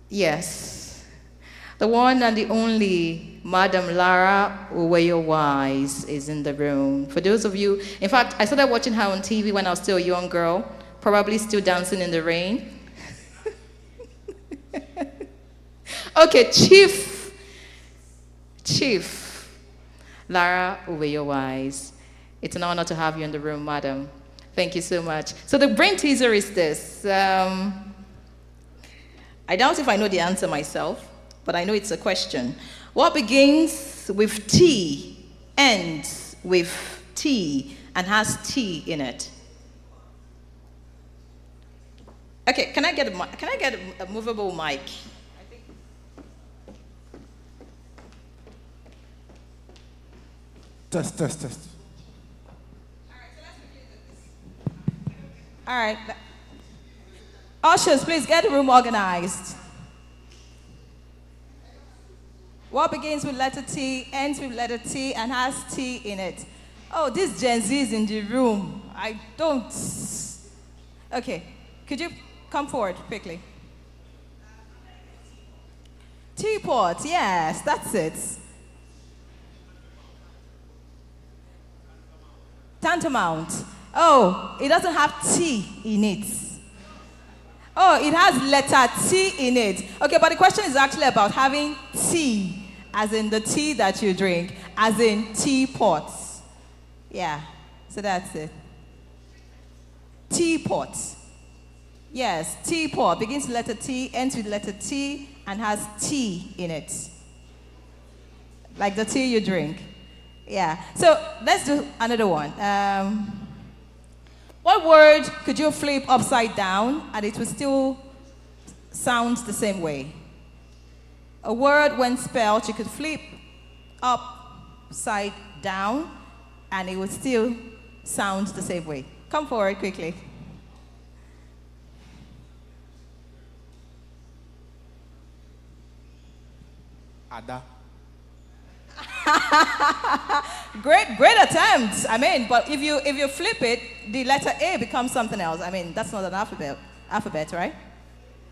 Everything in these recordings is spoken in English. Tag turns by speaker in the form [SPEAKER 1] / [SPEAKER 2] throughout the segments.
[SPEAKER 1] Yes. The one and the only Madam Lara Uweyo Wise is in the room. For those of you, in fact, I started watching her on TV when I was still a young girl, probably still dancing in the rain. Okay, Chief Lara Uweyo Wise. It's an honor to have you in the room, madam. Thank you so much. So the brain teaser is this. I doubt if I know the answer myself, but I know it's a question. What begins with T, ends with T, and has T in it? Okay, can I get a movable mic?
[SPEAKER 2] Test.
[SPEAKER 3] All right. Ushers, please get the room organized. What begins with letter T, ends with letter T, and has T in it? Oh, this Gen Z is in the room. I don't. Okay, could you come forward quickly? Teapot, yes, that's it. Tantamount. Oh, it doesn't have T in it. Oh, it has letter T in it. Okay, but the question is actually about having tea, as in the tea that you drink, as in teapots. Yeah, so that's it. Teapot. Yes, teapot begins with letter T, ends with letter T, and has tea in it. Like the tea you drink. Yeah, so let's do another one. What word could you flip upside down and it will still sound the same way? A word, when spelled, you could flip upside down and it would still sound the same way. Come forward quickly.
[SPEAKER 2] Ada.
[SPEAKER 3] Great attempt. I mean, but if you flip it, the letter A becomes something else. I mean, that's not an alphabet, right?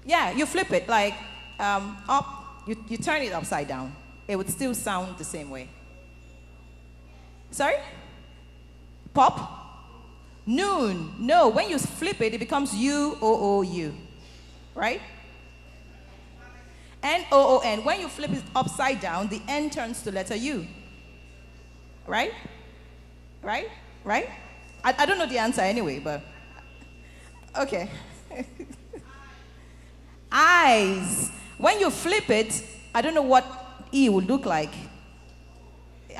[SPEAKER 3] Yeah, you flip it like up. You turn it upside down. It would still sound the same way. Sorry? Pop? Noon. No, when you flip it, it becomes U-O-O-U. Right? N-O-O-N. When you flip it upside down, the N turns to letter U. Right? Right? Right? I don't know the answer anyway, but... Okay. Eyes. When you flip it, I don't know what E would look like.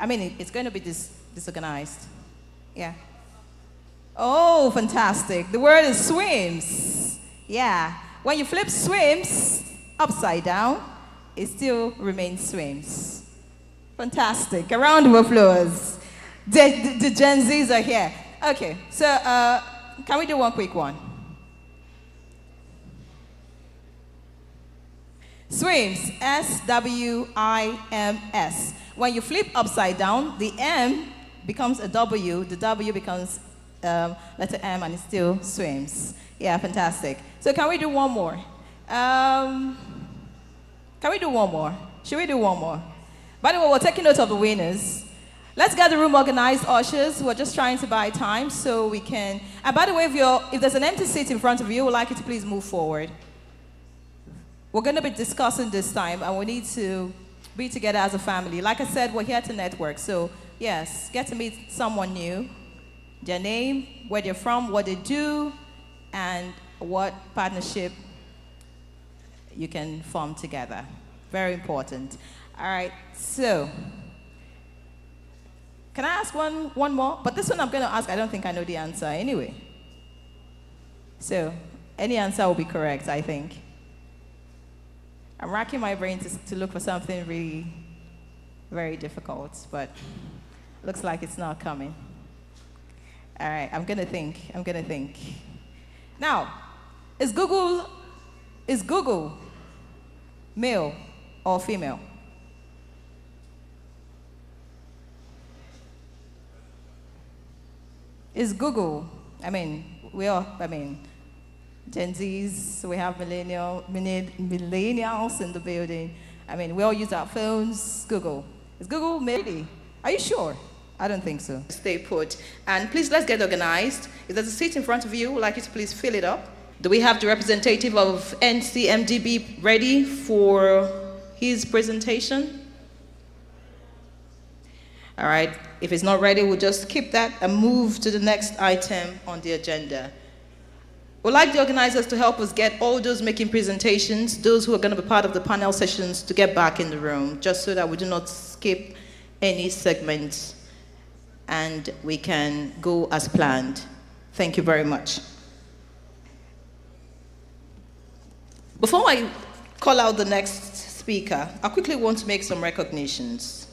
[SPEAKER 3] I mean, it's going to be disorganized. Yeah. Oh, fantastic. The word is swims. Yeah. When you flip swims upside down, it still remains swims. Fantastic. A round of applause. The Gen Zs are here. Okay, so can we do one quick one? Swims, S-W-I-M-S. When you flip upside down, the M becomes a W, the W becomes letter M, and it still swims. Yeah, fantastic. So can we do one more? Can we do one more? Should we do one more? By the way, we're taking note of the winners. Let's get the room organized, ushers. We're just trying to buy time so we can... And by the way, if there's an empty seat in front of you, we'd like you to please move forward. We're going to be discussing this time, and we need to be together as a family. Like I said, we're here to network. So, yes, get to meet someone new, their name, where they're from, what they do, and what partnership you can form together. Very important. All right, so... Can I ask one more? But this one I'm going to ask, I don't think I know the answer anyway. So, any answer will be correct, I think. I'm racking my brain to look for something really very difficult, but looks like it's not coming. All right, I'm going to think. Now, is Google male or female? Is Google, Gen Zs, we have millennials in the building. I mean, we all use our phones. Google. Is Google maybe? Are you sure? I don't think so.
[SPEAKER 1] Stay put. And please, let's get organized. If there's a seat in front of you, we'd like you to please fill it up. Do we have the representative of NCMDB ready for his presentation? All right. If it's not ready, we'll just skip that and move to the next item on the agenda. We'd like the organizers to help us get all those making presentations, those who are going to be part of the panel sessions, to get back in the room, just so that we do not skip any segments and we can go as planned. Thank you very much. Before I call out the next speaker, I quickly want to make some recognitions.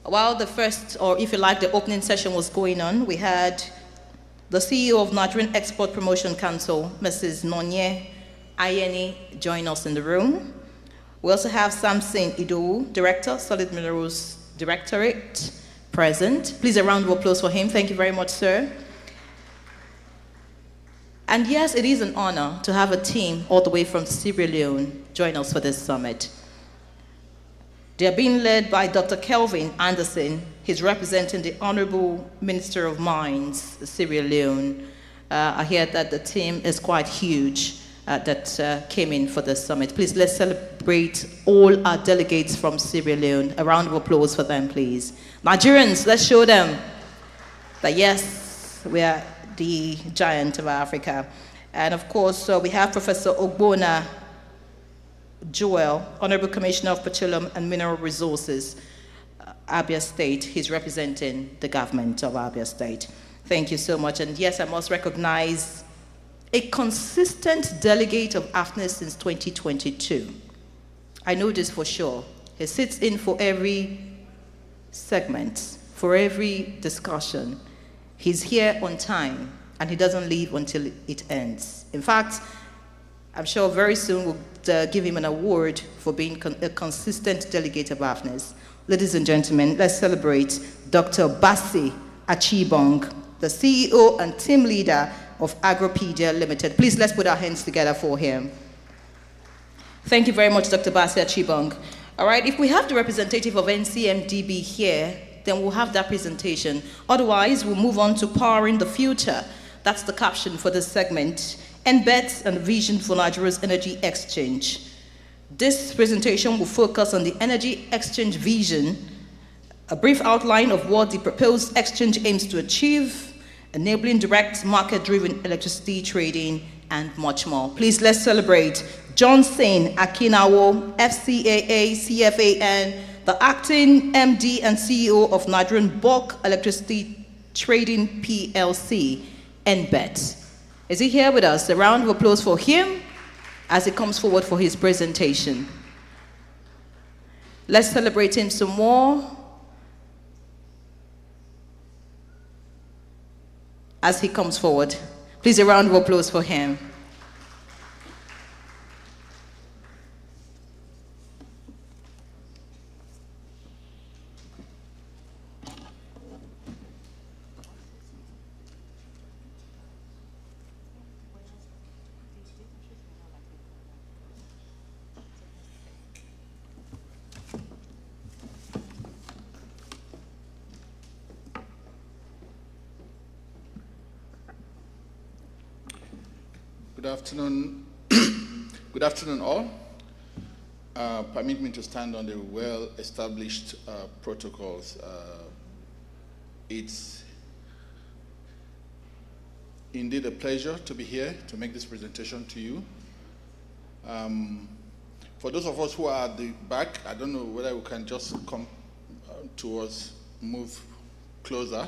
[SPEAKER 1] While the first, or if you like, the opening session was going on, we had the CEO of Nigerian Export Promotion Council, Mrs. Nonye Ayeni, join us in the room. We also have Samson Idowu, Director, Solid Minerals Directorate, present. Please, a round of applause for him. Thank you very much, sir. And yes, it is an honor to have a team all the way from Sierra Leone join us for this summit. They are being led by Dr. Kelvin Anderson. He's representing the Honorable Minister of Mines, Sierra Leone. I hear that the team is quite huge that came in for this summit. Please, let's celebrate all our delegates from Sierra Leone. A round of applause for them, please. Nigerians, let's show them that yes, we are the giant of Africa. And of course, we have Professor Ogbona Joel, Honorable Commissioner of Petroleum and Mineral Resources, Abia State. He's representing the government of Abia State. Thank you so much. And yes, I must recognize a consistent delegate of Afnis since 2022. I know this for sure. He sits in for every segment, for every discussion. He's here on time, and he doesn't leave until it ends. In fact, I'm sure very soon we'll give him an award for being a consistent delegate of Afnis. Ladies and gentlemen, let's celebrate Dr. Basi Achibong, the CEO and team leader of Agropedia Limited. Please, let's put our hands together for him. Thank you very much, Dr. Basi Achibong. All right, if we have the representative of NCMDB here, then we'll have that presentation. Otherwise, we'll move on to Powering the Future. That's the caption for this segment. And bets and vision for Nigeria's energy exchange. This presentation will focus on the energy exchange vision, a brief outline of what the proposed exchange aims to achieve, enabling direct market-driven electricity trading, and much more. Please, let's celebrate Johnson Akinawo, FCAA, CFAN, the acting MD and CEO of Nigerian Bulk Electricity Trading PLC, NBET. Is he here with us? A round of applause for him as he comes forward for his presentation. Let's celebrate him some more as he comes forward. Please, a round of applause for him.
[SPEAKER 2] Good afternoon. Good afternoon, all. Permit me to stand on the well-established protocols. It's indeed a pleasure to be here to make this presentation to you. For those of us who are at the back, I don't know whether we can just come towards, move closer.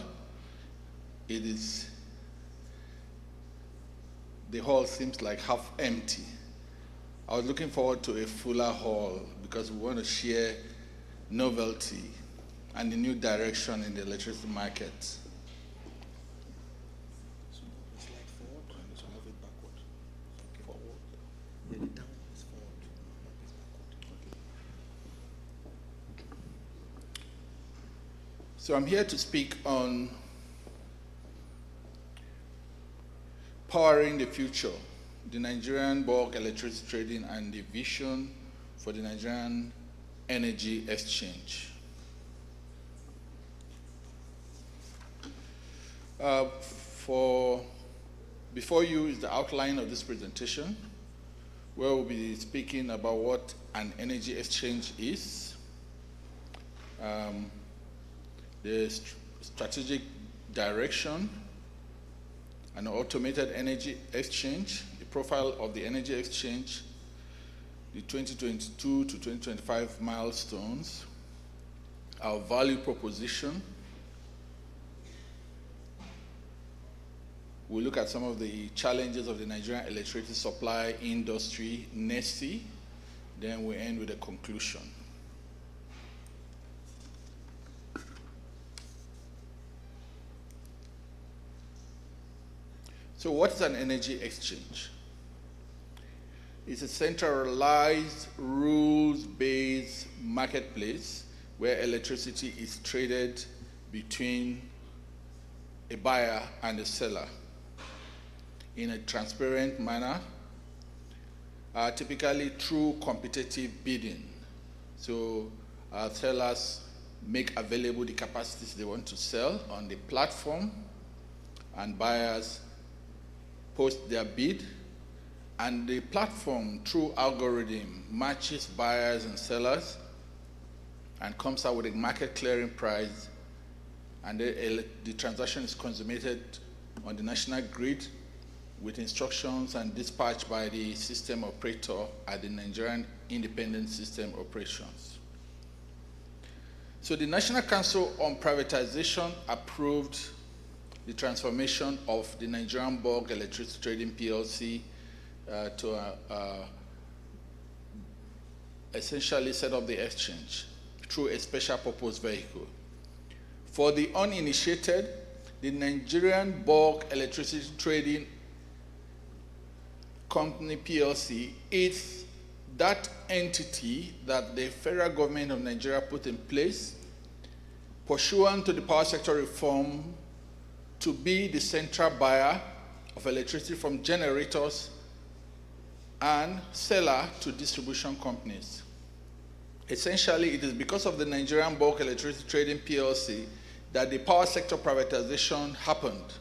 [SPEAKER 2] The hall seems like half empty. I was looking forward to a fuller hall because we want to share novelty and the new direction in the electricity market. Slide forward, and so have it backward. Okay. Forward. Yeah, the down is forward, up is backward. Okay. So I'm here to speak on Powering the Future, the Nigerian Bulk Electricity Trading and the Vision for the Nigerian Energy Exchange. Before you is the outline of this presentation, where we'll be speaking about what an energy exchange is, the strategic direction, an automated energy exchange, the profile of the energy exchange, the 2022 to 2025 milestones, our value proposition. We'll look at some of the challenges of the Nigerian electricity supply industry, NESI. Then we end with a conclusion. So what is an energy exchange? It's a centralized, rules-based marketplace where electricity is traded between a buyer and a seller in a transparent manner, typically through competitive bidding. So sellers make available the capacities they want to sell on the platform, and buyers post their bid, and the platform, through algorithm, matches buyers and sellers and comes out with a market clearing price, and the transaction is consummated on the national grid with instructions and dispatched by the system operator at the Nigerian Independent System Operations. So the National Council on Privatization approved the transformation of the Nigerian Bulk Electricity Trading PLC to essentially set up the exchange through a special purpose vehicle. For the uninitiated, the Nigerian Bulk Electricity Trading Company PLC is that entity that the federal government of Nigeria put in place pursuant to the power sector reform to be the central buyer of electricity from generators and seller to distribution companies. Essentially, it is because of the Nigerian Bulk Electricity Trading PLC that the power sector privatization happened.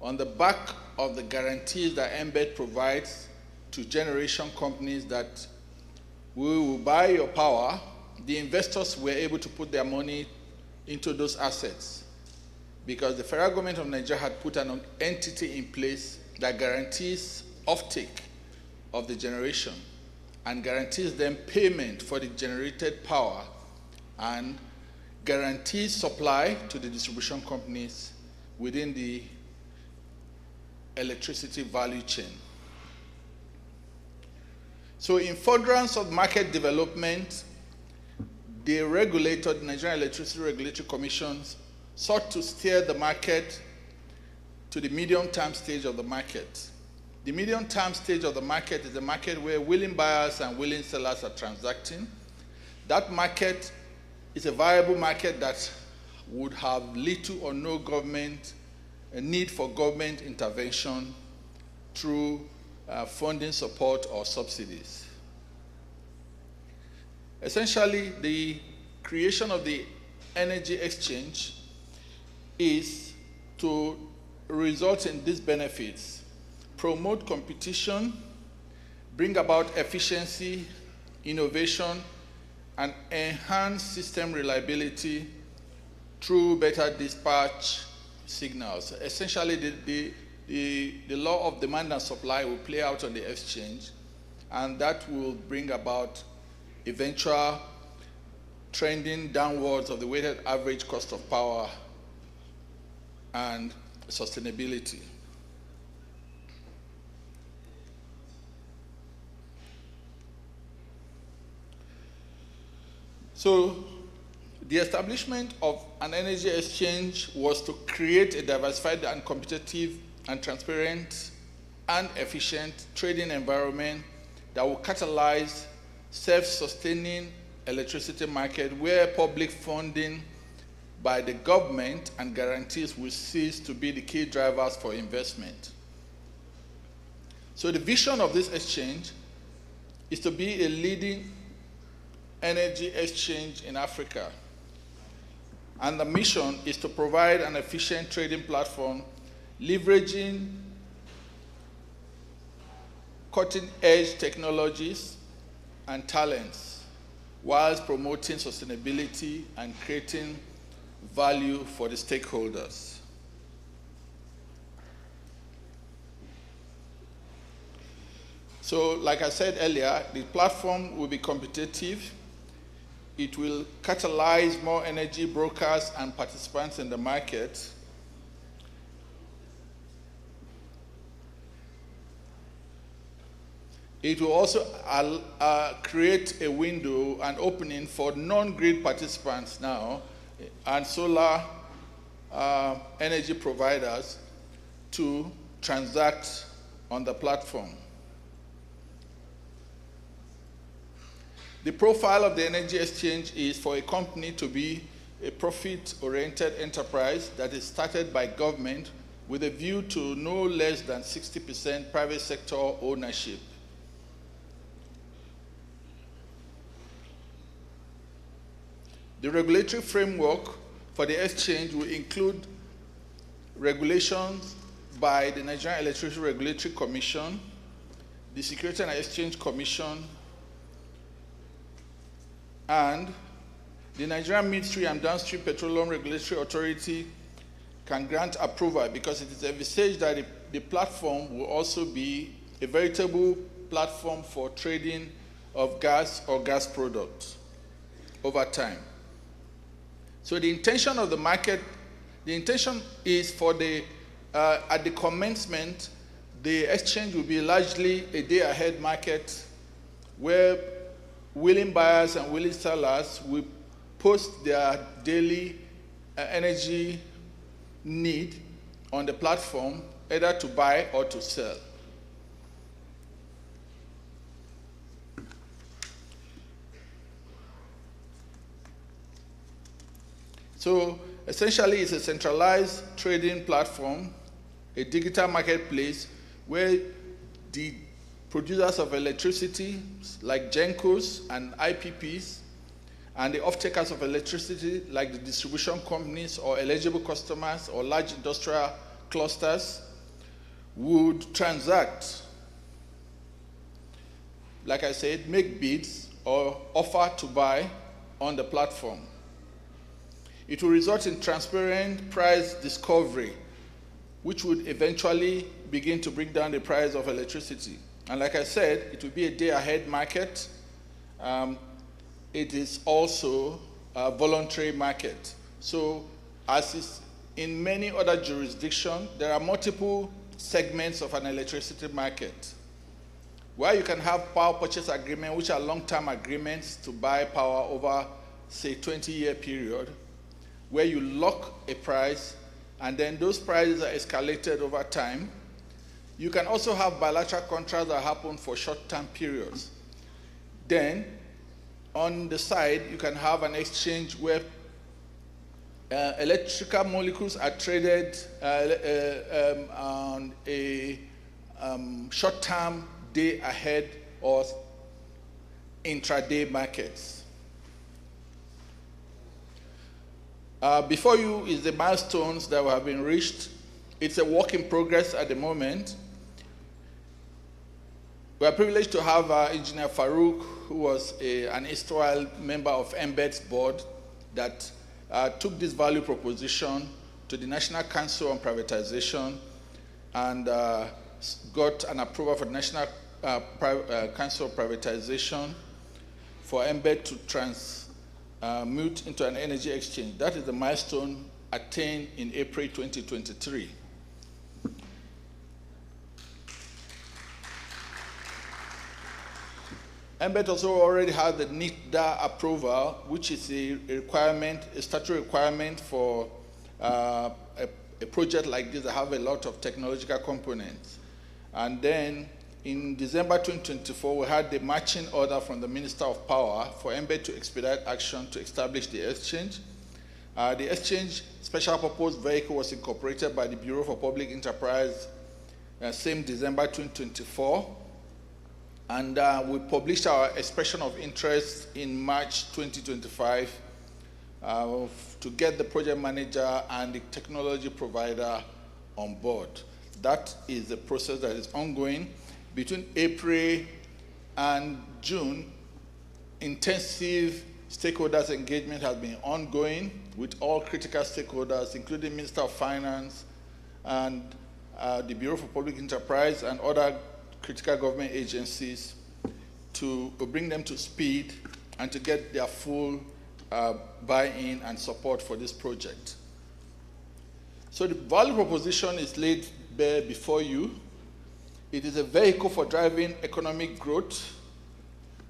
[SPEAKER 2] On the back of the guarantees that MBED provides to generation companies that we will buy your power, the investors were able to put their money into those assets because the federal government of Nigeria had put an entity in place that guarantees offtake of the generation and guarantees them payment for the generated power and guarantees supply to the distribution companies within the electricity value chain. So in furtherance of market development, the regulator, the Nigerian Electricity Regulatory Commission, sought to steer the market to the medium-term stage of the market. The medium-term stage of the market is a market where willing buyers and willing sellers are transacting. That market is a viable market that would have little or no government, a need for government intervention through funding support or subsidies. Essentially, the creation of the energy exchange is to result in these benefits: promote competition, bring about efficiency, innovation, and enhance system reliability through better dispatch signals. Essentially, the law of demand and supply will play out on the exchange, and that will bring about eventual trending downwards of the weighted average cost of power and sustainability. So the establishment of an energy exchange was to create a diversified and competitive and transparent and efficient trading environment that will catalyze self-sustaining electricity market where public funding by the government and guarantees will cease to be the key drivers for investment. So the vision of this exchange is to be a leading energy exchange in Africa. And the mission is to provide an efficient trading platform leveraging cutting-edge technologies and talents whilst promoting sustainability and creating value for the stakeholders. So, like I said earlier, the platform will be competitive. It will catalyze more energy brokers and participants in the market. It will also create a window, an opening for non-grid participants now and solar energy providers to transact on the platform. The profile of the energy exchange is for a company to be a profit-oriented enterprise that is started by government with a view to no less than 60% private sector ownership. The regulatory framework for the exchange will include regulations by the Nigerian Electricity Regulatory Commission, the Securities and Exchange Commission, and the Nigerian Midstream and Downstream Petroleum Regulatory Authority can grant approval because it is envisaged that the platform will also be a veritable platform for trading of gas or gas products over time. So the intention of the market, the intention is for at the commencement, the exchange will be largely a day-ahead market where willing buyers and willing sellers will post their daily energy need on the platform, either to buy or to sell. So essentially, it's a centralized trading platform, a digital marketplace where the producers of electricity, like GENCOs and IPPs, and the off-takers of electricity, like the distribution companies or eligible customers or large industrial clusters, would transact, like I said, make bids or offer to buy on the platform. It will result in transparent price discovery, which would eventually begin to bring down the price of electricity. And like I said, it will be a day-ahead market. It is also a voluntary market. So as is in many other jurisdictions, there are multiple segments of an electricity market, where you can have power purchase agreements, which are long-term agreements to buy power over, say, 20-year period, where you lock a price, and then those prices are escalated over time. You can also have bilateral contracts that happen for short-term periods. Then, on the side, you can have an exchange where electrical molecules are traded on a short-term, day-ahead, or intraday markets. Before you is the milestones that have been reached. It's a work in progress at the moment. We are privileged to have Engineer Farouk, who was an erstwhile member of Embed's board, that took this value proposition to the National Council on Privatization and got an approval for the National Council of Privatization for Embed to transmute into an energy exchange. That is the milestone attained in April 2023. Embed also already has the NICDA approval, which is a requirement, a statutory requirement for a project like this that have a lot of technological components. And then in December 2024, we had the matching order from the Minister of Power for Embed to expedite action to establish the exchange. The exchange special purpose vehicle was incorporated by the Bureau for Public Enterprise same December 2024. And we published our expression of interest in March 2025 to get the project manager and the technology provider on board. That is the process that is ongoing. Between April and June, intensive stakeholders engagement has been ongoing with all critical stakeholders, including Minister of Finance and the Bureau for Public Enterprise and other critical government agencies to bring them to speed and to get their full buy-in and support for this project. So the value proposition is laid bare before you. It is a vehicle for driving economic growth,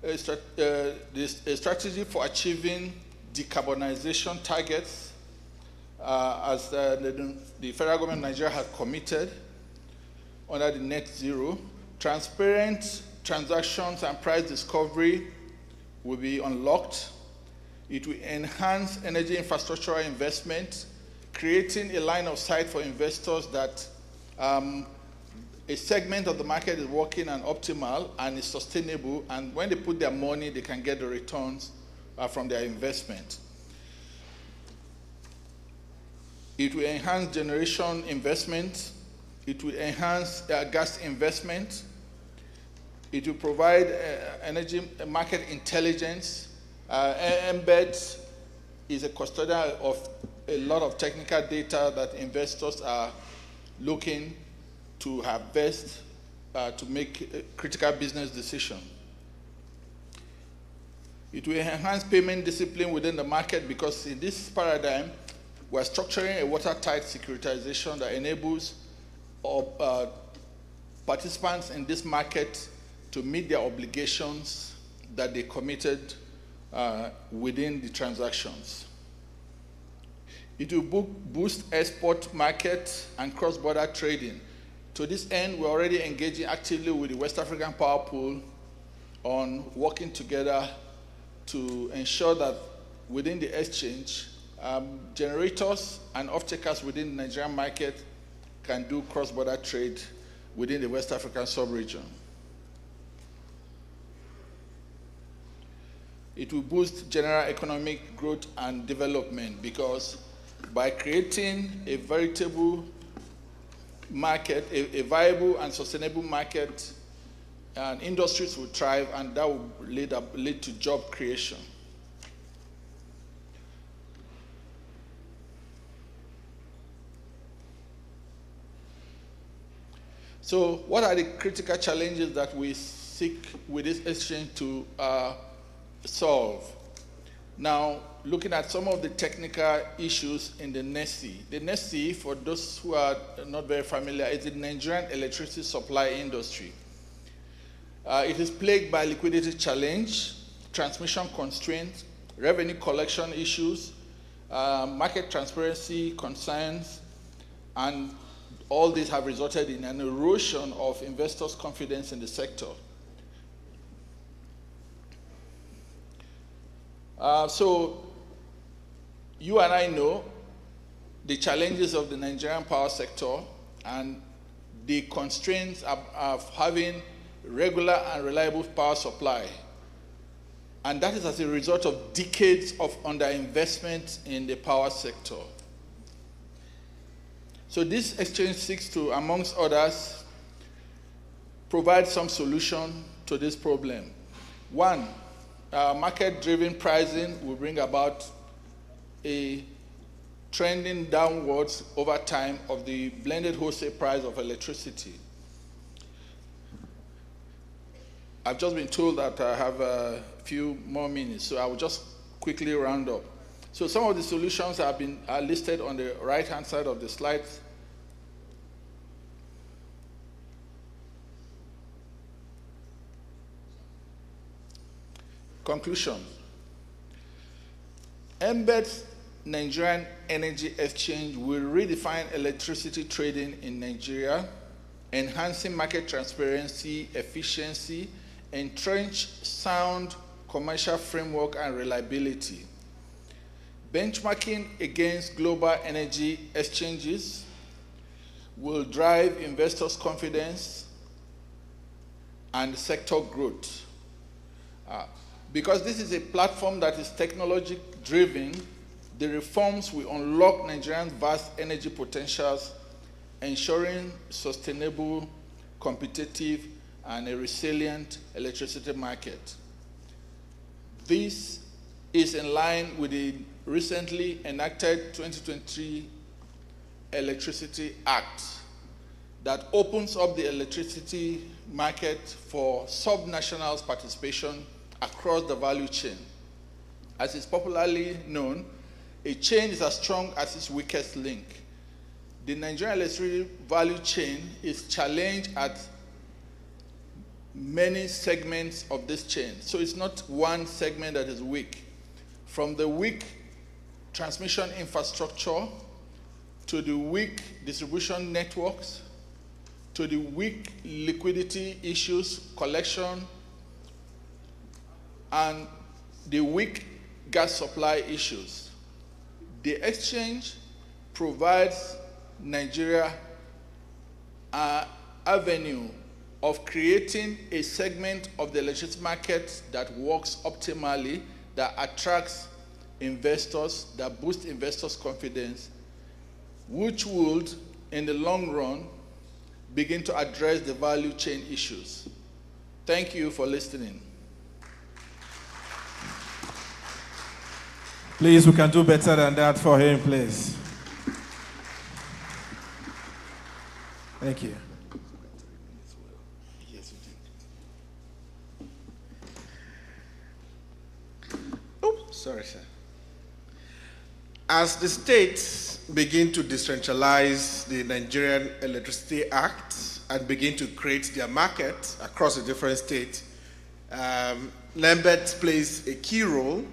[SPEAKER 2] a strategy for achieving decarbonization targets as the federal government of Nigeria has committed under the net zero. Transparent transactions and price discovery will be unlocked. It will enhance energy infrastructure investment, creating a line of sight for investors that a segment of the market is working and optimal and is sustainable, and when they put their money, they can get the returns from their investment. It will enhance generation investment. It will enhance gas investment. It will provide energy market intelligence. Embed is a custodian of a lot of technical data that investors are looking to harvest to make critical business decisions. It will enhance payment discipline within the market because in this paradigm, we're structuring a watertight securitization that enables participants in this market to meet their obligations that they committed within the transactions. It will boost export market and cross-border trading. To this end, we're already engaging actively with the West African Power Pool on working together to ensure that within the exchange, generators and off-takers within the Nigerian market can do cross-border trade within the West African sub-region. It will boost general economic growth and development because by creating a veritable market, a viable and sustainable market, and industries will thrive, and that will lead to job creation. So what are the critical challenges that we seek with this exchange to solve? Now, looking at some of the technical issues in the NESI. The NESI, for those who are not very familiar, is the Nigerian electricity supply industry. It is plagued by liquidity challenge, transmission constraints, revenue collection issues, market transparency concerns, and all these have resulted in an erosion of investors' confidence in the sector. So you and I know the challenges of the Nigerian power sector and the constraints of having regular and reliable power supply. And that is as a result of decades of underinvestment in the power sector. So this exchange seeks to, amongst others, provide some solution to this problem. One, market-driven pricing will bring about a trending downwards over time of the blended wholesale price of electricity. I've just been told that I have a few more minutes, so I will just quickly round up. So some of the solutions are listed on the right-hand side of the slide. Conclusion. Embed's Nigerian Energy Exchange will redefine electricity trading in Nigeria, enhancing market transparency, efficiency, entrench sound commercial framework and reliability, benchmarking against global energy exchanges, will drive investors' confidence and sector growth. Because this is a platform that is technology-driven, the reforms will unlock Nigeria's vast energy potentials, ensuring sustainable, competitive, and a resilient electricity market. This is in line with the recently enacted 2023 Electricity Act that opens up the electricity market for subnationals' participation across the value chain. As is popularly known, a chain is as strong as its weakest link. The Nigerian electricity value chain is challenged at many segments of this chain. So it's not one segment that is weak. From the weak transmission infrastructure to the weak distribution networks to the weak liquidity issues, collection, and the weak gas supply issues. The exchange provides Nigeria an avenue of creating a segment of the electricity market that works optimally, that attracts investors, that boosts investors' confidence, which would, in the long run, begin to address the value chain issues. Thank you for listening.
[SPEAKER 4] Please, we can do better than that for him, please. Thank you.
[SPEAKER 2] Yes, sorry, sir.
[SPEAKER 5] As the states begin to decentralize the Nigerian Electricity Act and begin to create their market across the different states, NEMBET plays a key role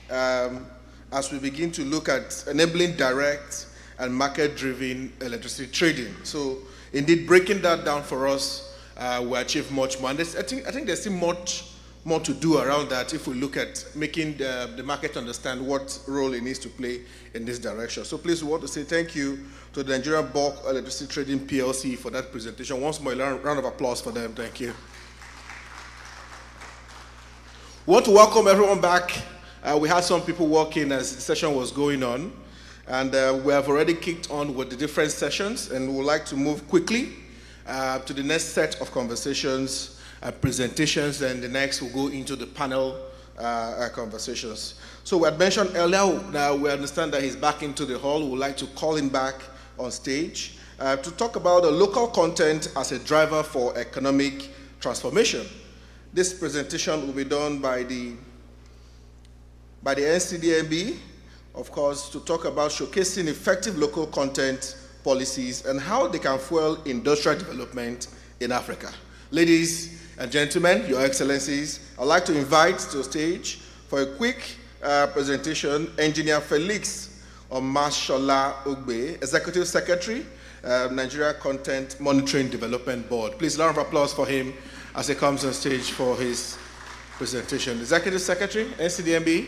[SPEAKER 5] as we begin to look at enabling direct and market-driven electricity trading. So, indeed, breaking that down for us, we achieve much more. And I think there's still much more to do around that if we look at making the market understand what role it needs to play in this direction. So please, we want to say thank you to the Nigerian Bulk Electricity Trading PLC for that presentation. Once more, a round of applause for them. Thank you. We want to welcome everyone back. We had some people walking as the session was going on, and we have already kicked on with the different sessions, and we would like to move quickly to the next set of conversations, presentations, and the next we'll go into the panel conversations. So we had mentioned earlier, now we understand that he's back into the hall. We would like to call him back on stage to talk about the local content as a driver for economic transformation. This presentation will be done by the NCDMB, of course, to talk about showcasing effective local content policies and how they can fuel industrial development in Africa. Ladies and gentlemen, Your Excellencies, I'd like to invite to the stage for a quick presentation, Engineer Felix Omashola Ogbe, Executive Secretary, Nigeria Content Monitoring Development Board. Please, a round of applause for him as he comes on stage for his presentation. Executive Secretary, NCDMB.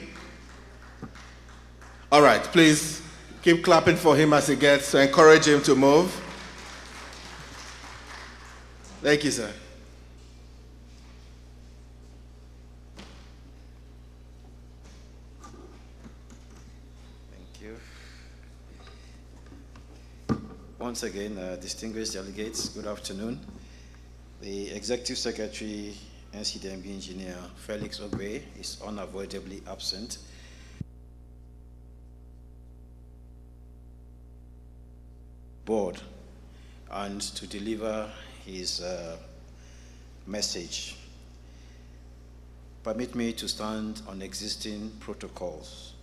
[SPEAKER 5] All right, please keep clapping for him as he gets to encourage him to move. Thank you, sir.
[SPEAKER 6] Once again, distinguished delegates, good afternoon. The Executive Secretary, NCDMB Engineer Felix Ogbe, is unavoidably absent. Board and to deliver his message. Permit me to stand on existing protocols.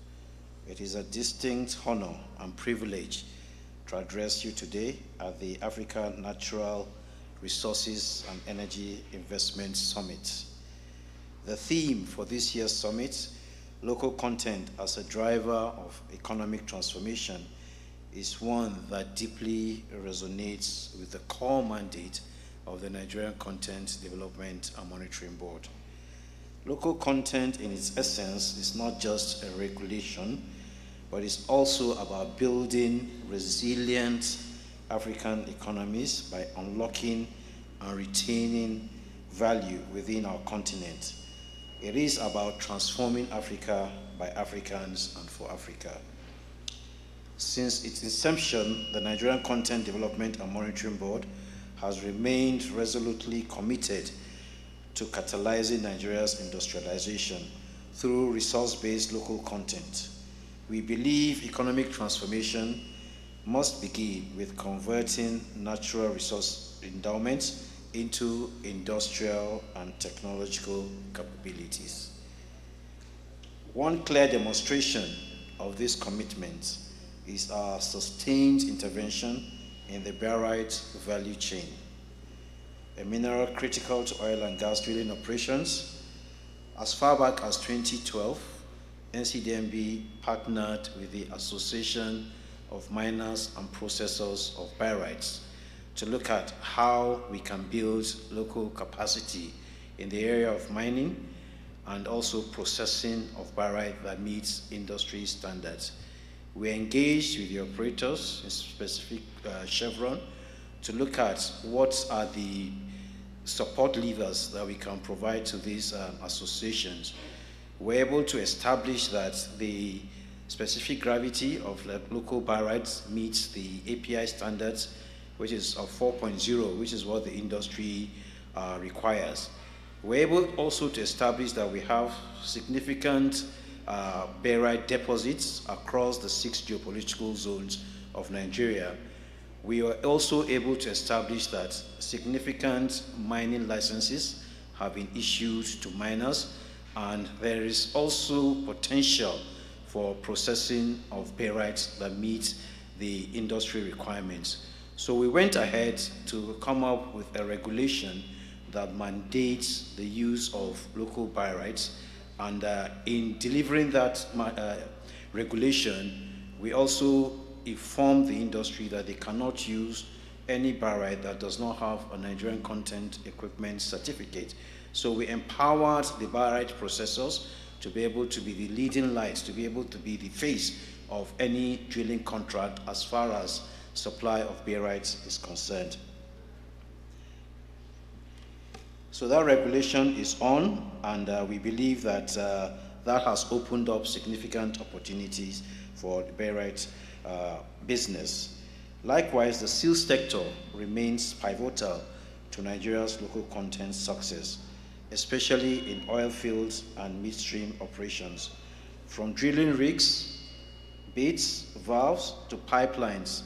[SPEAKER 6] It is a distinct honor and privilege to address you today at the Africa Natural Resources and Energy Investment Summit. The theme for this year's summit, local content as a driver of economic transformation, is one that deeply resonates with the core mandate of the Nigerian Content Development and Monitoring Board. Local content in its essence is not just a regulation, but it's also about building resilient African economies by unlocking and retaining value within our continent. It is about transforming Africa by Africans and for Africa. Since its inception, the Nigerian Content Development and Monitoring Board has remained resolutely committed to catalyzing Nigeria's industrialization through resource-based local content. We believe economic transformation must begin with converting natural resource endowments into industrial and technological capabilities. One clear demonstration of this commitment is our sustained intervention in the barite value chain, a mineral critical to oil and gas drilling operations. As far back as 2012, NCDMB partnered with the Association of Miners and Processors of Barytes to look at how we can build local capacity in the area of mining and also processing of barite that meets industry standards. We engaged with the operators, in specific Chevron, to look at what are the support levers that we can provide to these associations. We're able to establish that the specific gravity of local barytes meets the API standards, which is of 4.0, which is what the industry requires. We're able also to establish that we have significant barite deposits across the 6 geopolitical zones of Nigeria. We are also able to establish that significant mining licenses have been issued to miners, and there is also potential for processing of barites that meet the industry requirements. So we went ahead to come up with a regulation that mandates the use of local barites, and in delivering that regulation, we also informed the industry that they cannot use any barite that does not have a Nigerian Content Equipment certificate. So we empowered the barite processors to be able to be the leading lights, to be able to be the face of any drilling contract as far as supply of barites is concerned. So that regulation is on, and we believe that that has opened up significant opportunities for the barite business. Likewise, the steel sector remains pivotal to Nigeria's local content success, especially in oil fields and midstream operations. From drilling rigs, bits, valves, to pipelines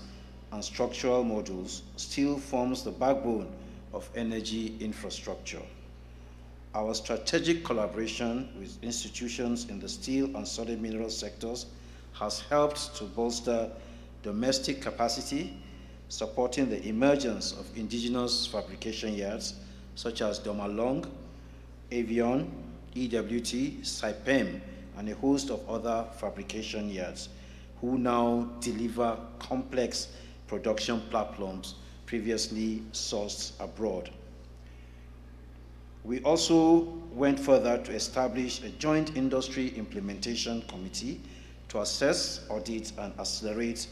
[SPEAKER 6] and structural modules, steel forms the backbone of energy infrastructure. Our strategic collaboration with institutions in the steel and solid mineral sectors has helped to bolster domestic capacity, supporting the emergence of indigenous fabrication yards such as Domalong, Avion, EWT, Saipem, and a host of other fabrication yards who now deliver complex production platforms previously sourced abroad. We also went further to establish a joint industry implementation committee to assess, audit, and accelerate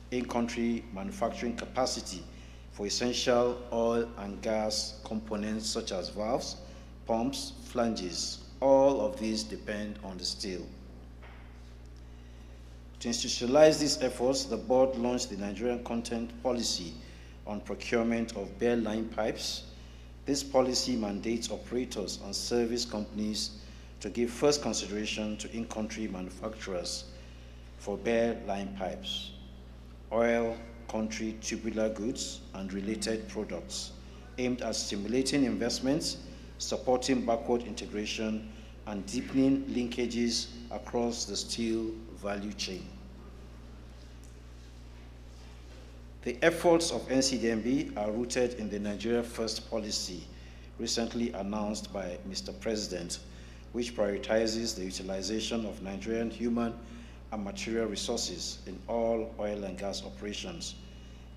[SPEAKER 6] in-country manufacturing capacity for essential oil and gas components such as valves, pumps, flanges. All of these depend on the steel. To institutionalize these efforts, the board launched the Nigerian Content Policy on procurement of bare line pipes. This policy mandates operators and service companies to give first consideration to in-country manufacturers for bare line pipes, oil, country tubular goods, and related products, aimed at stimulating investments, supporting backward integration, and deepening linkages across the steel value chain. The efforts of NCDMB are rooted in the Nigeria First policy recently announced by Mr. President, which prioritizes the utilization of Nigerian human and material resources in all oil and gas operations.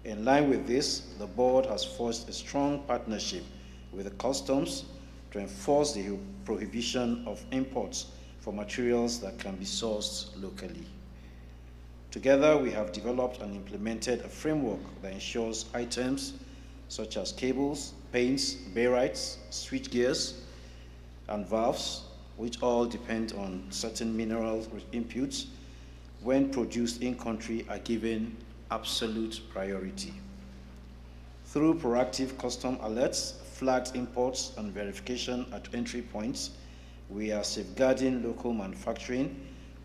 [SPEAKER 6] In line with this, the board has forged a strong partnership with the customs to enforce the prohibition of imports for materials that can be sourced locally. Together, we have developed and implemented a framework that ensures items such as cables, paints, barytes, switch gears, and valves, which all depend on certain mineral inputs, when produced in country, are given absolute priority. Through proactive custom alerts, flagged imports, and verification at entry points, we are safeguarding local manufacturing,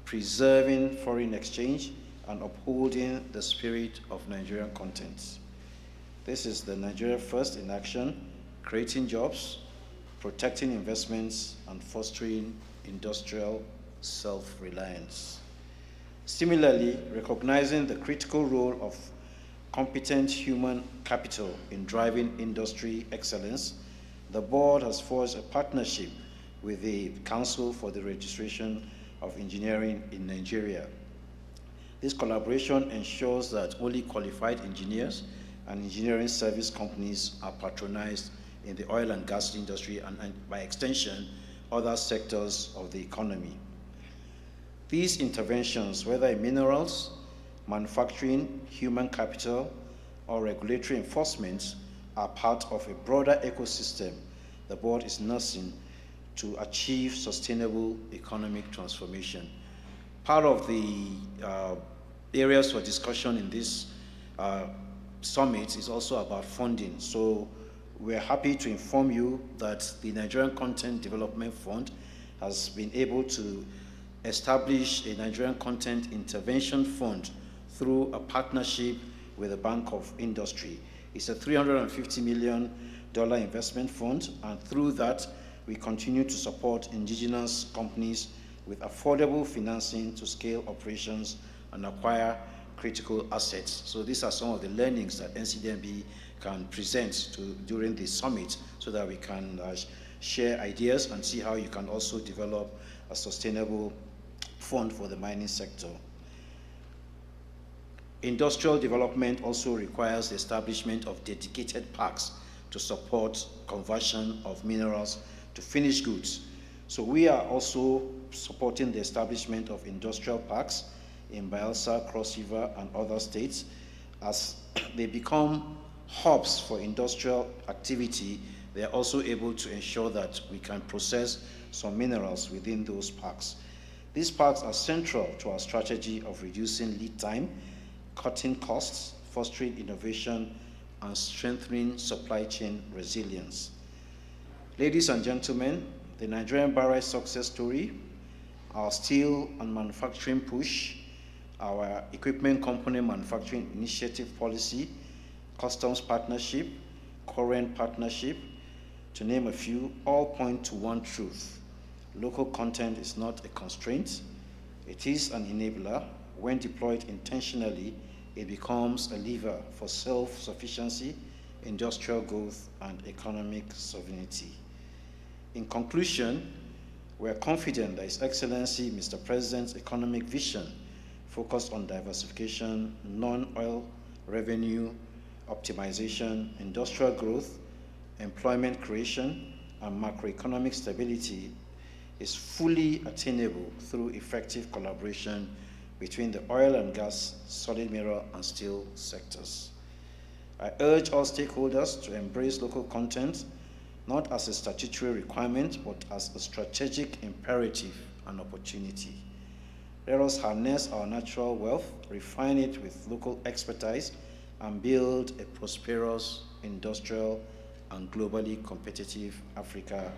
[SPEAKER 6] preserving foreign exchange, and upholding the spirit of Nigerian content. This is the Nigeria First in action, creating jobs, protecting investments, and fostering industrial self-reliance. Similarly, recognizing the critical role of competent human capital in driving industry excellence, the board has forged a partnership with the Council for the Registration of Engineering in Nigeria. This collaboration ensures that only qualified engineers and engineering service companies are patronized in the oil and gas industry and by extension, other sectors of the economy. These interventions, whether in minerals, manufacturing, human capital, or regulatory enforcement, are part of a broader ecosystem the board is nursing to achieve sustainable economic transformation. Part of the areas for discussion in this summit is also about funding. So we're happy to inform you that the Nigerian Content Development Fund has been able to establish a Nigerian Content Intervention Fund through a partnership with the Bank of Industry. It's a $350 million investment fund, and through that, we continue to support indigenous companies with affordable financing to scale operations and acquire critical assets. So these are some of the learnings that NCDMB can present during the summit so that we can share ideas and see how you can also develop a sustainable fund for the mining sector. Industrial development also requires the establishment of dedicated parks to support conversion of minerals to finished goods. So we are also supporting the establishment of industrial parks in Bayelsa, Cross River, and other states. As they become hubs for industrial activity, they are also able to ensure that we can process some minerals within those parks. These parks are central to our strategy of reducing lead time, cutting costs, fostering innovation, and strengthening supply chain resilience. Ladies and gentlemen, the Nigerian barrage success story, our steel and manufacturing push, our equipment component manufacturing initiative policy, customs partnership, current partnership, to name a few, all point to one truth. Local content is not a constraint. It is an enabler. When deployed intentionally, it becomes a lever for self-sufficiency, industrial growth, and economic sovereignty. In conclusion, we are confident that His Excellency Mr. President's economic vision focused on diversification, non-oil revenue optimization, industrial growth, employment creation, and macroeconomic stability is fully attainable through effective collaboration between the oil and gas, solid mineral, and steel sectors. I urge all stakeholders to embrace local content, not as a statutory requirement, but as a strategic imperative and opportunity. Let us harness our natural wealth, refine it with local expertise, and build a prosperous, industrial, and globally competitive Africa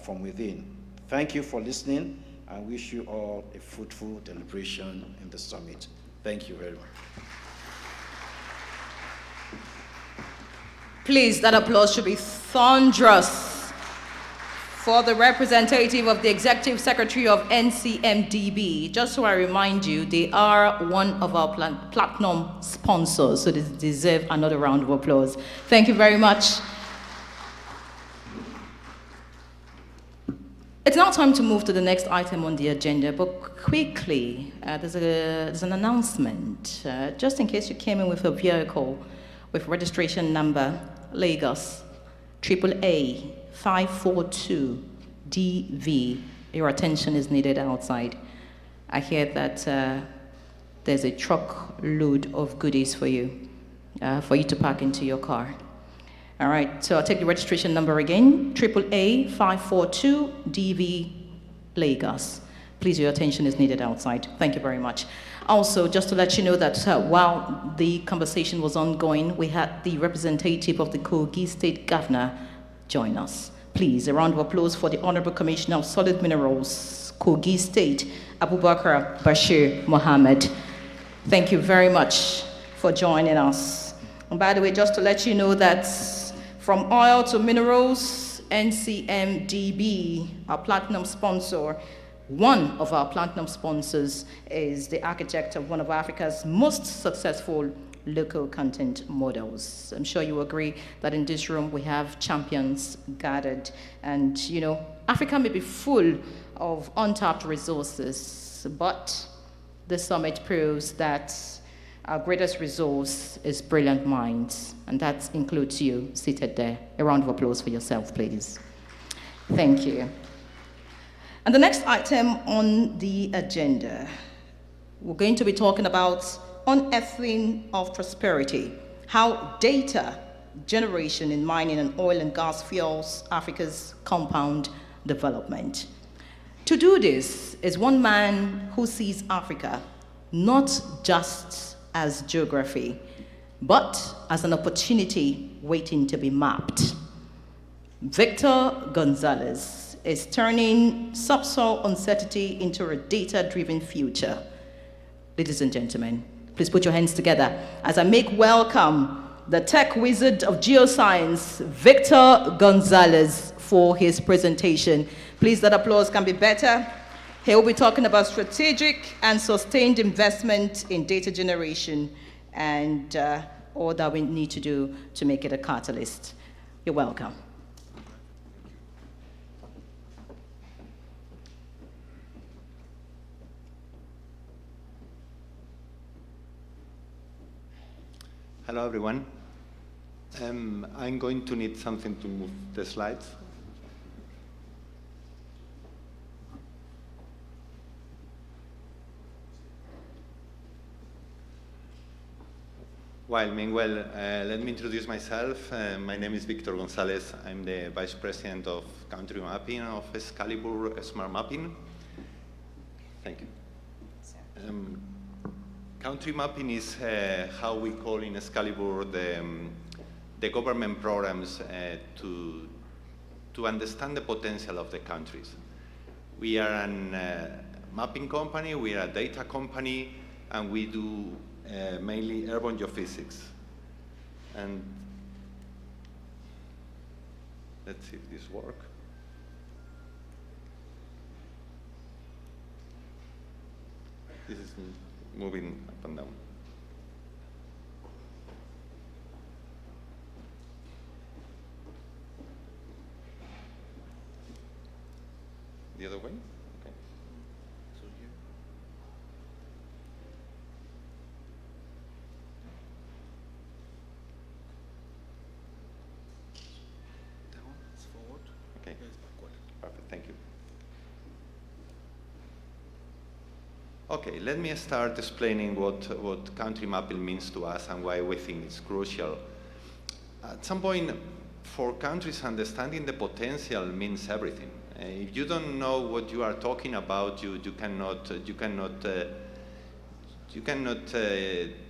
[SPEAKER 6] from within. Thank you for listening. I wish you all a fruitful deliberation in the summit. Thank you very much.
[SPEAKER 1] Please, that applause should be thunderous for the representative of the Executive Secretary of NCMDB. Just so I remind you, they are one of our platinum sponsors, so they deserve another round of applause. Thank you very much. It's now time to move to the next item on the agenda, but quickly, there's an announcement. Just in case you came in with a vehicle with registration number Lagos AAA 542 DV, your attention is needed outside. I hear that there's a truckload of goodies for you to pack into your car. All right, so I'll take the registration number again, AAA 542 DV Lagos. Please, your attention is needed outside. Thank you very much. Also, just to let you know that while the conversation was ongoing, we had the representative of the Kogi State Governor join us. Please, a round of applause for the Honorable Commissioner of Solid Minerals, Kogi State, Abubakar Bashir Mohammed. Thank you very much for joining us. And by the way, just to let you know that from oil to minerals, NCMDB, our platinum sponsor, one of our platinum sponsors is the architect of one of Africa's most successful local content models. I'm sure you agree that in this room we have champions gathered. And, you know, Africa may be full of untapped resources, but the summit proves that our greatest resource is brilliant minds, and that includes you seated there. A round of applause for yourself, please. Thank you. And the next item on the agenda, we're going to be talking about unearthing of prosperity, how data generation in mining and oil and gas fuels Africa's compound development. To do this is one man who sees Africa not just as geography, but as an opportunity waiting to be mapped. Victor Gonzalez is turning subsoil uncertainty into a data-driven future. Ladies and gentlemen, please put your hands together as I make welcome the tech wizard of geoscience, Victor Gonzalez, for his presentation. Please, that applause can be better. He will be talking about strategic and sustained investment in data generation and all that we need to do to make it a catalyst. You're welcome.
[SPEAKER 7] Hello, everyone. I'm going to need something to move the slides. Meanwhile, let me introduce myself. My name is Victor Gonzalez. I'm the Vice President of Country Mapping of Excalibur Smart Mapping. Thank you. Country mapping is how we call in Excalibur the government programs to understand the potential of the countries. We are a mapping company, we are a data company, and we do mainly urban geophysics. And let's see if this works. This is moving up and down. The other way? Okay. So here.
[SPEAKER 2] That one is forward.
[SPEAKER 7] Okay.
[SPEAKER 2] That is backward.
[SPEAKER 7] Perfect, thank you. Okay, let me start explaining what country mapping means to us and why we think it's crucial. At some point, for countries, understanding the potential means everything. If you don't know what you are talking about, you cannot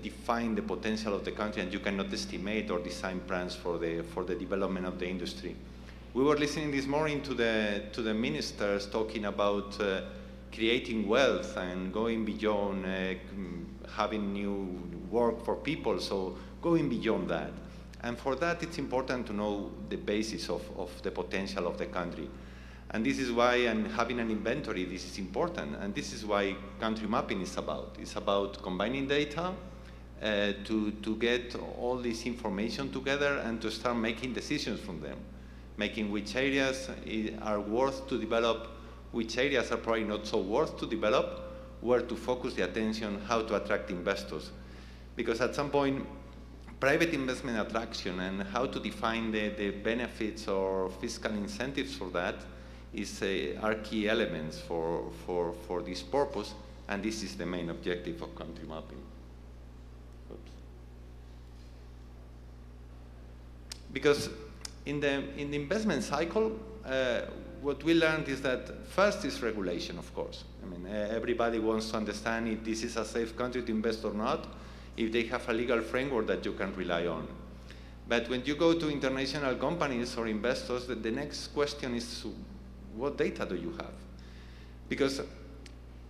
[SPEAKER 7] define the potential of the country, and you cannot estimate or design plans for the development of the industry. We were listening this morning to the ministers talking about creating wealth and going beyond having new work for people, so going beyond that. And for that, it's important to know the basis of the potential of the country. And this is why, and having an inventory, this is important. And this is why country mapping is about. It's about combining data to get all this information together and to start making decisions from them, making which areas are worth to develop, which areas are probably not so worth to develop, where to focus the attention, how to attract investors. Because at some point, private investment attraction and how to define the benefits or fiscal incentives for that are key elements for this purpose, And this is the main objective of country mapping. Oops. Because in the investment cycle, what we learned is that first is regulation, of course. I mean, everybody wants to understand if this is a safe country to invest or not, if they have a legal framework that you can rely on. But when you go to international companies or investors, the next question is, what data do you have? Because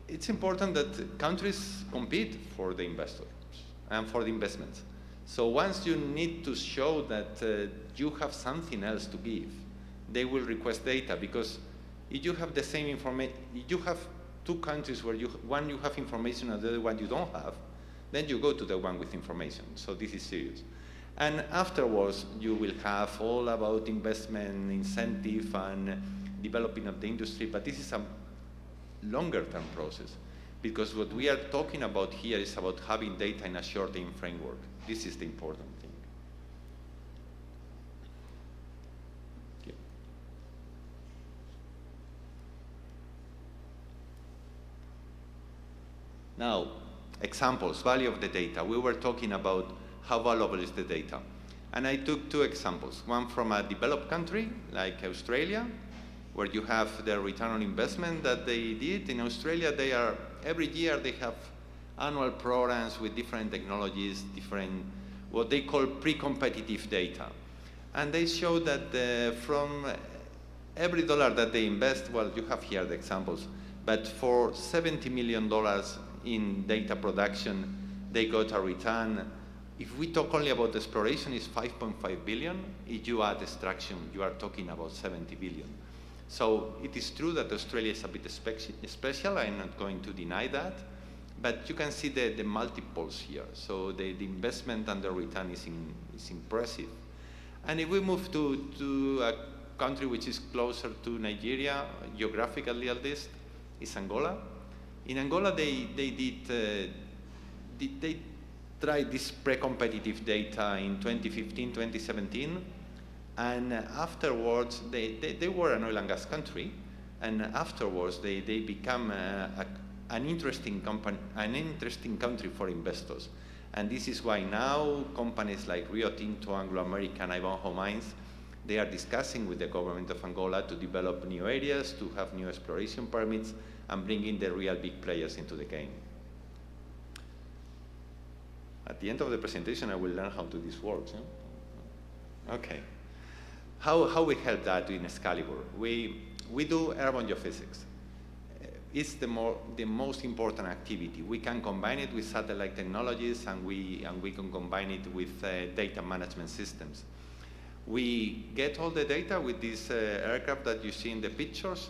[SPEAKER 7] it's important that countries compete for the investors and for the investments. So once you need to show that you have something else to give, they will request data, because if you have the same information, if you have two countries where one you have information and the other one you don't have, then you go to the one with information. So this is serious. And afterwards, you will have all about investment incentive and developing of the industry, but this is a longer term process, because what we are talking about here is about having data in a short-term framework. This is the important thing. Yeah. Now, examples, value of the data. We were talking about how valuable is the data. And I took two examples, one from a developed country like Australia, where you have the return on investment that they did. In Australia, every year they have annual programs with different technologies, what they call pre-competitive data. And they show that from every dollar that they invest, well, you have here the examples, but for $70 million in data production, they got a return. If we talk only about exploration, it's 5.5 billion. If you add extraction, you are talking about 70 billion. So it is true that Australia is a bit special. I'm not going to deny that. But you can see the multiples here. So the investment and the return is impressive. And if we move to a country which is closer to Nigeria, geographically at least, is Angola. In Angola, they tried this pre-competitive data in 2015, 2017, and afterwards, they were an oil and gas country, and afterwards they become an interesting country for investors. And this is why now companies like Rio Tinto, Anglo American, Ivanhoe Mines, they are discussing with the government of Angola to develop new areas, to have new exploration permits, and bring in the real big players into the game. At the end of the presentation, I will learn how this works. Yeah? Okay. How we help that in Excalibur? We do airborne geophysics. It's the most important activity. We can combine it with satellite technologies, and we can combine it with data management systems. We get all the data with this aircraft that you see in the pictures,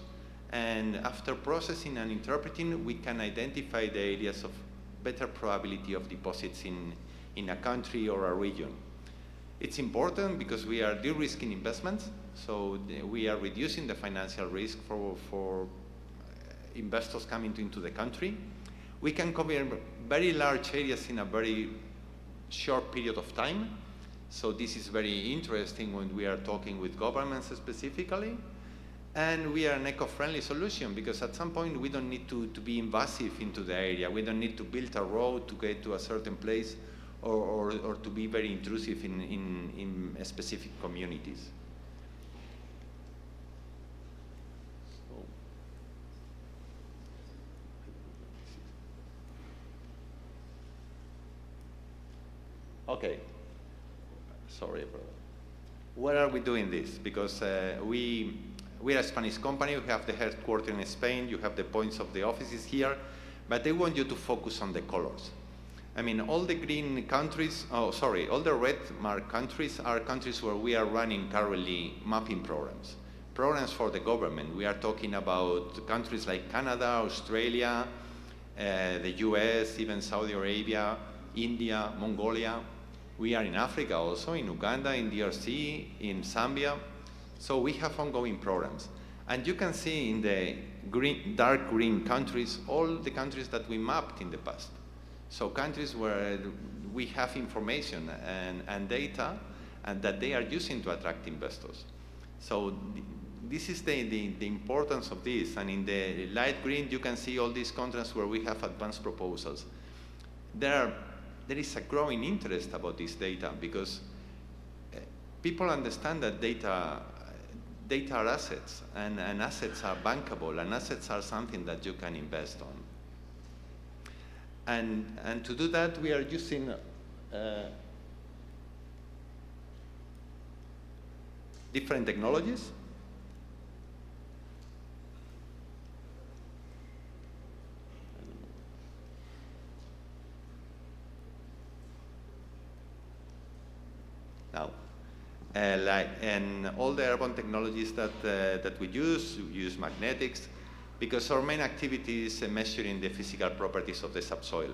[SPEAKER 7] and after processing and interpreting, we can identify the areas of better probability of deposits in a country or a region. It's important because we are de-risking investments, so we are reducing the financial risk for investors coming into the country. We can cover very large areas in a very short period of time, so this is very interesting when we are talking with governments specifically. And we are an eco-friendly solution, because at some point we don't need to be invasive into the area. We don't need to build a road to get to a certain place, or to be very intrusive in specific communities. Okay, sorry for that. Where are we doing this? Because we're a Spanish company. We have the headquarters in Spain. You have the points of the offices here, but they want you to focus on the colors. I mean, all the green countries, all the red marked countries are countries where we are running currently mapping programs for the government. We are talking about countries like Canada, Australia, the US, even Saudi Arabia, India, Mongolia. We are in Africa also, in Uganda, in DRC, in Zambia. So we have ongoing programs. And you can see in the dark green countries, all the countries that we mapped in the past. So countries where we have information and data, and that they are using to attract investors. So this is the importance of this. And in the light green, you can see all these contracts where we have advanced proposals. There is a growing interest about this data because people understand that data are assets, and assets are bankable, and assets are something that you can invest on. And to do that, we are using different technologies. Now, and all the urban technologies that we use magnetics, because our main activity is measuring the physical properties of the subsoil.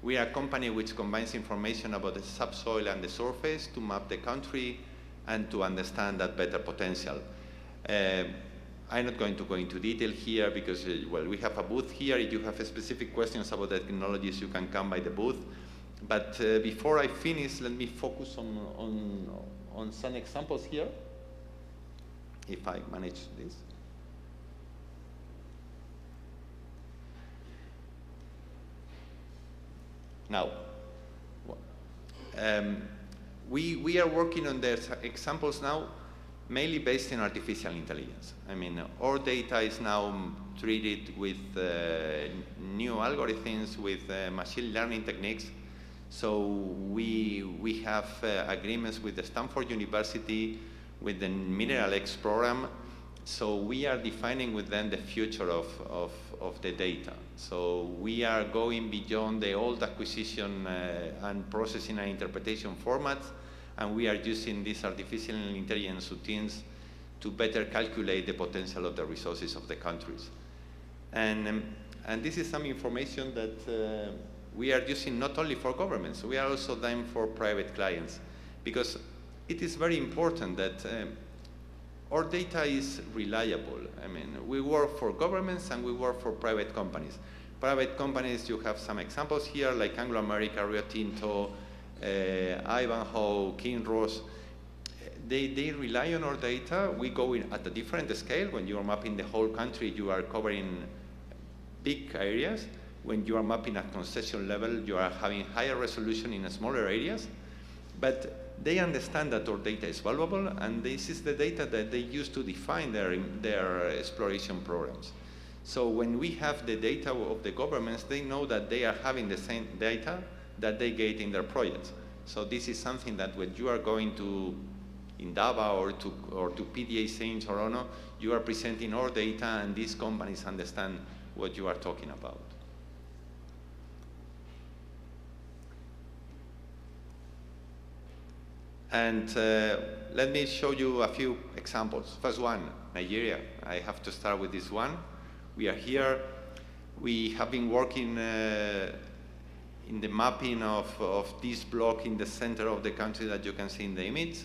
[SPEAKER 7] We are a company which combines information about the subsoil and the surface to map the country and to understand that better potential. I'm not going to go into detail here because, well, we have a booth here. If you have specific questions about the technologies, you can come by the booth. But before I finish, let me focus on some examples here, if I manage this. Now, we are working on the examples now, mainly based on artificial intelligence. I mean, our data is now treated with new algorithms, with machine learning techniques. So we have agreements with the Stanford University, with the Mineral X program. So we are defining with them the future of the data. So we are going beyond the old acquisition and processing and interpretation formats, and we are using these artificial intelligence routines to better calculate the potential of the resources of the countries. And this is some information that we are using not only for governments, we are also them for private clients, because it is very important that our data is reliable. I mean, we work for governments and we work for private companies. Private companies, you have some examples here, like Anglo American, Rio Tinto, Ivanhoe, Kinross. They rely on our data. We go in at a different scale. When you are mapping the whole country, you are covering big areas. When you are mapping at concession level, you are having higher resolution in smaller areas. But they understand that our data is valuable, and this is the data that they use to define their exploration programs. So when we have the data of the governments, they know that they are having the same data that they get in their projects. So this is something that when you are going to Indaba or to PDAC in Toronto, you are presenting our data, and these companies understand what you are talking about. And let me show you a few examples. First one, Nigeria. I have to start with this one. We are here. We have been working in the mapping of this block in the center of the country that you can see in the image.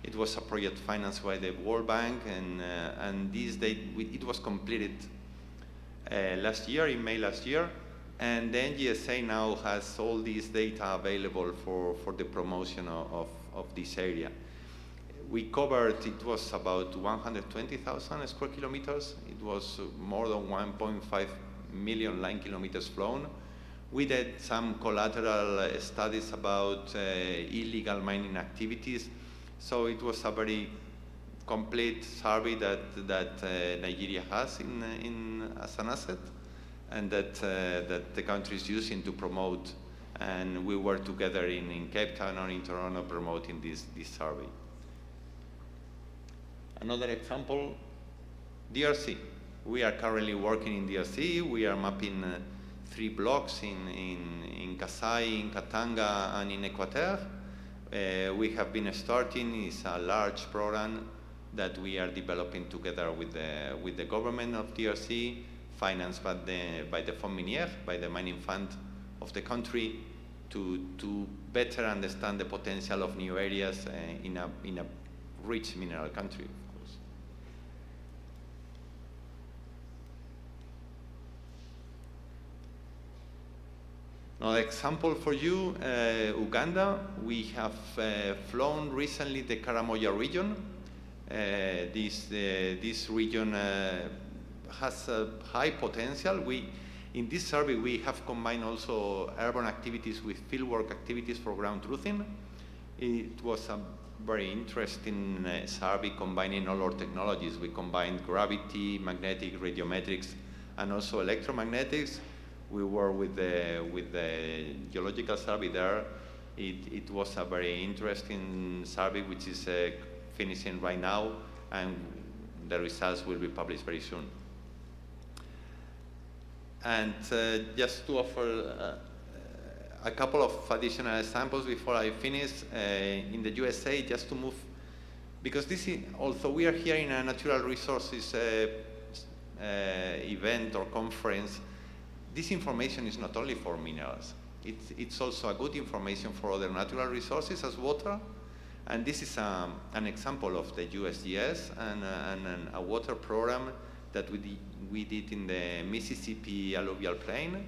[SPEAKER 7] It was a project financed by the World Bank, and it was completed last year, in May last year. And the NGSA now has all this data available for the promotion of this area. We covered, it was about 120,000 square kilometers. It was more than 1.5 million line kilometers flown. We did some collateral studies about illegal mining activities. So it was a very complete survey that Nigeria has as an asset, and that the country is using to promote. And we were together in Cape Town or in Toronto promoting this survey. Another example, DRC. We are currently working in DRC. We are mapping 3 blocks in Kasai, in Katanga, and in Equateur. We have been starting, it's a large program that we are developing together with the government of DRC, financed by the Fonds Minière, by the mining fund of the country, to better understand the potential of new areas in a rich mineral country, of course. Another example for you, Uganda. We have flown recently the Karamoja region. This region has a high potential. In this survey, we have combined also urban activities with fieldwork activities for ground truthing. It was a very interesting survey combining all our technologies. We combined gravity, magnetic, radiometrics, and also electromagnetics. We were with the geological survey there. It was a very interesting survey, which is finishing right now, and the results will be published very soon. And just to offer a couple of additional examples before I finish, in the USA, just to move, because although we are here in a natural resources event or conference, this information is not only for minerals. It's also a good information for other natural resources as water. And this is an example of the USGS and a water program that we did in the Mississippi alluvial plain,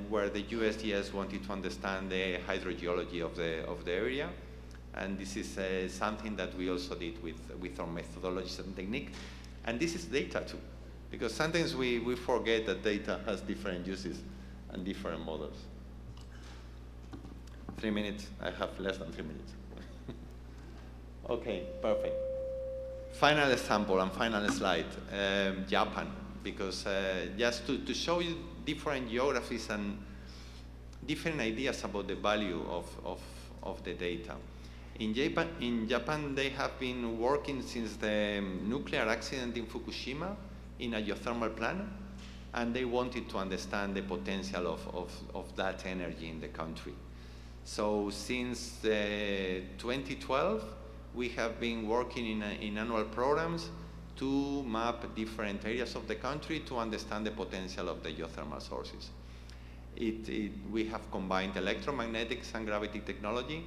[SPEAKER 7] where the USGS wanted to understand the hydrogeology of the area. And this is something that we also did with our methodologies and technique. And this is data too, because sometimes we forget that data has different uses and different models. 3 minutes, I have less than 3 minutes. Okay, perfect. Final example and final slide, Japan, because just to show you different geographies and different ideas about the value of the data. In Japan, they have been working since the nuclear accident in Fukushima in a geothermal plant, and they wanted to understand the potential of that energy in the country. So since 2012, we have been working in annual programs to map different areas of the country to understand the potential of the geothermal sources. We have combined electromagnetics and gravity technology,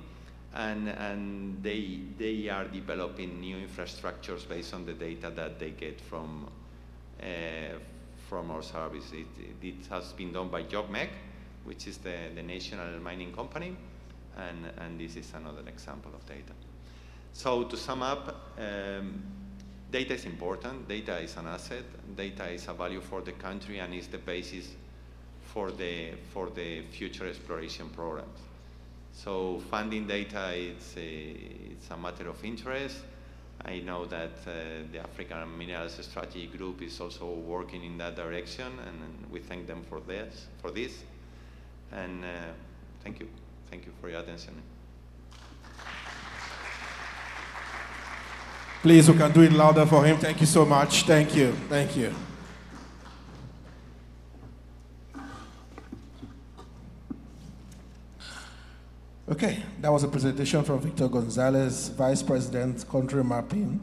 [SPEAKER 7] and they are developing new infrastructures based on the data that they get from our service. It has been done by JobMec, which is the national mining company, and this is another example of data. So to sum up, data is important, data is an asset, data is a value for the country, and is the basis for the future exploration programs. So funding data, it's a matter of interest. I know that the African Minerals Strategy Group is also working in that direction, and we thank them for this. And thank you for your attention.
[SPEAKER 4] Please, we can do it louder for him. Thank you so much. Thank you. Thank you. Okay, that was a presentation from Victor Gonzalez, Vice President, Country Mapping,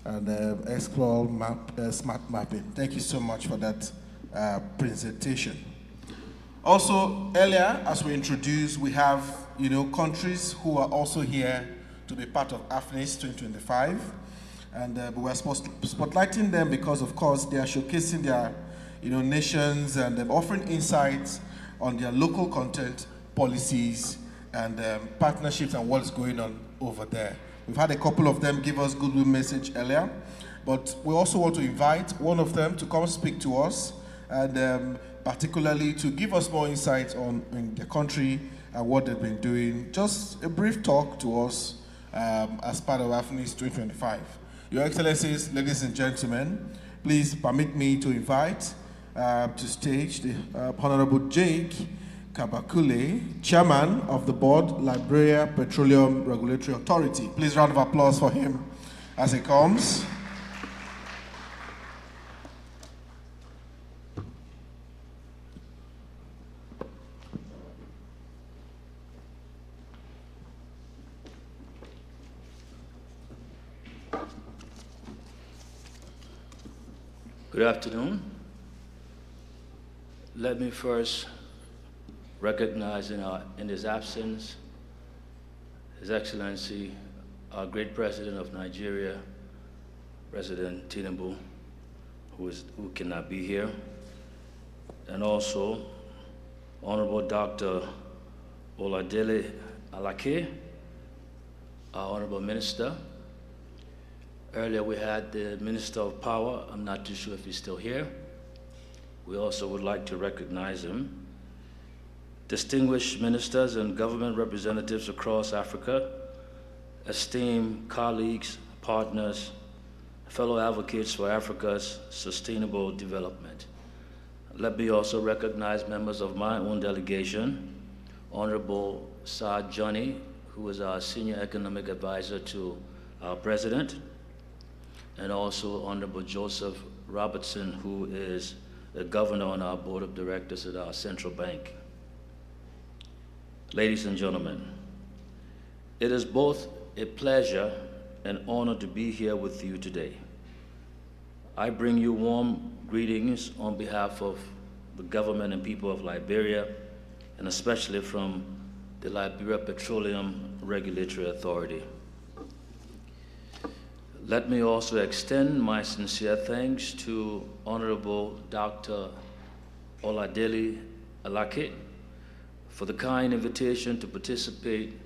[SPEAKER 4] and Explore Smart Mapping. Thank you so much for that presentation. Also, earlier, as we introduced, we have countries who are also here to be part of Afnis 2025, and we're spotlighting them because, of course, they are showcasing their nations and offering insights on their local content, policies, and partnerships and what's going on over there. We've had a couple of them give us goodwill message earlier, but we also want to invite one of them to come speak to us, and particularly to give us more insights on the country and what they've been doing. Just a brief talk to us as part of Afnis 2025. Your Excellencies, ladies and gentlemen, please permit me to invite to stage the Honorable Jake Kabakule, Chairman of the Board, Liberia Petroleum Regulatory Authority. Please round of applause for him as he comes.
[SPEAKER 8] Good afternoon. Let me first recognize in his absence, His Excellency, our great President of Nigeria, President Tinubu, who cannot be here, and also Honorable Dr. Oladele Alake, our Honorable Minister, Earlier we had the Minister of Power. I'm not too sure if he's still here. We also would like to recognize him. Distinguished ministers and government representatives across Africa, esteemed colleagues, partners, fellow advocates for Africa's sustainable development. Let me also recognize members of my own delegation, Honorable Sir Johnny, who is our Senior Economic Advisor to our President, and also Honorable Joseph Robertson, who is the Governor on our Board of Directors at our Central Bank. Ladies and gentlemen, it is both a pleasure and honor to be here with you today. I bring you warm greetings on behalf of the government and people of Liberia, and especially from the Liberia Petroleum Regulatory Authority. Let me also extend my sincere thanks to Honorable Dr. Oladele Alake for the kind invitation to participate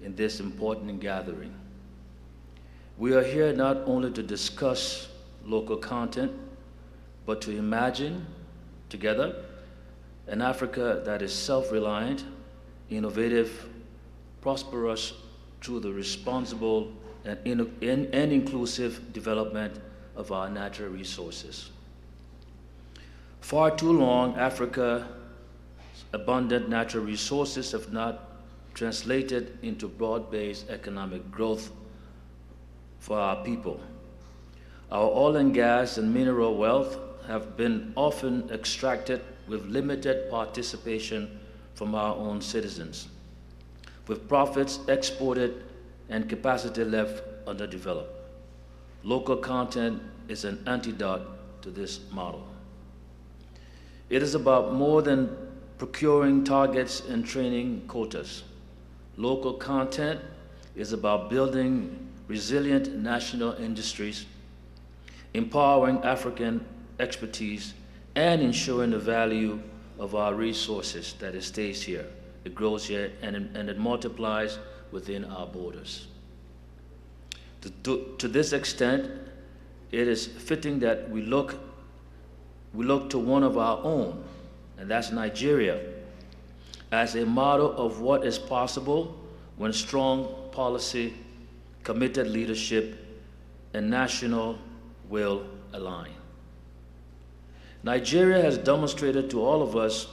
[SPEAKER 8] in this important gathering. We are here not only to discuss local content, but to imagine together an Africa that is self-reliant, innovative, prosperous through the responsible and inclusive development of our natural resources. Far too long, Africa's abundant natural resources have not translated into broad-based economic growth for our people. Our oil and gas and mineral wealth have been often extracted with limited participation from our own citizens, with profits exported and capacity left underdeveloped. Local content is an antidote to this model. It is about more than procuring targets and training quotas. Local content is about building resilient national industries, empowering African expertise, and ensuring the value of our resources, that it stays here, it grows here, and it multiplies within our borders. To this extent, it is fitting that we look to one of our own, and that's Nigeria, as a model of what is possible when strong policy, committed leadership, and national will align. Nigeria has demonstrated to all of us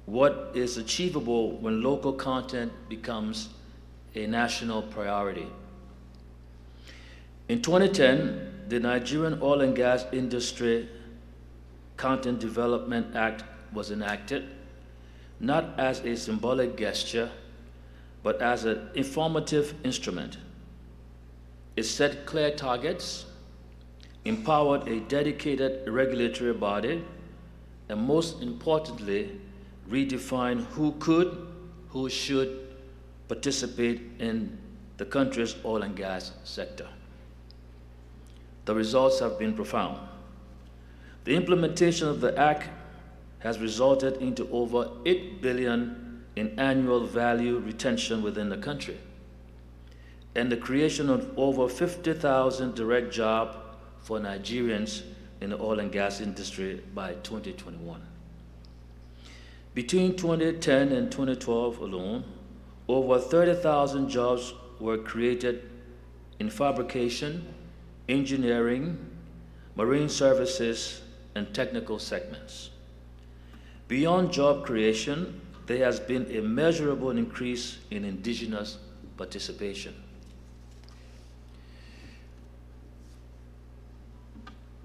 [SPEAKER 8] what is achievable when local content becomes a national priority. In 2010, the Nigerian Oil and Gas Industry Content Development Act was enacted, not as a symbolic gesture, but as an informative instrument. It set clear targets, empowered a dedicated regulatory body, and most importantly, redefined who could, who should participate in the country's oil and gas sector. The results have been profound. The implementation of the Act has resulted into over $8 billion in annual value retention within the country, and the creation of over 50,000 direct jobs for Nigerians in the oil and gas industry by 2021. Between 2010 and 2012 alone, over 30,000 jobs were created in fabrication, engineering, marine services, and technical segments. Beyond job creation, there has been a measurable increase in indigenous participation.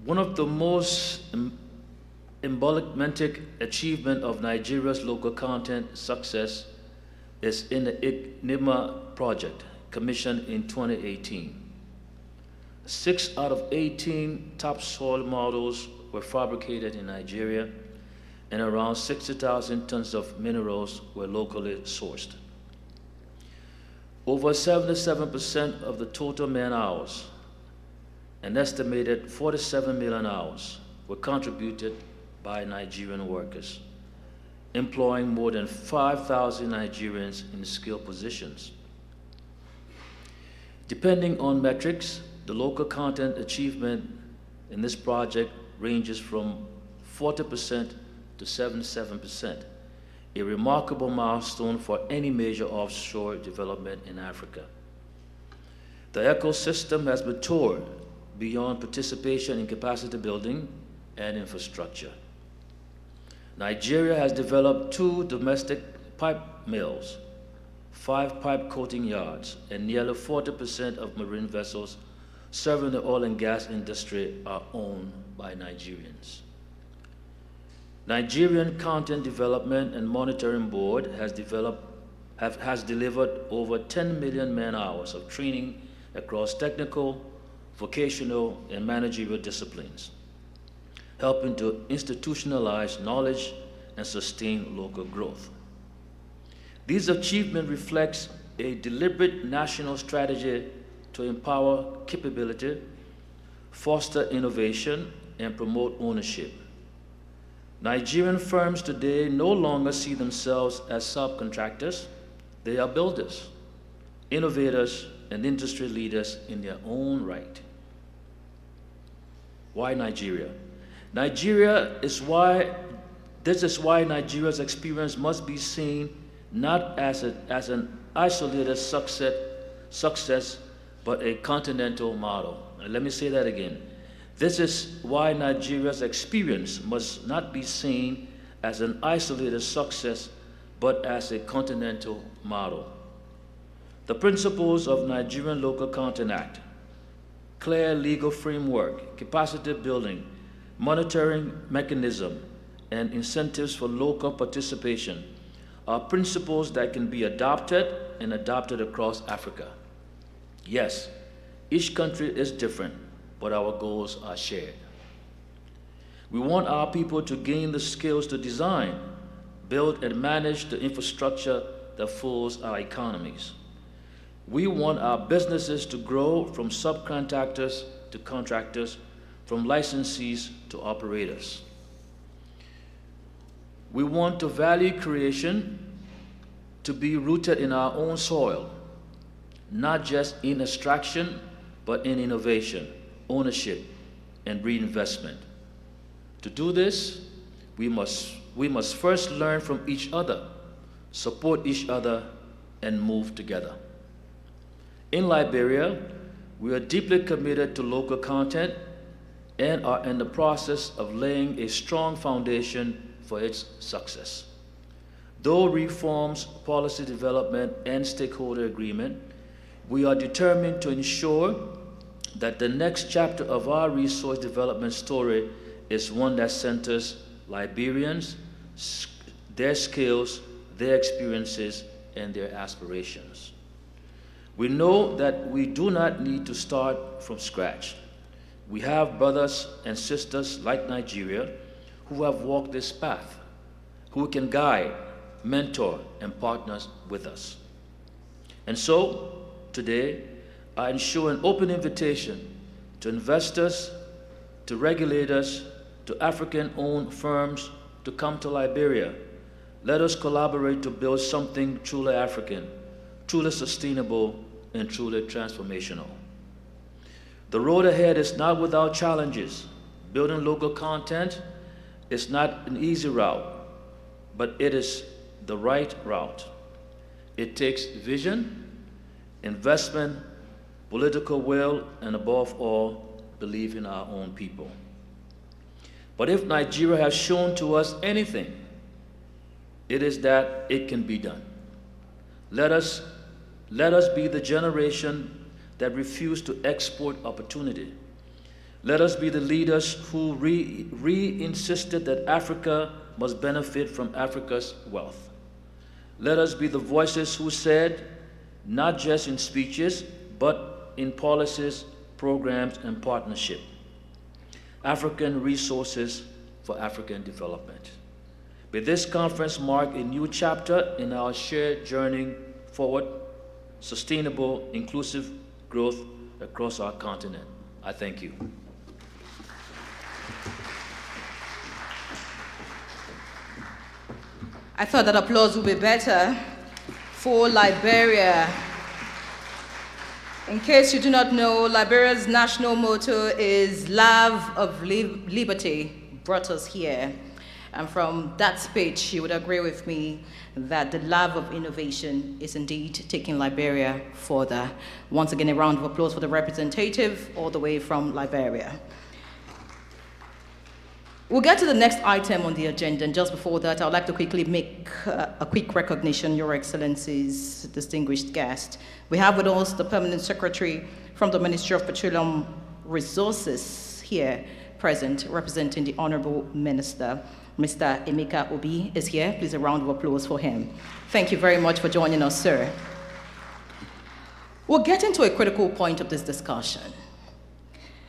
[SPEAKER 8] One of the most emblematic achievement of Nigeria's local content success is in the IGNIMA project, commissioned in 2018. 6 out of 18 topsoil models were fabricated in Nigeria, and around 60,000 tons of minerals were locally sourced. Over 77% of the total man hours, an estimated 47 million hours, were contributed by Nigerian workers, employing more than 5,000 Nigerians in skilled positions. Depending on metrics, the local content achievement in this project ranges from 40% to 77%, a remarkable milestone for any major offshore development in Africa. The ecosystem has matured beyond participation in capacity building and infrastructure. Nigeria has developed 2 domestic pipe mills, 5 pipe coating yards, and nearly 40% of marine vessels serving the oil and gas industry are owned by Nigerians. Nigerian Content Development and Monitoring Board has delivered over 10 million man-hours of training across technical, vocational, and managerial disciplines, helping to institutionalize knowledge and sustain local growth. These achievements reflect a deliberate national strategy to empower capability, foster innovation, and promote ownership. Nigerian firms today no longer see themselves as subcontractors. They are builders, innovators, and industry leaders in their own right. Why Nigeria? This is why Nigeria's experience must be seen not as an isolated success, but a continental model. And let me say that again. This is why Nigeria's experience must not be seen as an isolated success, but as a continental model. The principles of Nigerian Local Content Act, clear legal framework, capacity building, monitoring mechanism, and incentives for local participation are principles that can be adopted and adopted across Africa. Yes, each country is different, but our goals are shared. We want our people to gain the skills to design, build, and manage the infrastructure that fuels our economies. We want our businesses to grow from subcontractors to contractors, from licensees to operators. We want the value creation to be rooted in our own soil, not just in extraction, but in innovation, ownership, and reinvestment. To do this, we must first learn from each other, support each other, and move together. In Liberia, we are deeply committed to local content and are in the process of laying a strong foundation for its success. Though reforms, policy development, and stakeholder agreement, we are determined to ensure that the next chapter of our resource development story is one that centers Liberians, their skills, their experiences, and their aspirations. We know that we do not need to start from scratch. We have brothers and sisters like Nigeria who have walked this path, who can guide, mentor, and partner with us. And so, today, I ensure an open invitation to investors, to regulators, to African-owned firms to come to Liberia. Let us collaborate to build something truly African, truly sustainable, and truly transformational. The road ahead is not without challenges. Building local content is not an easy route, but it is the right route. It takes vision, investment, political will, and above all, belief in our own people. But if Nigeria has shown to us anything, it is that it can be done. Let us be the generation that refuse to export opportunity. Let us be the leaders who re-insisted that Africa must benefit from Africa's wealth. Let us be the voices who said, not just in speeches, but in policies, programs, and partnership, African resources for African development. May this conference mark a new chapter in our shared journey forward, sustainable, inclusive growth across our continent. I thank you.
[SPEAKER 1] I thought that applause would be better for Liberia. In case you do not know, Liberia's national motto is Love of Liberty brought us here. And from that speech, you would agree with me that the love of innovation is indeed taking Liberia further. Once again, a round of applause for the representative all the way from Liberia. We'll get to the next item on the agenda, and just before that, I would like to quickly make a quick recognition, Your Excellencies, distinguished guest. We have with us the Permanent Secretary from the Ministry of Petroleum Resources here present, representing the Honorable Minister. Mr. Emeka Obi is here. Please, a round of applause for him. Thank you very much for joining us, sir. We'll get into a critical point of this discussion.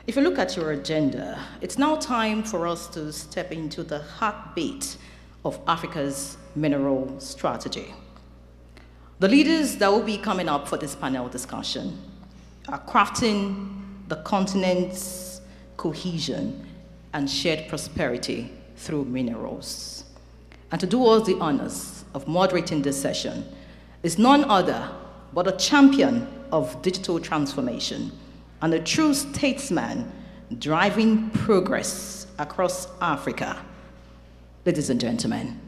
[SPEAKER 1] If you look at your agenda, it's now time for us to step into the heartbeat of Africa's mineral strategy. The leaders that will be coming up for this panel discussion are crafting the continent's cohesion and shared prosperity through minerals. And to do us the honors of moderating this session is none other but a champion of digital transformation and a true statesman driving progress across Africa. Ladies and gentlemen,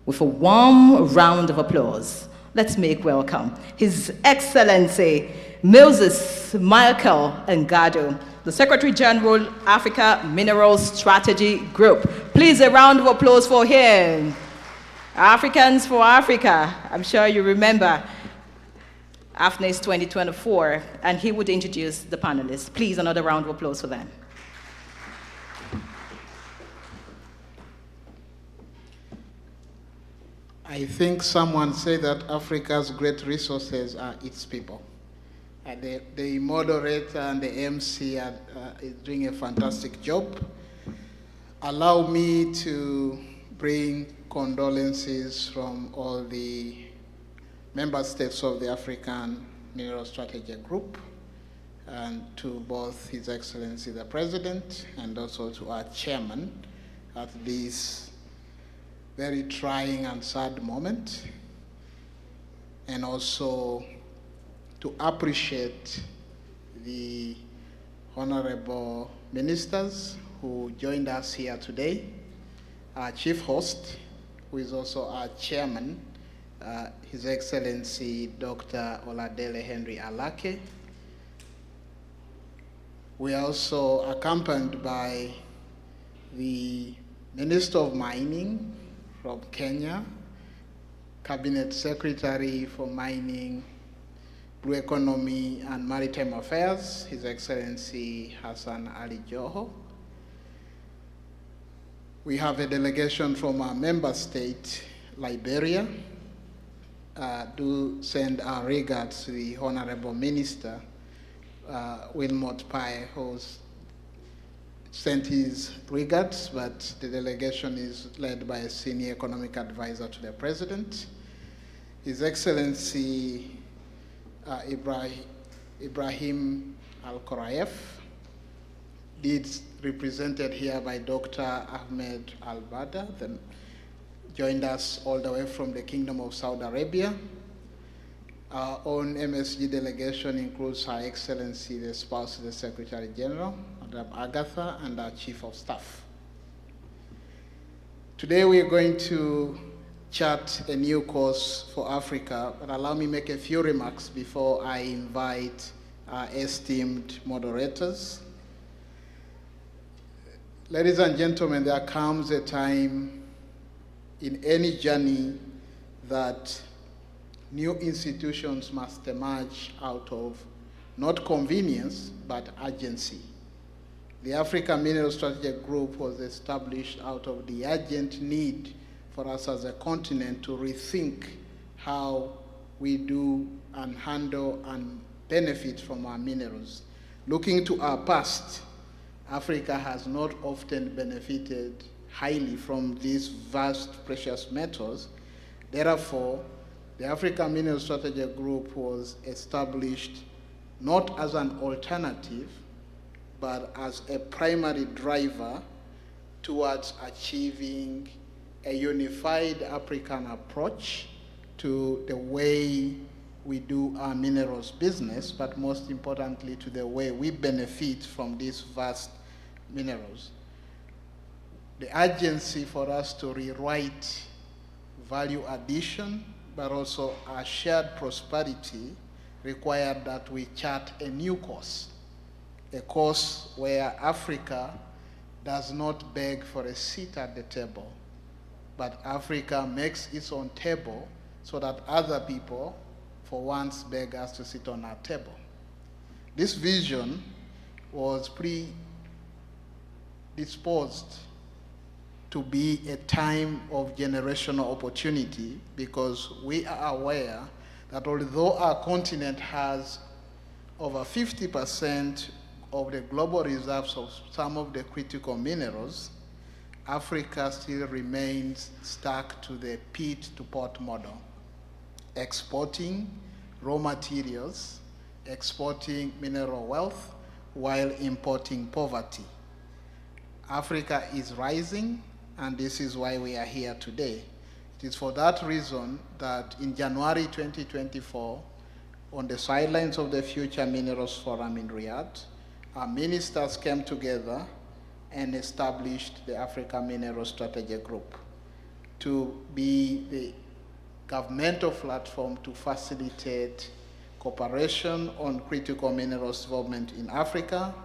[SPEAKER 1] with a warm round of applause, let's make welcome His Excellency Moses Michael Ngado, the Secretary General, Africa Minerals Strategy Group. Please, a round of applause for him. Africans for Africa. I'm sure you remember Afnis 2024, and he would introduce the panelists. Please, another round of applause for them.
[SPEAKER 9] I think someone said that Africa's great resources are its people. The moderator and the MC is doing a fantastic job. Allow me to bring condolences from all the member states of the African Mineral Strategy Group, and to both His Excellency the President and also to our chairman at this very trying and sad moment, and also to appreciate the honorable ministers who joined us here today, our chief host, who is also our chairman, His Excellency Dr. Oladele Henry Alake. We are also accompanied by the Minister of Mining from Kenya, Cabinet Secretary for Mining, Blue Economy and Maritime Affairs, His Excellency Hassan Ali Joho. We have a delegation from our member state, Liberia. Do send our regards to the Honorable Minister, Wilmot Pai, who's sent his regards, but the delegation is led by a senior economic advisor to the President. His Excellency Ibrahim Al-Korayev, represented here by Dr. Ahmed Al-Bada, joined us all the way from the Kingdom of Saudi Arabia. Our own MSG delegation includes Her Excellency, the spouse of the Secretary General, Madam Agatha, and our Chief of Staff. Today we are going to chart a new course for Africa, but allow me make a few remarks before I invite our esteemed moderators. Ladies and gentlemen, there comes a time in any journey that new institutions must emerge out of not convenience, but urgency. The African Mineral Strategy Group was established out of the urgent need for us as a continent to rethink how we do and handle and benefit from our minerals. Looking to our past, Africa has not often benefited highly from these vast precious metals. Therefore, the African Mineral Strategy Group was established not as an alternative, but as a primary driver towards achieving a unified African approach to the way we do our minerals business, but most importantly to the way we benefit from these vast minerals. The urgency for us to rewrite value addition, but also our shared prosperity required that we chart a new course, a course where Africa does not beg for a seat at the table, but Africa makes its own table so that other people for once beg us to sit on our table. This vision was predisposed to be a time of generational opportunity, because we are aware that although our continent has over 50% of the global reserves of some of the critical minerals, Africa still remains stuck to the pit to port model, exporting raw materials, exporting mineral wealth, while importing poverty. Africa is rising, and this is why we are here today. It is for that reason that in January 2024, on the sidelines of the Future Minerals Forum in Riyadh, our ministers came together and established the Africa Mineral Strategy Group to be the governmental platform to facilitate cooperation on critical minerals development in Africa,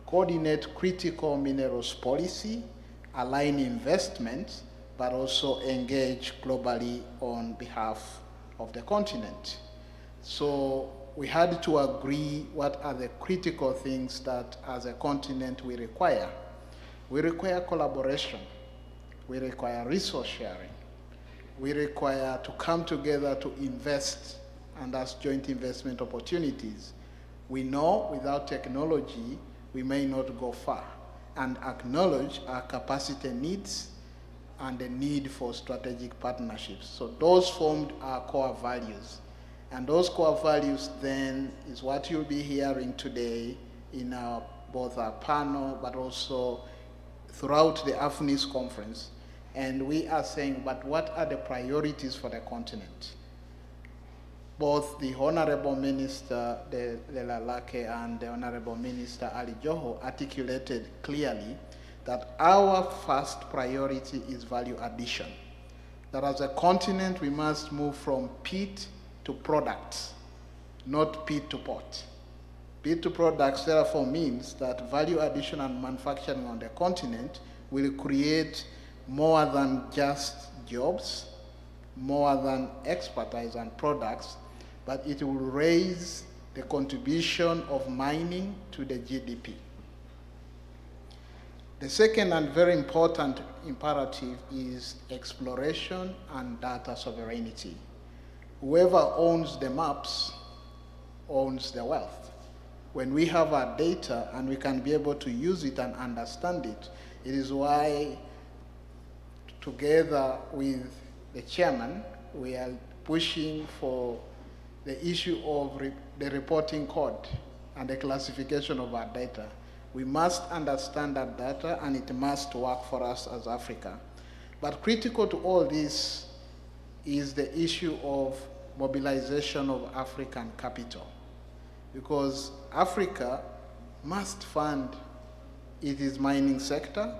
[SPEAKER 9] coordinate critical minerals policy, align investments, but also engage globally on behalf of the continent. So we had to agree what are the critical things that as a continent we require. We require collaboration. We require resource sharing. We require to come together to invest, and that's joint investment opportunities. We know without technology, we may not go far, and acknowledge our capacity needs and the need for strategic partnerships. So those formed our core values. And those core values then is what you'll be hearing today in both our panel, but also throughout the Afnis conference. And we are saying, but what are the priorities for the continent? Both the Honorable Minister Lelalake and the Honorable Minister Ali Joho articulated clearly that our first priority is value addition. That as a continent, we must move from pit to products, not pit to port. Pit to products therefore means that value addition and manufacturing on the continent will create more than just jobs, more than expertise and products, but it will raise the contribution of mining to the GDP. The second and very important imperative is exploration and data sovereignty. Whoever owns the maps owns the wealth. When we have our data and we can be able to use it and understand it, it is why together with the chairman, we are pushing for the issue of the reporting code and the classification of our data. We must understand that data, and it must work for us as Africa. But critical to all this is the issue of mobilization of African capital, because Africa must fund its mining sector,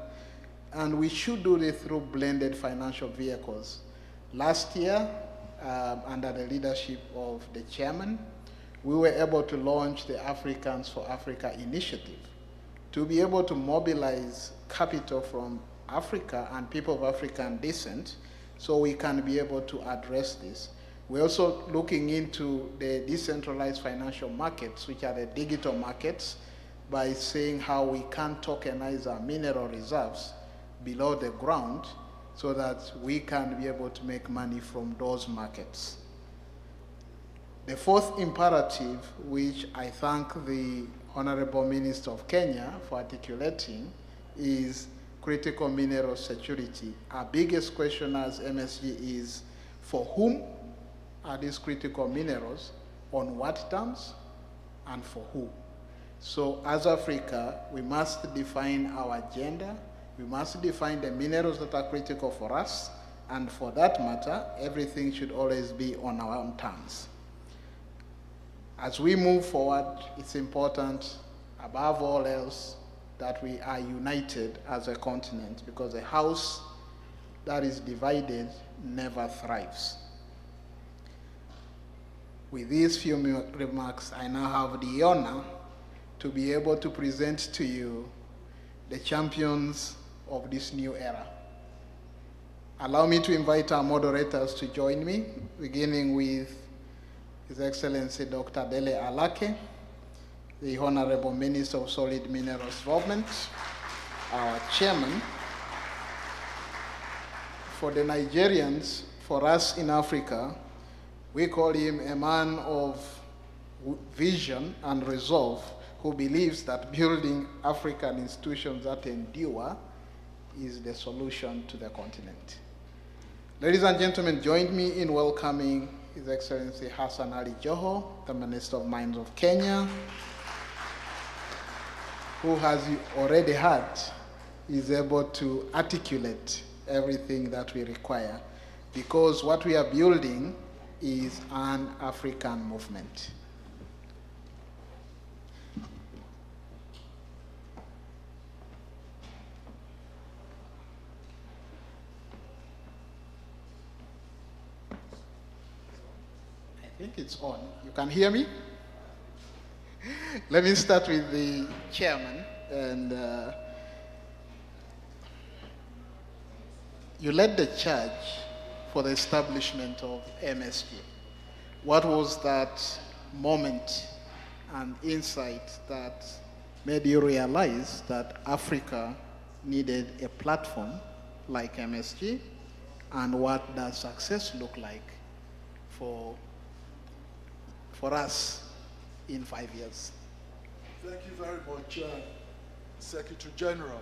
[SPEAKER 9] and we should do it through blended financial vehicles. Last year, under the leadership of the chairman, we were able to launch the Africans for Africa initiative to be able to mobilize capital from Africa and people of African descent so we can be able to address this. We're also looking into the decentralized financial markets, which are the digital markets, by saying how we can tokenize our mineral reserves below the ground so that we can be able to make money from those markets. The fourth imperative, which I thank the Honorable Minister of Kenya for articulating, is critical mineral security. Our biggest question as MSG is, for whom are these critical minerals, on what terms, and for who? So as Africa, we must define our agenda, we must define the minerals that are critical for us, and for that matter, everything should always be on our own terms. As we move forward, it's important, above all else, that we are united as a continent, because a house that is divided never thrives. With these few remarks, I now have the honor to be able to present to you the champions of this new era. Allow me to invite our moderators to join me, beginning with His Excellency Dr. Dele Alake, the Honorable Minister of Solid Minerals Development, our chairman. For the Nigerians, for us in Africa, we call him a man of vision and resolve, who believes that building African institutions that endure is the solution to the continent. Ladies and gentlemen, join me in welcoming His Excellency Hassan Ali Joho, the Minister of Mines of Kenya, who, as you already heard, is able to articulate everything that we require, because what we are building is an African movement. I think it's on. You can hear me? Let me start with the chairman. And you led the charge for the establishment of MSG. What was that moment and insight that made you realize that Africa needed a platform like MSG, and what does success look like for us in 5 years?
[SPEAKER 2] Thank you very much, Secretary General.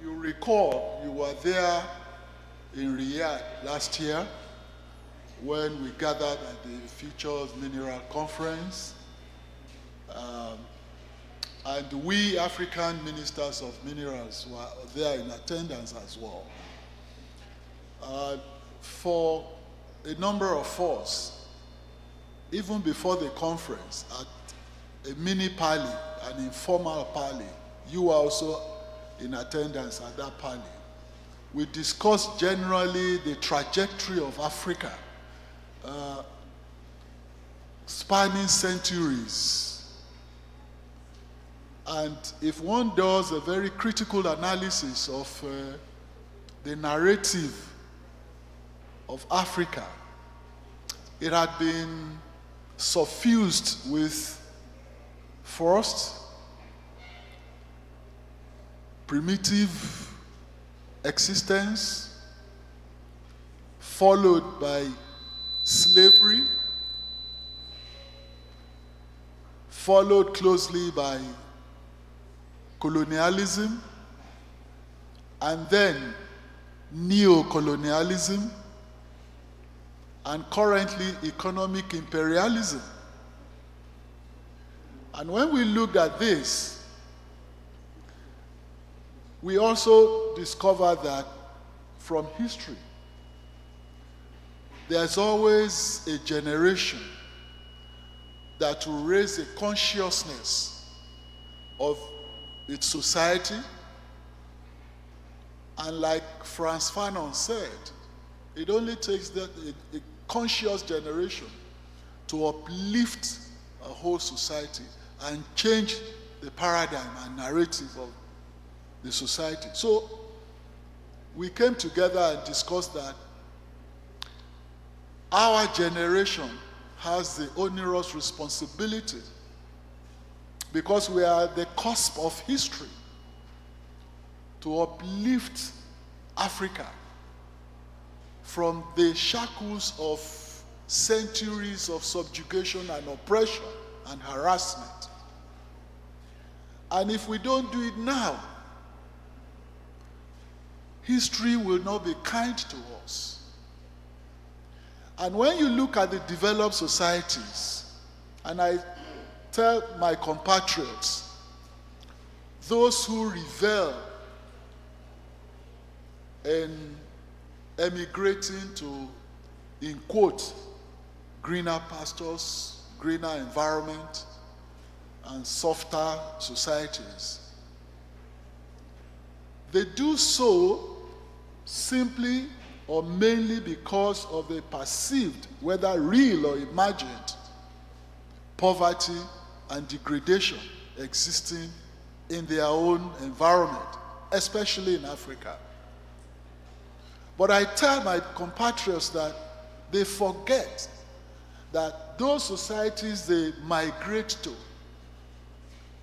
[SPEAKER 2] You recall you were there in Riyadh last year when we gathered at the Futures Mineral Conference. And we African ministers of minerals were there in attendance as well. For a number of us, even before the conference, at a mini parley, an informal parley, you were also in attendance at that parley. We discussed generally the trajectory of Africa, spanning centuries. And if one does a very critical analysis of the narrative of Africa, it had been suffused with first primitive existence, followed by slavery, followed closely by colonialism, and then neo-colonialism, and currently economic imperialism. And when we looked at this, we also discovered that from history, there's always a generation that will raise a consciousness of its society. And like Frantz Fanon said, it only takes a conscious generation to uplift a whole society and change the paradigm and narrative of the society. So we came together and discussed that our generation has the onerous responsibility, because we are at the cusp of history, to uplift Africa from the shackles of centuries of subjugation and oppression and harassment. And if we don't do it now, history will not be kind to us. And when you look at the developed societies, and I tell my compatriots, those who revel in emigrating to, in quote, greener pastures,
[SPEAKER 10] greener environment, and softer societies. They do so simply or mainly because of the perceived, whether real or imagined, poverty and degradation existing in their own environment, especially in Africa. But I tell my compatriots that they forget that those societies they migrate to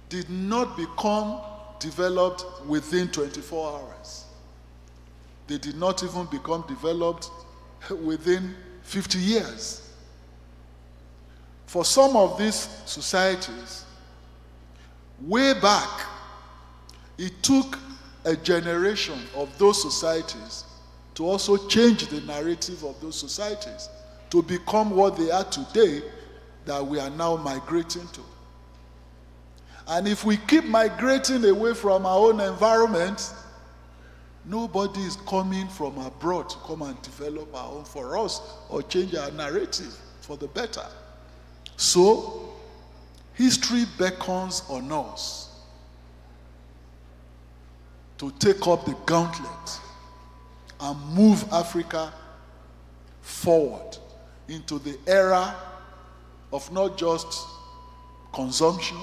[SPEAKER 10] did not become developed within 24 hours. They did not even become developed within 50 years. For some of these societies, way back, it took a generation of those societies to also change the narrative of those societies to become what they are today that we are now migrating to. And if we keep migrating away from our own environment, nobody is coming from abroad to come and develop our own for us or change our narrative for the better. So, history beckons on us to take up the gauntlet and move Africa forward into the era of not just consumption,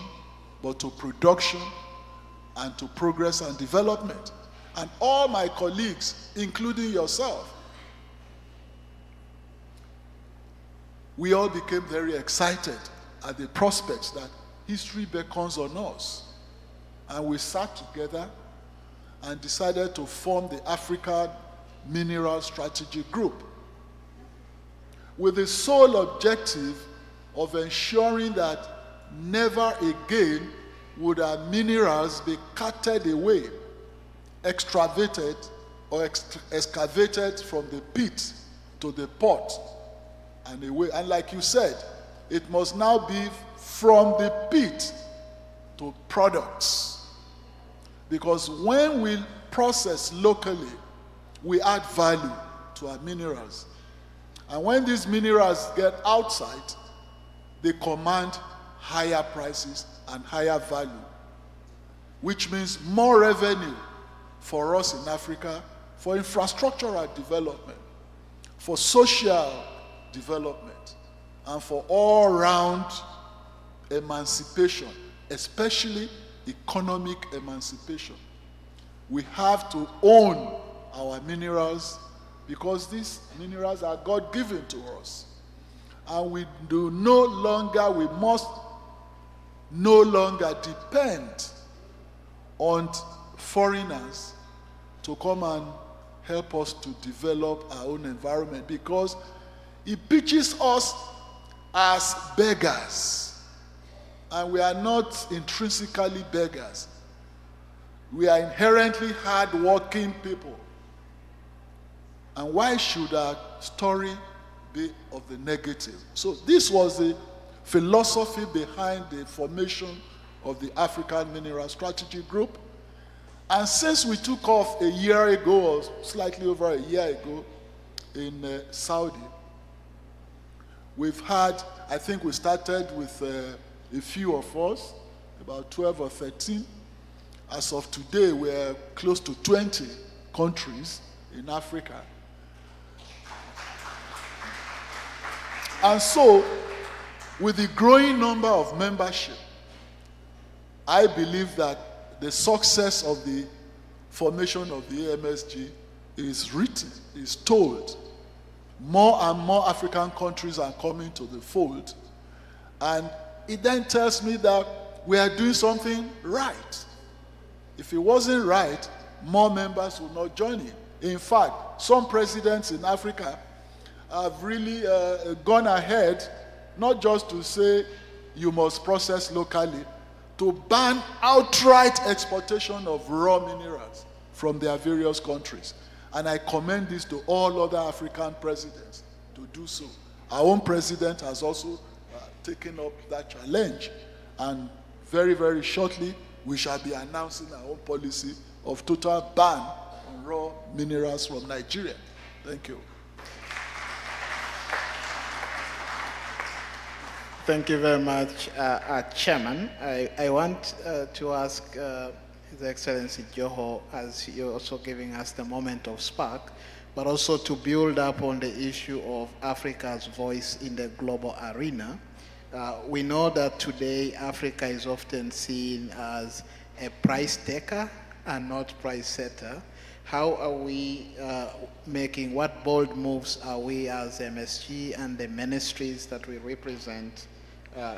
[SPEAKER 10] but to production and to progress and development. And all my colleagues, including yourself, we all became very excited at the prospects that history beckons on us. And we sat together and decided to form the African Mineral Strategy Group with the sole objective of ensuring that never again would our minerals be carted away, excavated or excavated from the pit to the port and away. And like you said, it must now be from the pit to products. Because when we process locally, we add value to our minerals. And when these minerals get outside, they command higher prices and higher value, which means more revenue for us in Africa, for infrastructural development, for social development, and for all-round emancipation, especially economic emancipation. We have to own our minerals because these minerals are God-given to us. And we must no longer depend on foreigners to come and help us to develop our own environment, because it pitches us as beggars. And we are not intrinsically beggars. We are inherently hard-working people. And why should our story be of the negative? So this was the philosophy behind the formation of the African Mineral Strategy Group. And since we took off a year ago, or slightly over a year ago, in Saudi, we've had, I think we started with a few of us, about 12 or 13. As of today, we're close to 20 countries in Africa. And so, with the growing number of membership, I believe that the success of the formation of the AMSG is written, is told. More and more African countries are coming to the fold. And it then tells me that we are doing something right. If it wasn't right, more members would not join in. In fact, some presidents in Africa have really gone ahead, not just to say you must process locally, to ban outright exportation of raw minerals from their various countries. And I commend this to all other African presidents to do so. Our own president has also taken up that challenge. And very, very shortly, we shall be announcing our own policy of total ban on raw minerals from Nigeria. Thank you.
[SPEAKER 9] Thank you very much, Chairman. I want to ask His Excellency Joho, as you're also giving us the moment of spark, but also to build up on the issue of Africa's voice in the global arena. We know that today Africa is often seen as a price taker and not price setter. How are we making, what bold moves are we as MSG and the ministries that we represent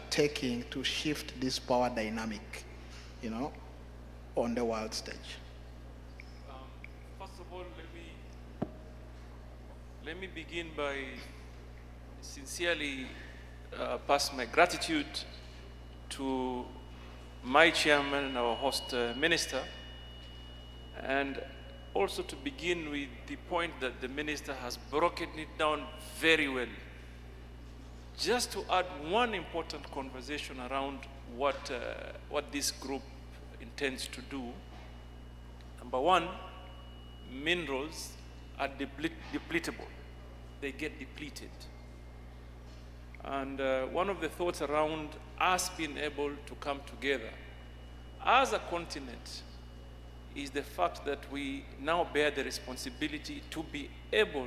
[SPEAKER 9] taking to shift this power dynamic, on the world stage?
[SPEAKER 11] First of all, let me begin by sincerely pass my gratitude to my chairman, our host minister, and also to begin with the point that the minister has broken it down very well. Just to add one important conversation around what this group intends to do. Number one, minerals are depletable. They get depleted. And one of the thoughts around us being able to come together as a continent is the fact that we now bear the responsibility to be able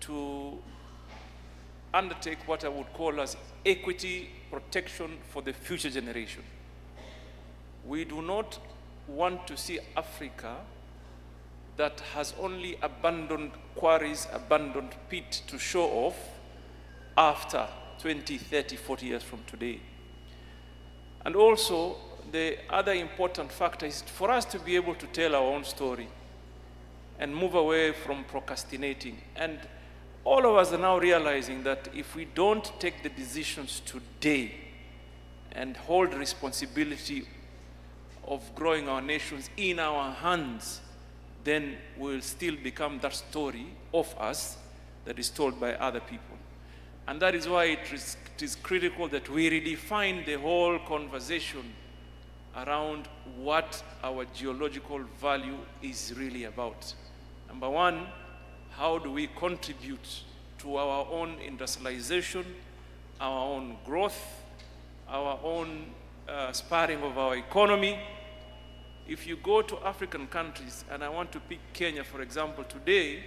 [SPEAKER 11] to undertake what I would call as equity protection for the future generation. We do not want to see Africa that has only abandoned quarries, abandoned pit to show off after 20, 30, 40 years from today. And also, the other important factor is for us to be able to tell our own story and move away from procrastinating. And all of us are now realizing that if we don't take the decisions today and hold responsibility of growing our nations in our hands, then we'll still become that story of us that is told by other people. And that is why it is critical that we redefine the whole conversation around what our geological value is really about. Number one, how do we contribute to our own industrialization, our own growth, our own sparring of our economy? If you go to African countries, and I want to pick Kenya for example, today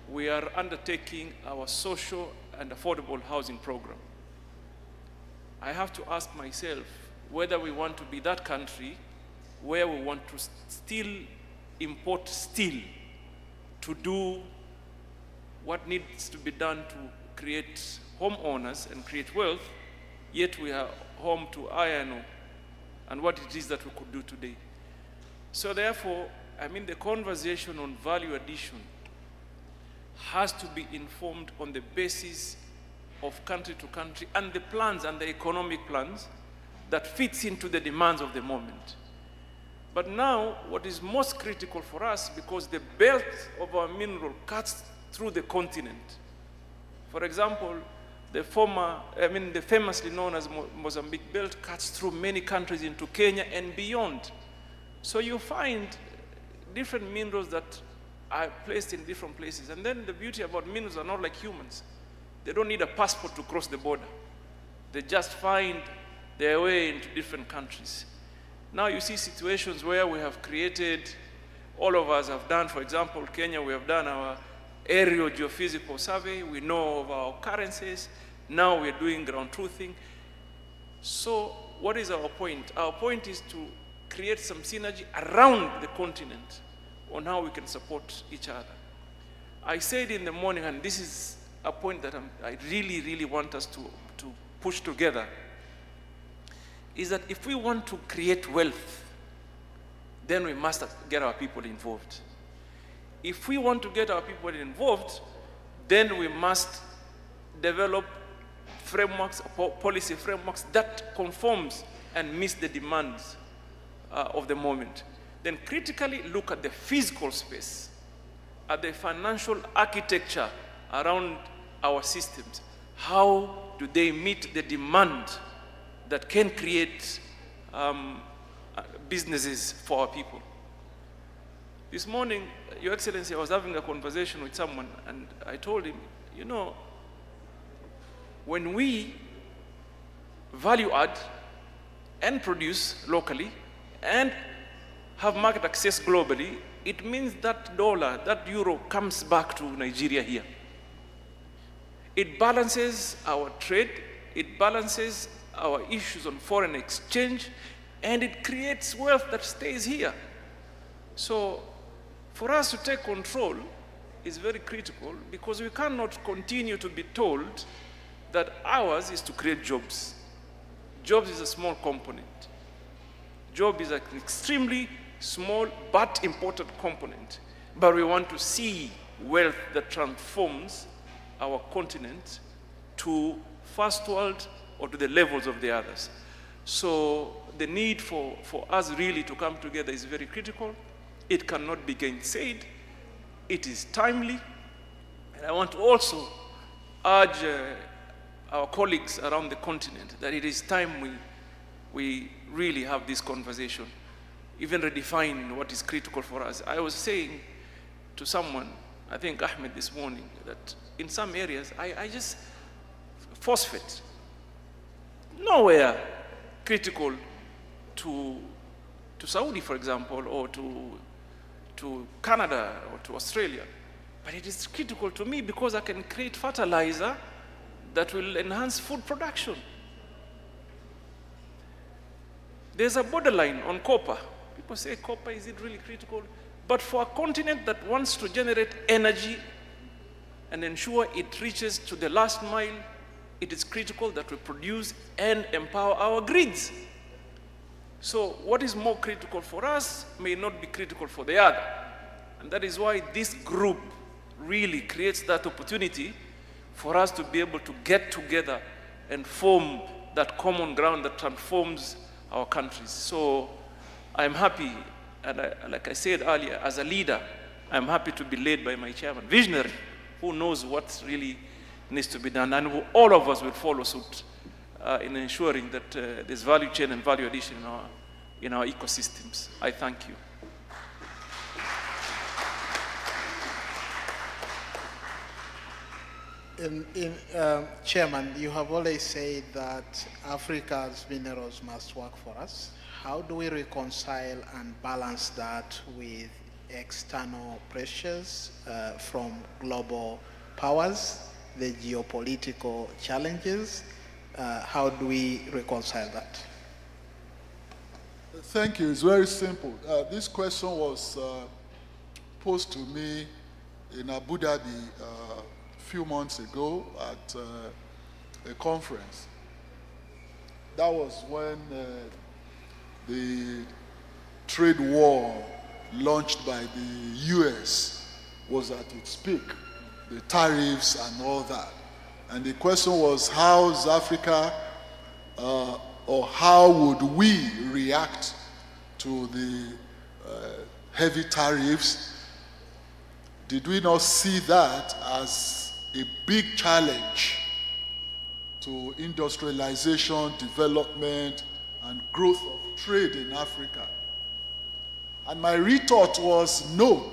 [SPEAKER 11] we are undertaking our social and affordable housing program. I have to ask myself whether we want to be that country where we want to still import steel to do what needs to be done to create homeowners and create wealth, yet we are home to iron ore and what it is that we could do today. So therefore, the conversation on value addition has to be informed on the basis of country to country and the plans and the economic plans that fits into the demands of the moment. But now, what is most critical for us, because the belt of our mineral cuts through the continent. For example, the famously known as Mozambique belt cuts through many countries into Kenya and beyond. So you find different minerals that are placed in different places. And then the beauty about minerals are not like humans. They don't need a passport to cross the border. They just find their way into different countries. Now you see situations where we have created, all of us have done, for example, Kenya, we have done our aerial geophysical survey. We know of our occurrences. Now we're doing ground truthing. So what is our point? Our point is to create some synergy around the continent on how we can support each other. I said in the morning, and this is a point that I really, really want us to push together, is that if we want to create wealth, then we must get our people involved. If we want to get our people involved, then we must develop frameworks, policy frameworks that conforms and meets the demands of the moment. Then critically look at the physical space, at the financial architecture around our systems. How do they meet the demand that can create businesses for our people? This morning, Your Excellency, I was having a conversation with someone and I told him, when we value add and produce locally and have market access globally, it means that dollar, that euro comes back to Nigeria here. It balances our trade, it balances our issues on foreign exchange, and it creates wealth that stays here. So for us to take control is very critical, because we cannot continue to be told that ours is to create jobs. Jobs is a small component. Job is an extremely small but important component. But we want to see wealth that transforms our continent to first world or to the levels of the others. So the need for us really to come together is very critical. It cannot be gainsaid. It is timely. And I want to also urge our colleagues around the continent that it is time we really have this conversation, even redefine what is critical for us. I was saying to someone, I think Ahmed this morning, that in some areas I just phosphate. Nowhere critical to Saudi, for example, or to Canada or to Australia. But it is critical to me because I can create fertilizer that will enhance food production. There's a borderline on copper. People say copper, is it really critical? But for a continent that wants to generate energy and ensure it reaches to the last mile, it is critical that we produce and empower our grids. So what is more critical for us may not be critical for the other. And that is why this group really creates that opportunity for us to be able to get together and form that common ground that transforms our countries. So I'm happy, and like I said earlier, as a leader, I'm happy to be led by my chairman, visionary, who knows what really needs to be done, and all of us will follow suit in ensuring that there's value chain and value addition in our ecosystems. I thank you.
[SPEAKER 9] Chairman, you have always said that Africa's minerals must work for us. How do we reconcile and balance that with external pressures from global powers, the geopolitical challenges? How do we reconcile that?
[SPEAKER 10] Thank you. It's very simple. This question was posed to me in Abu Dhabi a few months ago at a conference. That was when the trade war launched by the US was at its peak, the tariffs and all that. And the question was, how is Africa, or how would we react to the heavy tariffs? Did we not see that as a big challenge to industrialization, development, and growth of trade in Africa? And my retort was no.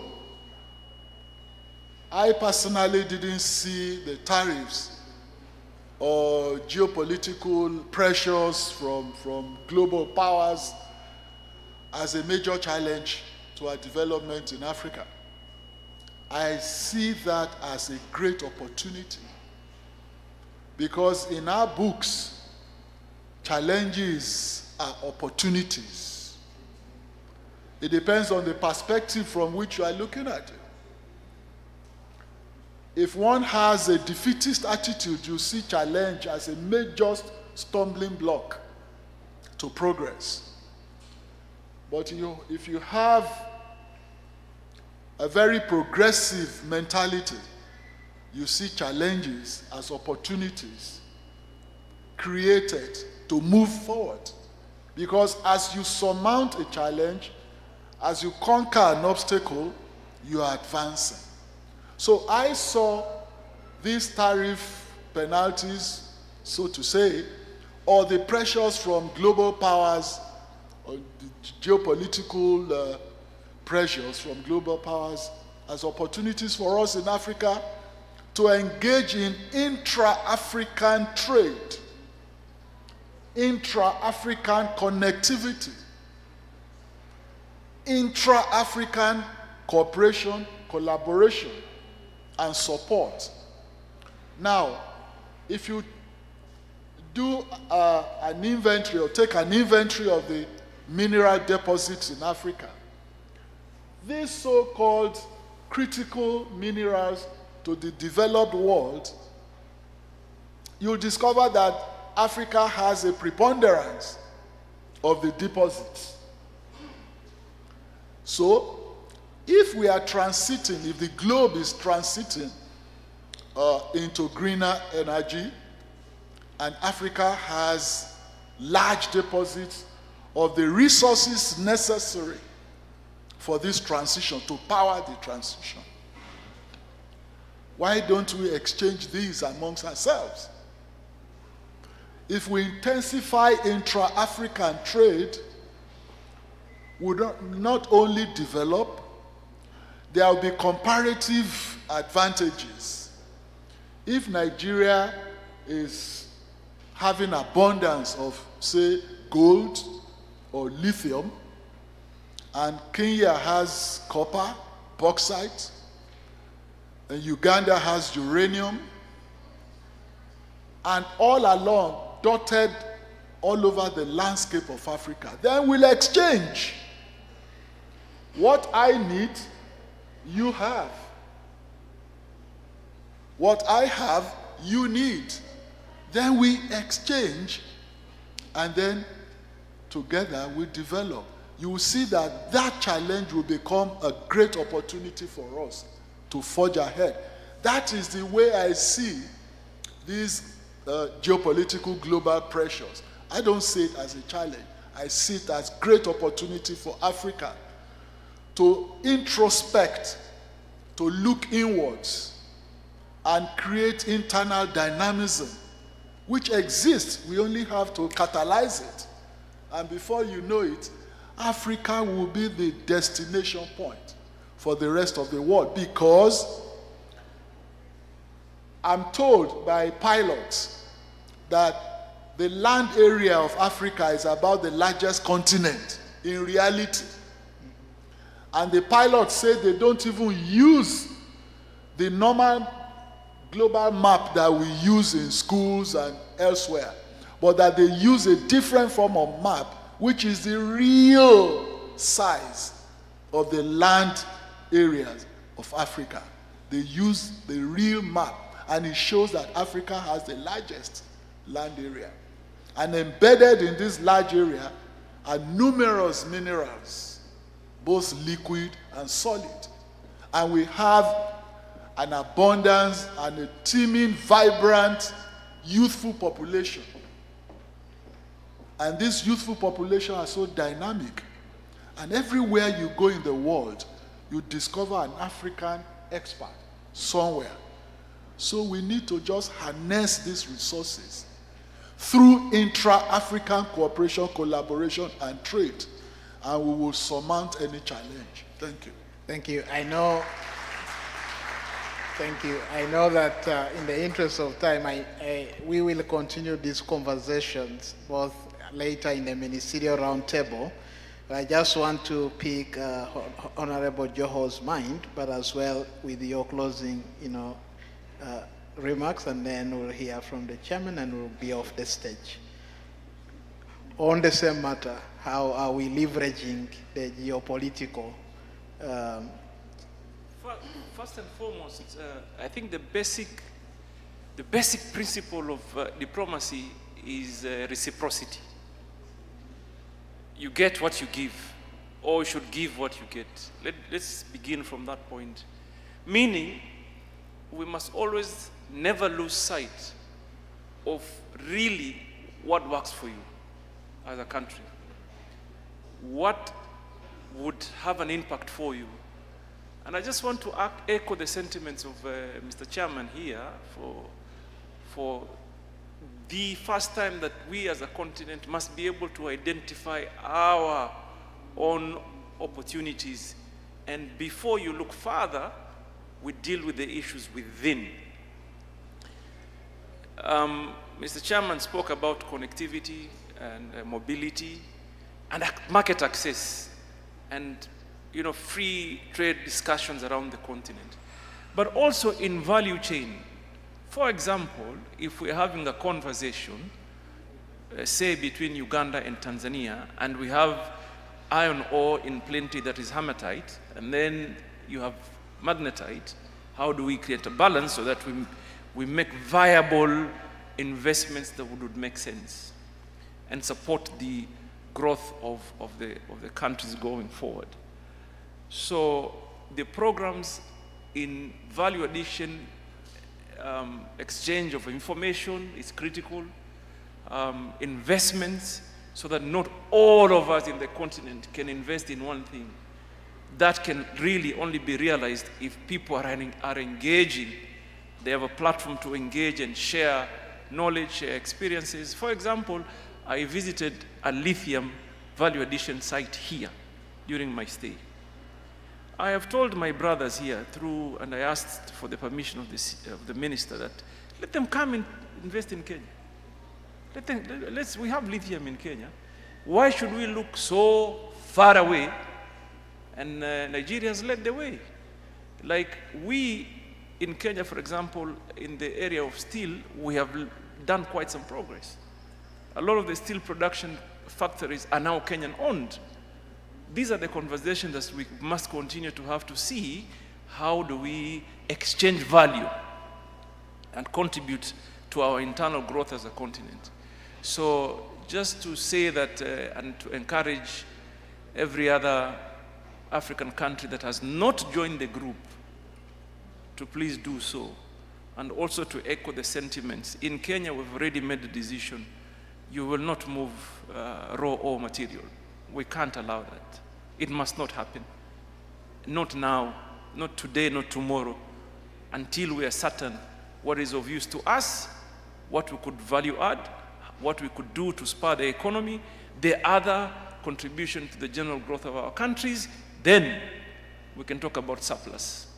[SPEAKER 10] I personally didn't see the tariffs or geopolitical pressures from global powers as a major challenge to our development in Africa. I see that as a great opportunity, because in our books, challenges are opportunities. It depends on the perspective from which you are looking at it. If one has a defeatist attitude, you see challenge as a major stumbling block to progress. But if you have a very progressive mentality, you see challenges as opportunities created to move forward. Because as you surmount a challenge, as you conquer an obstacle, you are advancing. So I saw these tariff penalties, so to say, or the pressures from global powers, or the geopolitical pressures from global powers, as opportunities for us in Africa to engage in intra-African trade. intra-African connectivity, intra-African cooperation, collaboration, and support. Now, if you do an inventory or take an inventory of the mineral deposits in Africa, these so-called critical minerals to the developed world, you'll discover that Africa has a preponderance of the deposits. So, if we are transiting, if the globe is transiting into greener energy, and Africa has large deposits of the resources necessary for this transition, to power the transition, why don't we exchange these amongst ourselves? If we intensify intra-African trade, we not only develop, there will be comparative advantages. If Nigeria is having abundance of, say, gold or lithium, and Kenya has copper, bauxite, and Uganda has uranium, and all along, dotted all over the landscape of Africa, then we'll exchange. What I need, you have. What I have, you need. Then we exchange, and then together we develop. You will see that that challenge will become a great opportunity for us to forge ahead. That is the way I see these geopolitical global pressures. I don't see it as a challenge. I see it as great opportunity for Africa to introspect, to look inwards, and create internal dynamism, which exists. We only have to catalyze it. And before you know it, Africa will be the destination point for the rest of the world, because I'm told by pilots that the land area of Africa is about the largest continent in reality. And the pilots say they don't even use the normal global map that we use in schools and elsewhere, but that they use a different form of map, which is the real size of the land areas of Africa. They use the real map, and it shows that Africa has the largest land area. And embedded in this large area are numerous minerals, both liquid and solid. And we have an abundance and a teeming, vibrant, youthful population. And this youthful population are so dynamic. And everywhere you go in the world, you discover an African expert somewhere. So we need to just harness these resources through intra-African cooperation, collaboration, and trade. And we will surmount any challenge. Thank you.
[SPEAKER 9] Thank you. Thank you. I know that in the interest of time, we will continue these conversations both later in the ministerial roundtable. I just want to pick Honorable Joho's mind, but as well with your closing, remarks, and then we'll hear from the chairman and we'll be off the stage. On the same matter, how are we leveraging the geopolitical?
[SPEAKER 11] First and foremost, I think the basic principle of diplomacy is reciprocity. You get what you give, or you should give what you get. Let's begin from that point. Meaning, we must always never lose sight of really what works for you as a country. What would have an impact for you? And I just want to echo the sentiments of Mr. Chairman here for the first time that we as a continent must be able to identify our own opportunities. And before you look further, we deal with the issues within. Mr. Chairman spoke about connectivity, and mobility, and market access, and free trade discussions around the continent, but also in value chain. For example, if we're having a conversation, say between Uganda and Tanzania, and we have iron ore in plenty that is hematite, and then you have magnetite, how do we create a balance so that we make viable investments that would make sense and support the growth of the countries going forward? So the programs in value addition, exchange of information is critical, investments, so that not all of us in the continent can invest in one thing. That can really only be realized if people are engaging. They have a platform to engage and share knowledge, share experiences. For example, I visited a lithium value addition site here during my stay. I have told my brothers here and I asked for the permission of the minister that let them come and invest in Kenya. We have lithium in Kenya. Why should we look so far away? And Nigeria has led the way. Like we in Kenya, for example, in the area of steel, we have done quite some progress. A lot of the steel production factories are now Kenyan owned. These are the conversations that we must continue to have to see how do we exchange value and contribute to our internal growth as a continent. So just to say that and to encourage every other African country that has not joined the group to please do so, and also to echo the sentiments. In Kenya, we've already made the decision. You will not move raw ore material. We can't allow that. It must not happen. Not now, not today, not tomorrow, until we are certain what is of use to us, what we could value add, what we could do to spur the economy, the other contribution to the general growth of our countries, then we can talk about surplus.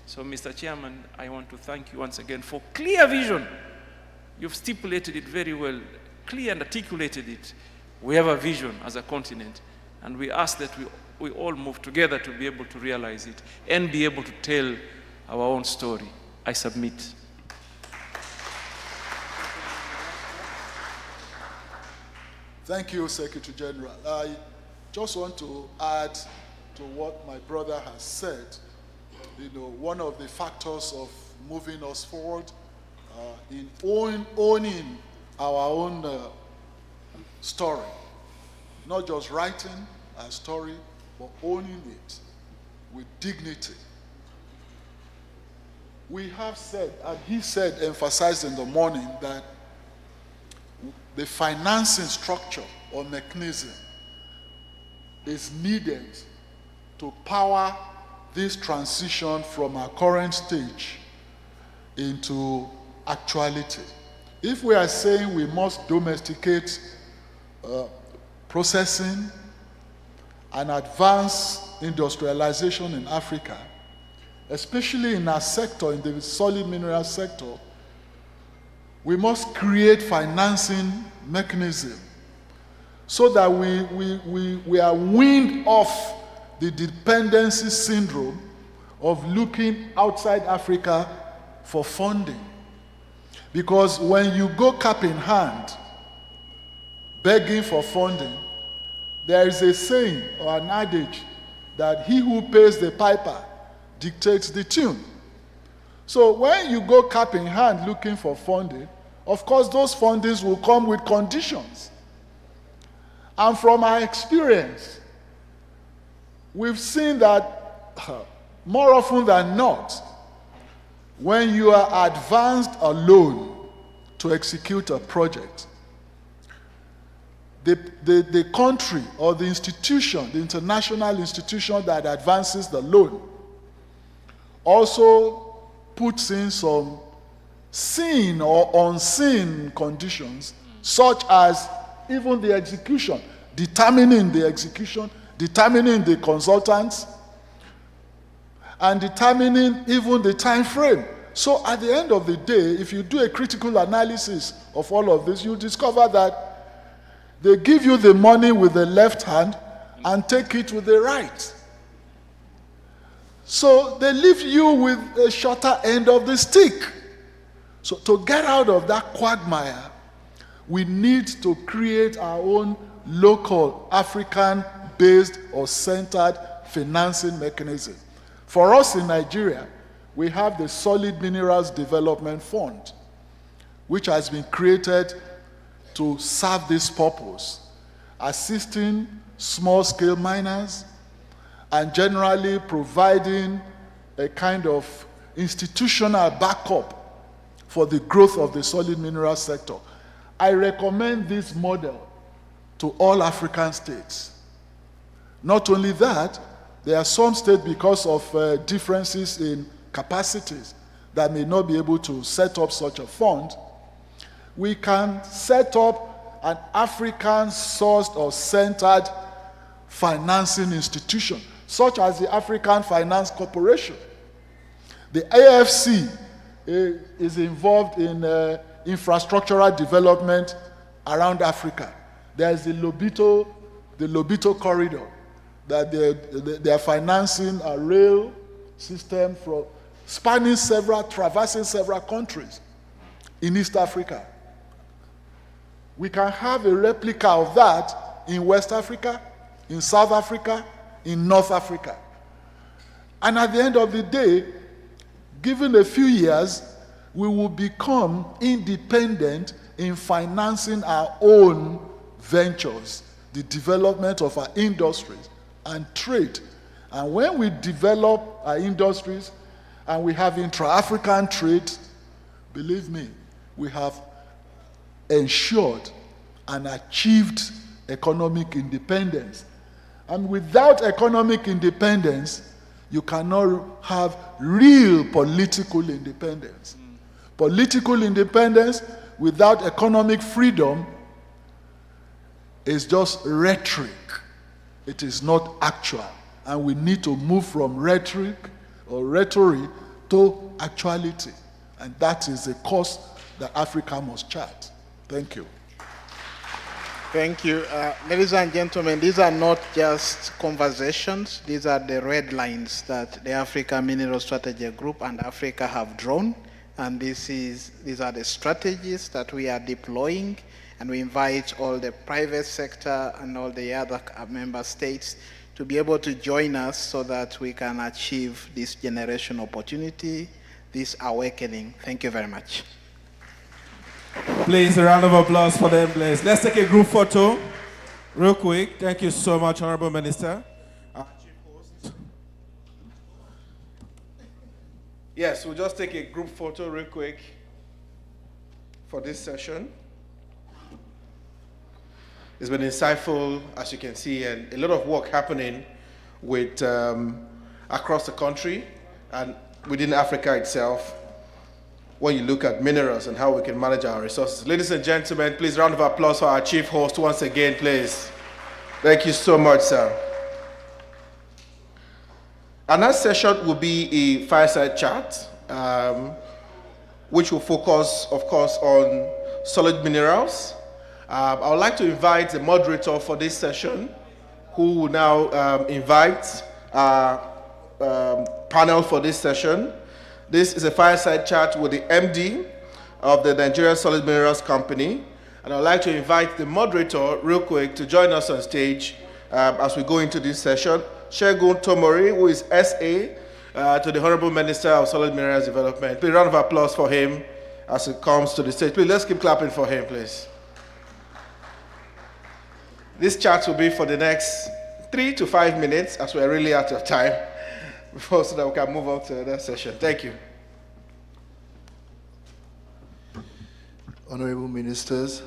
[SPEAKER 11] So, Mr. Chairman, I want to thank you once again for clear vision. You've stipulated it very well, clear and articulated it. We have a vision as a continent, and we ask that we all move together to be able to realize it and be able to tell our own story. I submit.
[SPEAKER 10] Thank you, Secretary General. I just want to add to what my brother has said. One of the factors of moving us forward in owning our own story, not just writing a story, but owning it with dignity. We have said, and he said, emphasized in the morning, that the financing structure or mechanism is needed to power this transition from our current stage into actuality. If we are saying we must domesticate processing and advance industrialization in Africa, especially in our sector, in the solid mineral sector, we must create financing mechanism so that we are weaned off the dependency syndrome of looking outside Africa for funding. Because when you go cap in hand, begging for funding, there is a saying or an adage that he who pays the piper dictates the tune. So when you go cap in hand looking for funding, of course those fundings will come with conditions. And from our experience, we've seen that more often than not, when you are advanced a loan to execute a project, the country or the institution, the international institution that advances the loan, also puts in some seen or unseen conditions, such as even the execution, determining the execution, determining the consultants, and determining even the time frame. So at the end of the day, if you do a critical analysis of all of this, you'll discover that They give you the money with the left hand and take it with the right. So they leave you with a shorter end of the stick. So to get out of that quagmire, we need to create our own local African-based or centered financing mechanism. For us in Nigeria, we have the Solid Minerals Development Fund, which has been created to serve this purpose, assisting small-scale miners and generally providing a kind of institutional backup for the growth of the solid mineral sector. I recommend this model to all African states. Not only that, there are some states, because of differences in capacities, that may not be able to set up such a fund. We can set up an African-sourced or centered financing institution, such as the African Finance Corporation. The AFC is involved in infrastructural development around Africa. There's the Lobito corridor, that they are financing a rail system from traversing several countries in East Africa. We can have a replica of that in West Africa, in South Africa, in North Africa. And at the end of the day, given a few years, we will become independent in financing our own ventures, the development of our industries and trade. And when we develop our industries and we have intra-African trade, believe me, we have ensured and achieved economic independence. And without economic independence, you cannot have real political independence. Political independence without economic freedom is just rhetoric. It is not actual. And we need to move from rhetoric or rhetoric to actuality. And that is the course that Africa must chart. Thank you.
[SPEAKER 9] Thank you. Ladies and gentlemen, these are not just conversations. These are the red lines that the Africa Mineral Strategy Group and Africa have drawn. And these are the strategies that we are deploying. And we invite all the private sector and all the other member states to be able to join us so that we can achieve this generation opportunity, this awakening. Thank you very much.
[SPEAKER 4] Please, a round of applause for them, please. Let's take a group photo real quick. Thank you so much, Honorable Minister. Chief Host. Yes, we'll just take a group photo real quick for this session. It's been insightful, as you can see, and a lot of work happening with across the country and within Africa itself when you look at minerals and how we can manage our resources. Ladies and gentlemen, please round of applause for our chief host once again, please. Thank you so much, sir. Our next session will be a fireside chat, which will focus, of course, on solid minerals. I would like to invite the moderator for this session, who will now invite our panel for this session. This is a fireside chat with the MD of the Nigeria Solid Minerals Company. And I'd like to invite the moderator real quick to join us on stage as we go into this session. Segun Tomori, who is SA to the Honorable Minister of Solid Minerals Development. Please, round of applause for him as he comes to the stage. Please, let's keep clapping for him, please. This chat will be for the next 3 to 5 minutes, as we're really out of time, so that we can move on to the next session. Thank you.
[SPEAKER 12] Honorable Ministers,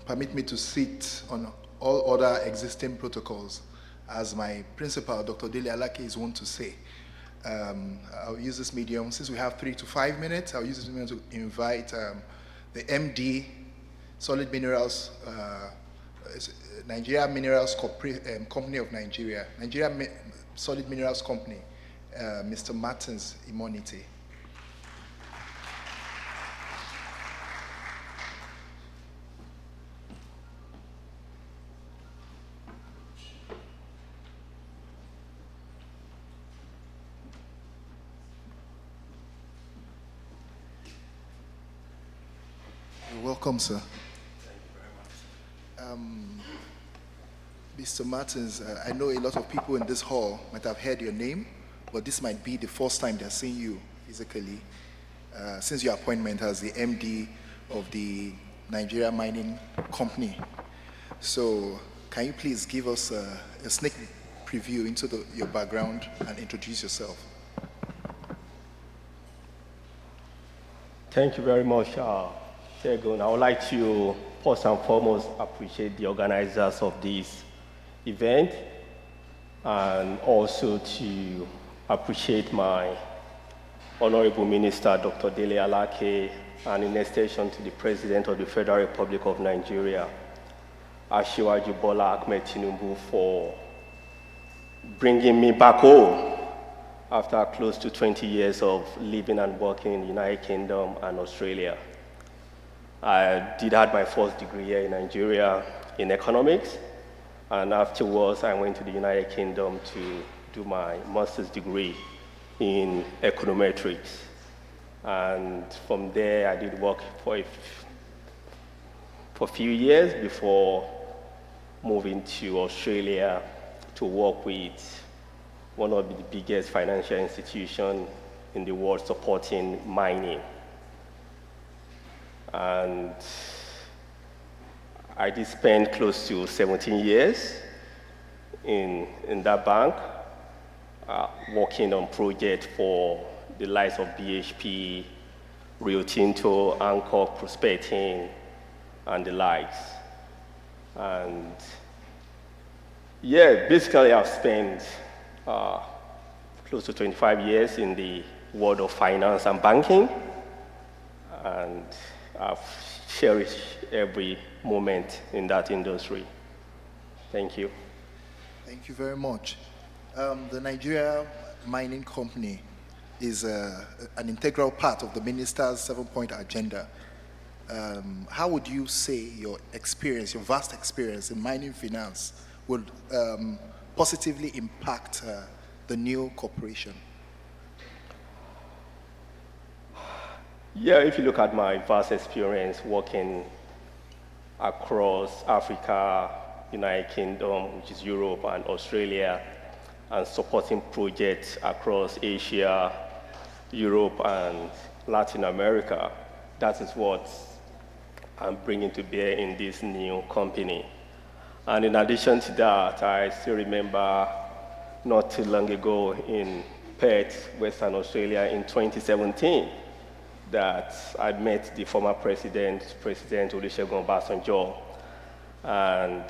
[SPEAKER 12] permit me to sit on all other existing protocols, as my principal, Dr. Dele Alake, is wont to say. I'll use this medium, since we have 3 to 5 minutes, I'll use this medium to invite the MD, Solid Minerals, Nigeria Minerals Company of Nigeria, Solid Minerals Company, Mr. Martins Imonite. You're welcome, sir. Mr. Martins, I know a lot of people in this hall might have heard your name, but this might be the first time they're seeing you physically since your appointment as the MD of the Nigeria Mining Company. So can you please give us a sneak preview into your background and introduce yourself?
[SPEAKER 13] Thank you very much, Shegun. I would like to first and foremost appreciate the organizers of this event and also to appreciate my Honorable Minister, Dr. Dele Alake, and in extension to the President of the Federal Republic of Nigeria, Asiwaju Bola Ahmed Tinubu, for bringing me back home after close to 20 years of living and working in the United Kingdom and Australia. I did have my first degree here in Nigeria in economics, and afterwards I went to the United Kingdom to do my master's degree in econometrics. And from there I did work for a few years before moving to Australia to work with one of the biggest financial institutions in the world supporting mining. And I did spend close to 17 years in that bank, working on projects for the likes of BHP, Rio Tinto, Anchor, prospecting, and the likes. And yeah, basically I've spent close to 25 years in the world of finance and banking, and I've cherished every moment in that industry. Thank you.
[SPEAKER 12] Thank you very much. The Nigeria Mining Company is an integral part of the minister's 7-point agenda. How would you say your experience, your vast experience in mining finance would positively impact the new corporation?
[SPEAKER 13] Yeah, if you look at my vast experience working across Africa, United Kingdom, which is Europe, and Australia, and supporting projects across Asia, Europe, and Latin America, that is what I'm bringing to bear in this new company. And in addition to that, I still remember not too long ago in Perth, Western Australia in 2017, that I met the former President Olusegun Obasanjo, and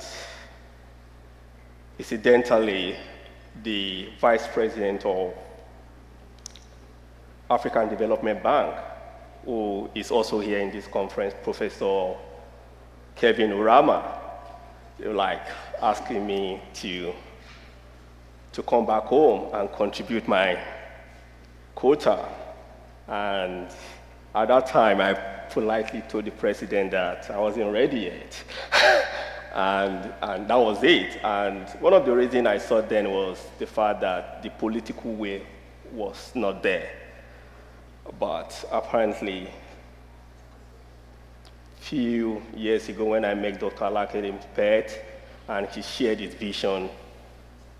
[SPEAKER 13] incidentally, the Vice President of African Development Bank, who is also here in this conference, Professor Kevin Urama, they were like asking me to come back home and contribute my quota. And at that time, I politely told the president that I wasn't ready yet. and that was it. And one of the reasons I saw then was the fact that the political will was not there. But apparently, few years ago when I met Dr. Alake in Perth, and he shared his vision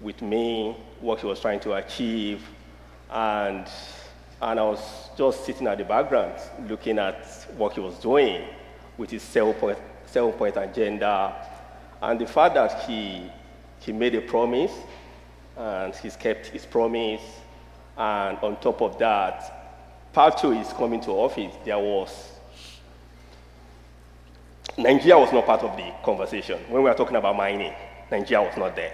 [SPEAKER 13] with me, what he was trying to achieve, and I was just sitting at the background looking at what he was doing with his 7-point agenda, and the fact that he made a promise and he's kept his promise, and on top of that, part 2 is coming to office. Nigeria was not part of the conversation. When we were talking about mining, Nigeria was not there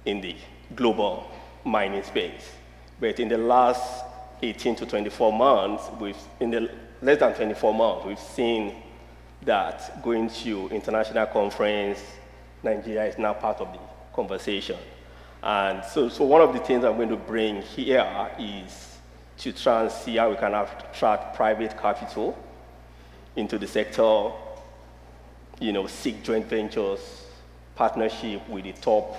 [SPEAKER 13] in the global mining space. But in the last 18 to 24 months, less than 24 months, we've seen that going to international conference, Nigeria is now part of the conversation. And so one of the things I'm going to bring here is to try and see how we can attract private capital into the sector, seek joint ventures, partnership with the top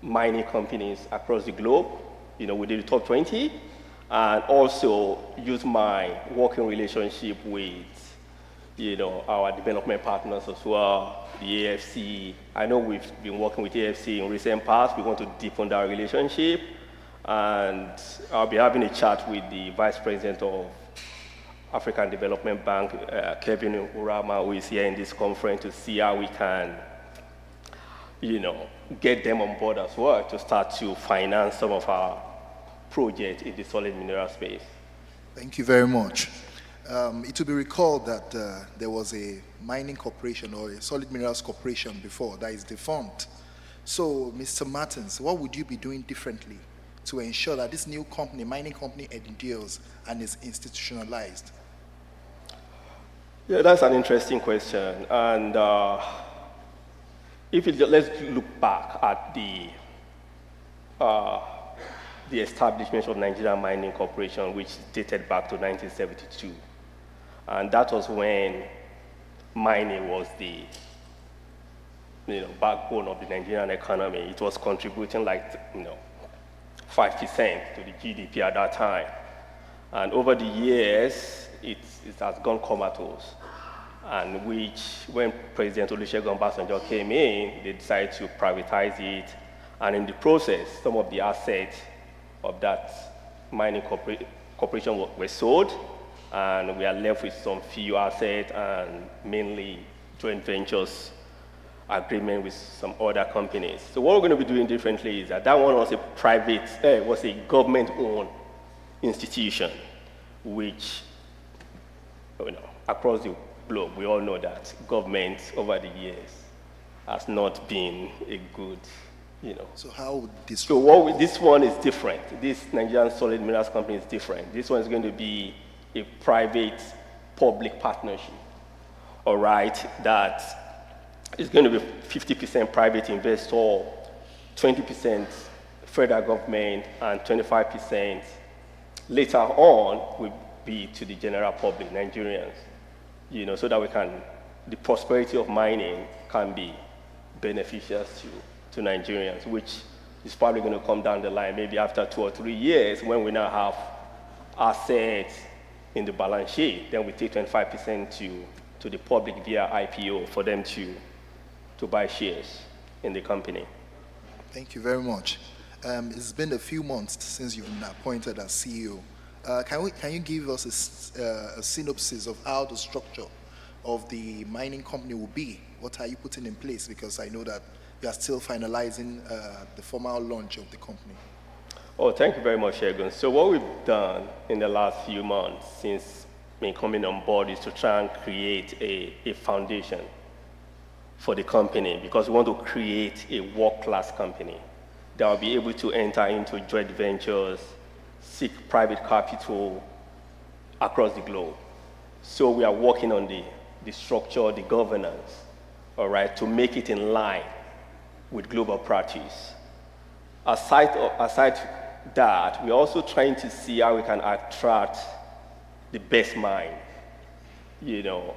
[SPEAKER 13] mining companies across the globe, within the top 20, and also use my working relationship with our development partners as well, the AFC. I know we've been working with AFC in recent past. We want to deepen that relationship. And I'll be having a chat with the Vice President of African Development Bank, Kevin Urama, who is here in this conference, to see how we can, get them on board as well to start to finance some of our projects in the solid mineral space.
[SPEAKER 12] Thank you very much. It will be recalled that there was a mining corporation or a solid minerals corporation before that is defunct. So, Mr. Martins, what would you be doing differently to ensure that this new company, mining company, endures and is institutionalized?
[SPEAKER 13] Yeah, that's an interesting question. And let's look back at the establishment of Nigerian Mining Corporation, which dated back to 1972. And that was when mining was the backbone of the Nigerian economy. It was contributing 5% to the GDP at that time. And over the years, it has gone comatose. And when President Olusegun Obasanjo came in, they decided to privatize it. And in the process, some of the assets of that mining corporation were sold, and we are left with some few assets and mainly joint ventures agreement with some other companies. So what we're going to be doing differently is that one was was a government-owned institution, which, across the globe, we all know that government over the years has not been a good,
[SPEAKER 12] So how would this?
[SPEAKER 13] So this one is different. This Nigerian Solid Minerals Company is different. This one is going to be a private-public partnership, all right, that is going to be 50% private investor, 20% federal government, and 25% later on will be to the general public, Nigerians, so that the prosperity of mining can be beneficial to Nigerians, which is probably going to come down the line maybe after 2 or 3 years when we now have assets in the balance sheet. Then we take 25% to the public via IPO for them to buy shares in the company.
[SPEAKER 12] Thank you very much. It's been a few months since you've been appointed as CEO. Can you give us a synopsis of how the structure of the mining company will be? What are you putting in place? Because I know that you are still finalizing the formal launch of the company.
[SPEAKER 13] Oh, thank you very much, Shegun. So what we've done in the last few months since me coming on board is to try and create a foundation for the company, because we want to create a world-class company that will be able to enter into joint ventures, seek private capital across the globe. So we are working on the structure, the governance, all right, to make it in line with global practice. Aside that, we're also trying to see how we can attract the best mind. You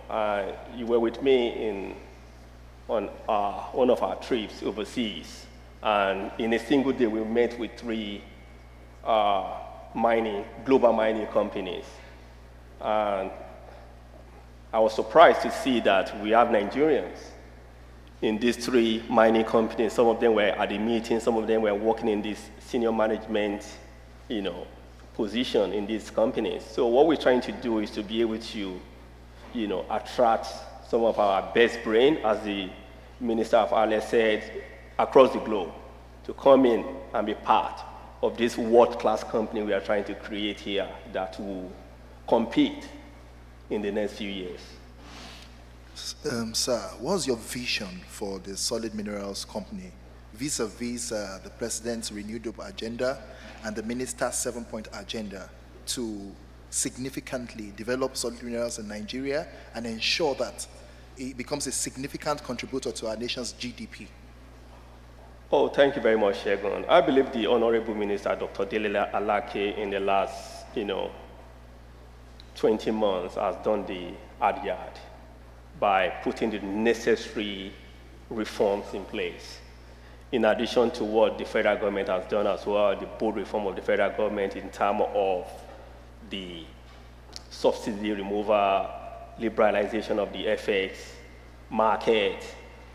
[SPEAKER 13] were with me on one of our trips overseas, and in a single day we met with 3 global mining companies. And I was surprised to see that we have Nigerians in these 3 mining companies. Some of them were at the meeting, some of them were working in this senior management, position in these companies. So what we're trying to do is to be able to, attract some of our best brain, as the Minister of Finance said, across the globe, to come in and be part of this world-class company we are trying to create here that will compete in the next few years.
[SPEAKER 12] Sir, what's your vision for the Solid Minerals Company vis-a-vis the President's renewed agenda and the Minister's 7-point agenda to significantly develop solid minerals in Nigeria and ensure that it becomes a significant contributor to our nation's GDP?
[SPEAKER 13] Oh, thank you very much, Shegun. I believe the Honorable Minister, Dr. Dele Alake, in the last, 20 months has done the hard yard by putting the necessary reforms in place. In addition to what the federal government has done as well, the bold reform of the federal government in terms of the subsidy removal, liberalization of the FX market,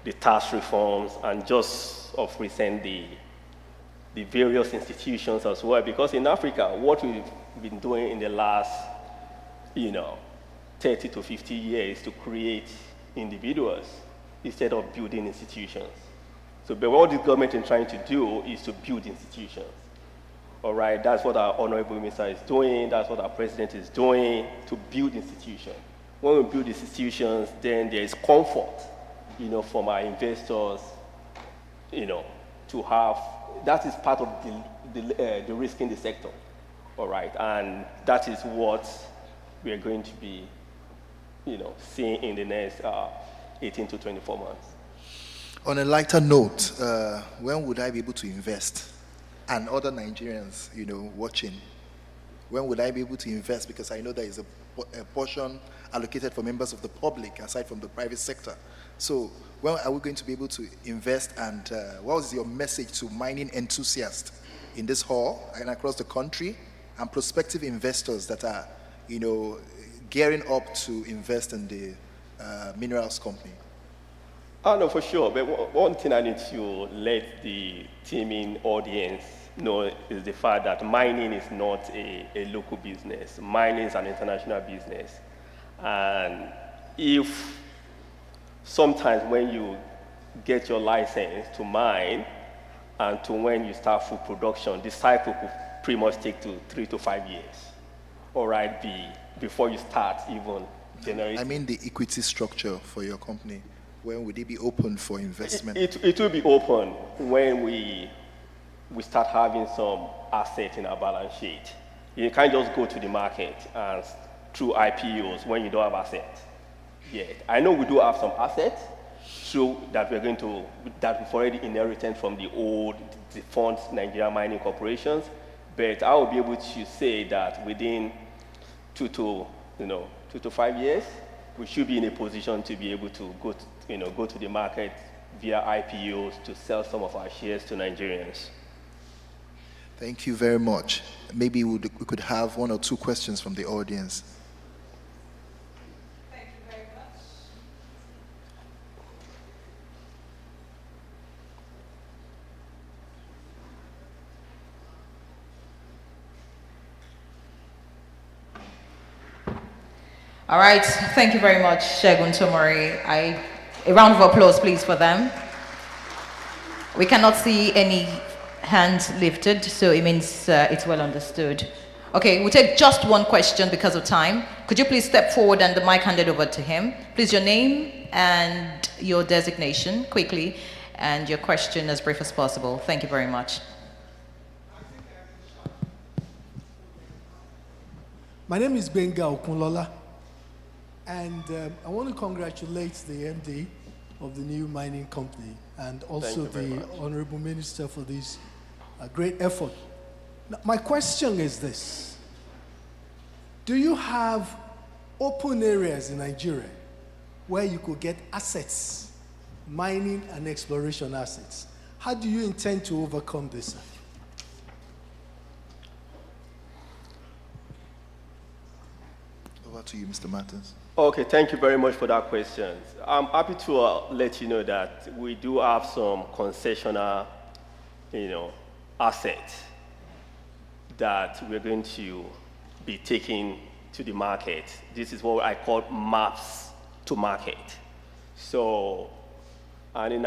[SPEAKER 13] the tax reforms, and just of recent the various institutions as well. Because in Africa, what we've been doing in the last, 30 to 50 years to create individuals instead of building institutions. So, but what the government is trying to do is to build institutions. All right, that's what our honorable minister is doing. That's what our president is doing, to build institutions. When we build institutions, then there is comfort, from our investors, to have. That is part of the risk in the sector. All right, and that is what we are going to be, seeing in the next 18 to 24 months.
[SPEAKER 12] On a lighter note, when would I be able to invest? And other Nigerians, watching, when would I be able to invest? Because I know there is a portion allocated for members of the public, aside from the private sector. So when are we going to be able to invest? And what was your message to mining enthusiasts in this hall and across the country, and prospective investors that are, gearing up to invest in the minerals company?
[SPEAKER 13] Oh, no, for sure. But one thing I need to let the teaming audience know is the fact that mining is not a local business. Mining is an international business. And if sometimes when you get your license to mine and to when you start full production, the cycle could pretty much take 3 to 5 years. All right, before you start even generating.
[SPEAKER 12] I mean the equity structure for your company. When would it be open for investment?
[SPEAKER 13] It will be open when we start having some assets in our balance sheet. You can't just go to the market and through IPOs when you don't have assets yet. I know we do have some assets, so that that we've already inherited from the old defunct Nigerian mining corporations. But I will be able to say that within 2 to 5 years, we should be in a position to be able to go to the market via IPOs to sell some of our shares to Nigerians.
[SPEAKER 12] Thank you very much. Maybe we could have 1 or 2 questions from the audience.
[SPEAKER 3] Thank you very much.
[SPEAKER 1] All right, thank you very much, Segun Tomori. A round of applause, please, for them. We cannot see any hands lifted, so it means it's well understood. Okay, we'll take just one question because of time. Could you please step forward and the mic handed over to him? Please, your name and your designation, quickly, and your question as brief as possible. Thank you very much.
[SPEAKER 14] My name is Benga Okunlola. And I want to congratulate the MD of the new mining company and also the Honorable Minister for this great effort. Now, my question is this. Do you have open areas in Nigeria where you could get assets, mining and exploration assets? How do you intend to overcome this?
[SPEAKER 12] Over to you, Mr. Martins.
[SPEAKER 13] Okay, thank you very much for that question. I'm happy to let you know that we do have some concessional, assets that we're going to be taking to the market. This is what I call maps to market. So, and in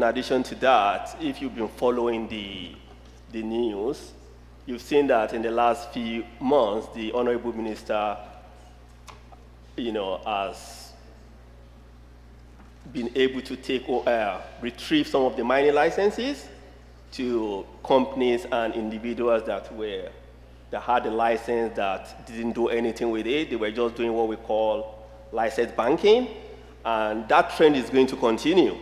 [SPEAKER 13] addition to that, if you've been following the news, you've seen that in the last few months, the Honorable Minister has been able to retrieve some of the mining licenses to companies and individuals that had a license that didn't do anything with it. They were just doing what we call license banking, and that trend is going to continue.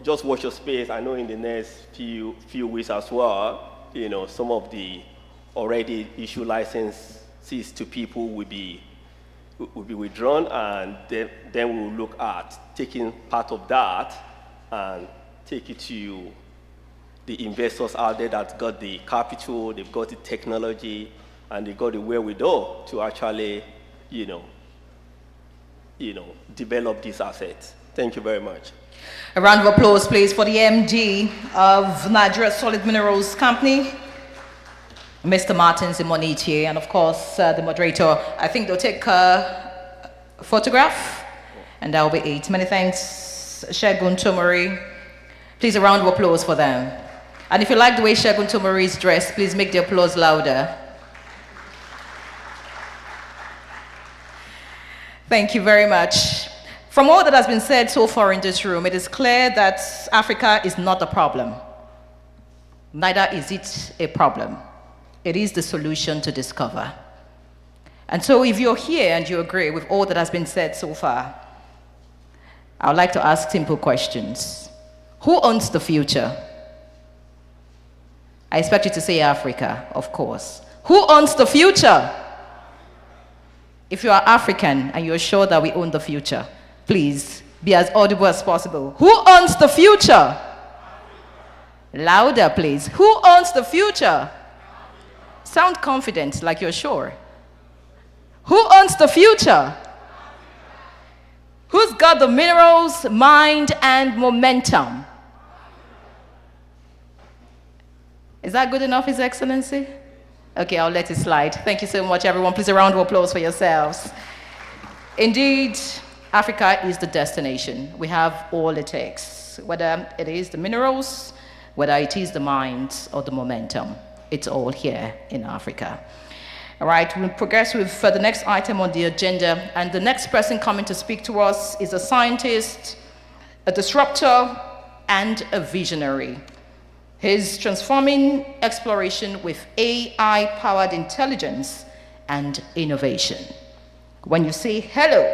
[SPEAKER 13] Just watch your space. I know in the next few weeks as well, some of the already issued licenses to people will be withdrawn, and then we'll look at taking part of that and take it to the investors out there that got the capital, they've got the technology, and they got the wherewithal to actually, develop these assets. Thank you very much.
[SPEAKER 3] A round of applause, please, for the MD of Nigeria Solid Minerals Company, Mr. Martin Simoniti, and of course, the moderator. I think they'll take a photograph, and that'll be it. Many thanks, Shegun Tomori. Please, a round of applause for them. And if you like the way Shegun Tomori is dressed, please make the applause louder. Thank you very much. From all that has been said so far in this room, it is clear that Africa is not a problem. Neither is it a problem. It is the solution to discover. And so if you're here and you agree with all that has been said so far, I would like to ask simple questions. Who owns the future? I expect you to say Africa, of course. Who owns the future? If you are African and you're sure that we own the future, please be as audible as possible. Who owns the future? Louder, please. Who owns the future? Sound confident, like you're sure. Who owns the future? Who's got the minerals, mind, and momentum? Is that good enough, His Excellency? Okay, I'll let it slide. Thank you so much, everyone. Please, a round of applause for yourselves. Indeed, Africa is the destination. We have all it takes, whether it is the minerals, whether it is the mind or the momentum. It's all here in Africa. All right, we'll progress with the next item on the agenda, and the next person coming to speak to us is a scientist, a disruptor, and a visionary. He's transforming exploration with AI-powered intelligence and innovation. When you say hello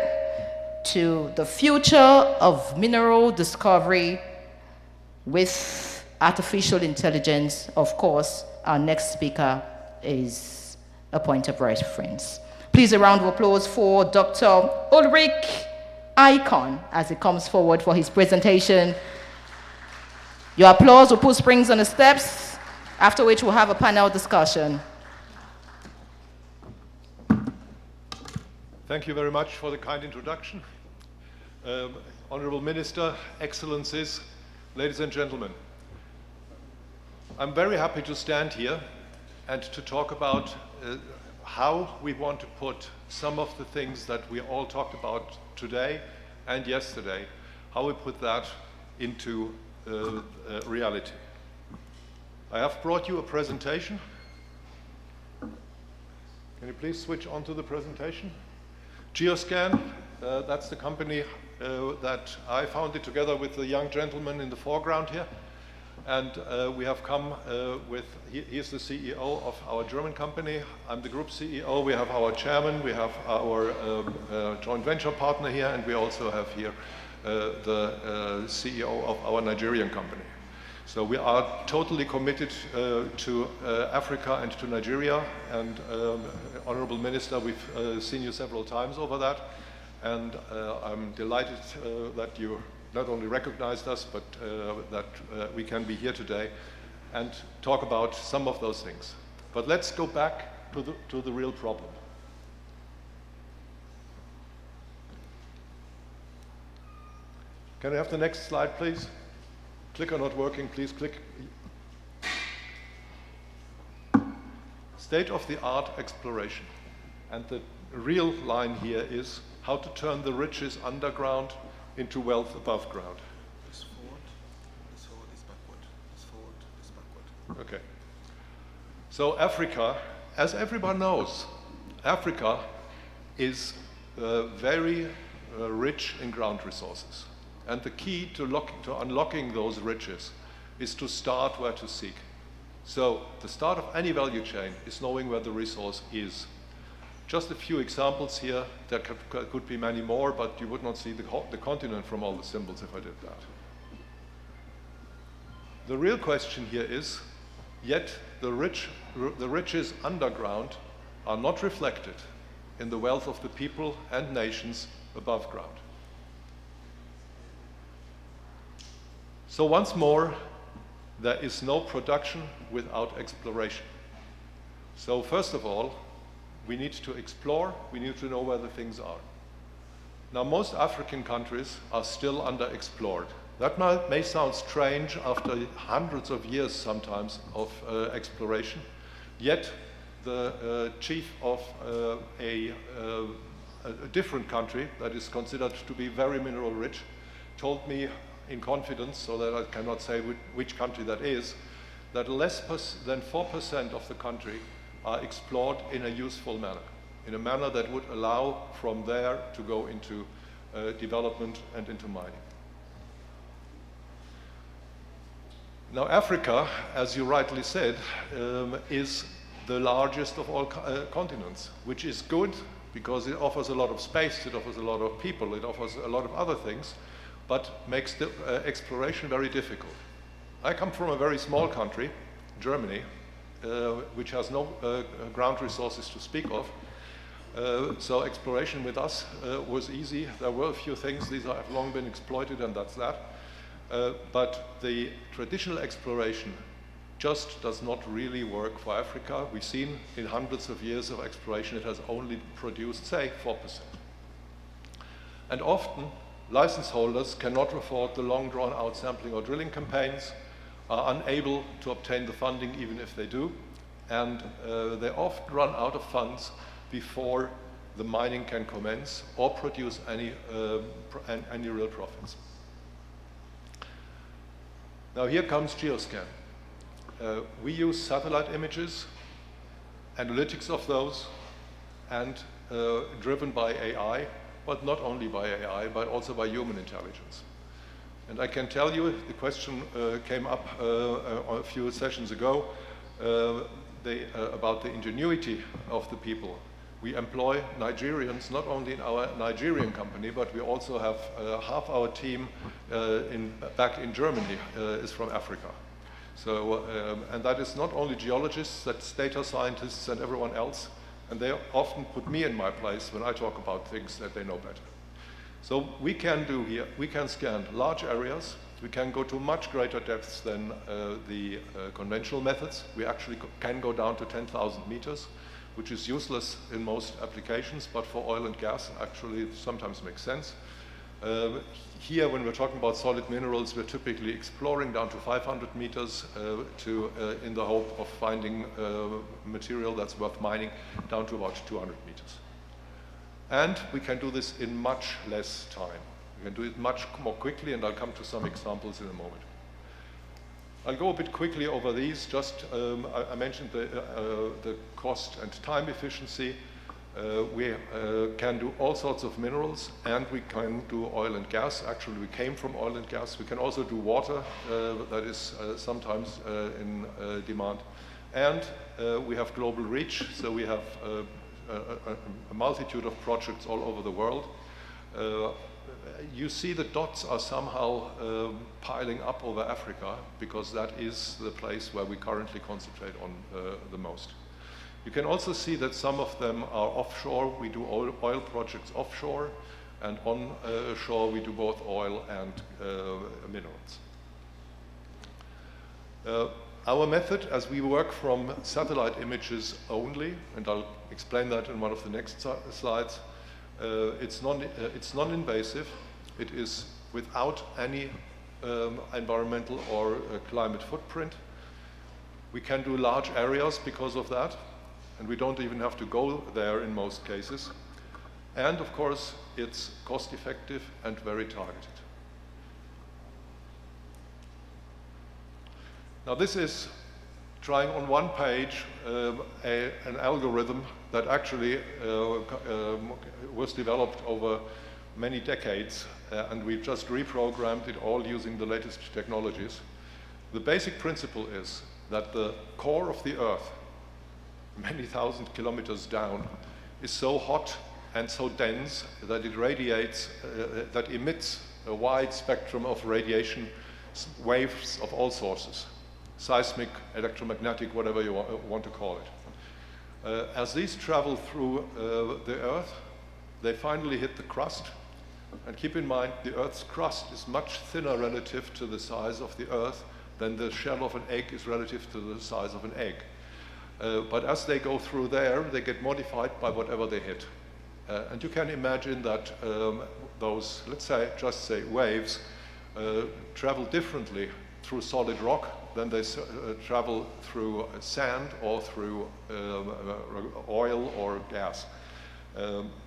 [SPEAKER 3] to the future of mineral discovery with artificial intelligence, of course, our next speaker is a point of reference. Please, a round of applause for Dr. Ulrich Icon as he comes forward for his presentation. Your applause will put springs on the steps, after which we'll have a panel discussion.
[SPEAKER 15] Thank you very much for the kind introduction. Honorable Minister, Excellencies, ladies and gentlemen. I'm very happy to stand here and to talk about how we want to put some of the things that we all talked about today and yesterday, how we put that into reality. I have brought you a presentation. Can you please switch on to the presentation? Geoscan, that's the company that I founded together with the young gentleman in the foreground here. And we have come with, he is the CEO of our German company. I'm the group CEO. We have our chairman, we have our joint venture partner here, and we also have here the CEO of our Nigerian company. So we are totally committed to Africa and to Nigeria. And Honorable Minister, we've seen you several times over that. And I'm delighted that you not only recognized us, but that we can be here today and talk about some of those things. But let's go back to the real problem. Can I have the next slide, please? Clicker not working, please click. State-of-the-art exploration. And the real line here is how to turn the riches underground into wealth above ground.
[SPEAKER 12] This forward, this backward, this forward, this backward.
[SPEAKER 15] Okay. So Africa, as everyone knows, Africa is very rich in ground resources. And the key to unlocking those riches is to start where to seek. So the start of any value chain is knowing where the resource is. Just a few examples here. There could be many more, but you would not see the continent from all the symbols if I did that. The real question here is, yet the riches underground are not reflected in the wealth of the people and nations above ground. So once more, there is no production without exploration. So first of all, we need to explore, we need to know where the things are. Now, most African countries are still underexplored. That may sound strange after hundreds of years sometimes of exploration, yet the chief of a different country that is considered to be very mineral rich told me in confidence, so that I cannot say which country that is, that less than 4% of the country are explored in a useful manner, in a manner that would allow from there to go into development and into mining. Now, Africa, as you rightly said, is the largest of all continents, which is good because it offers a lot of space, it offers a lot of people, it offers a lot of other things, but makes the exploration very difficult. I come from a very small country, Germany, which has no ground resources to speak of. So exploration with us was easy. There were a few things, these have long been exploited, and that's that. But the traditional exploration just does not really work for Africa. We've seen in hundreds of years of exploration, it has only produced, say, 4%. And often, license holders cannot afford the long drawn-out sampling or drilling campaigns, are unable to obtain the funding even if they do, and they often run out of funds before the mining can commence or produce any real profits. Now here comes Geoscan. We use satellite images, analytics of those, and driven by AI, but not only by AI, but also by human intelligence. And I can tell you, the question came up a few sessions ago about the ingenuity of the people. We employ Nigerians, not only in our Nigerian company, but we also have half our team back in Germany is from Africa. So, and that is not only geologists, that's data scientists and everyone else, and they often put me in my place when I talk about things that they know better. So we can do here, we can scan large areas, we can go to much greater depths than the conventional methods. We actually can go down to 10,000 meters, which is useless in most applications, but for oil and gas actually sometimes makes sense. Here, when we're talking about solid minerals, we're typically exploring down to 500 meters in the hope of finding material that's worth mining down to about 200 meters. And we can do this in much less time. We can do it much more quickly, and I'll come to some examples in a moment. I'll go a bit quickly over these. Just I mentioned the cost and time efficiency. We can do all sorts of minerals, and we can do oil and gas. Actually, we came from oil and gas. We can also do water, that is sometimes in demand. And we have global reach, so we have a multitude of projects all over the world. You see the dots are somehow piling up over Africa, because that is the place where we currently concentrate on the most. You can also see that some of them are offshore. We do oil projects offshore, and onshore we do both oil and minerals. Our method, as we work from satellite images only, and I'll explain that in one of the next slides, it's non-invasive. It is without any environmental or climate footprint. We can do large areas because of that, and we don't even have to go there in most cases. And of course, it's cost-effective and very targeted. Now this is trying on one page an algorithm that actually was developed over many decades, and we've just reprogrammed it all using the latest technologies. The basic principle is that the core of the Earth, many thousand kilometers down, is so hot and so dense that it radiates, that emits a wide spectrum of radiation waves of all sources. Seismic, electromagnetic, whatever you want to call it. As these travel through the Earth, they finally hit the crust. And keep in mind, the Earth's crust is much thinner relative to the size of the Earth than the shell of an egg is relative to the size of an egg. But as they go through there, they get modified by whatever they hit. And you can imagine that those, let's say, just say waves, travel differently through solid rock than they travel through sand or through oil or gas.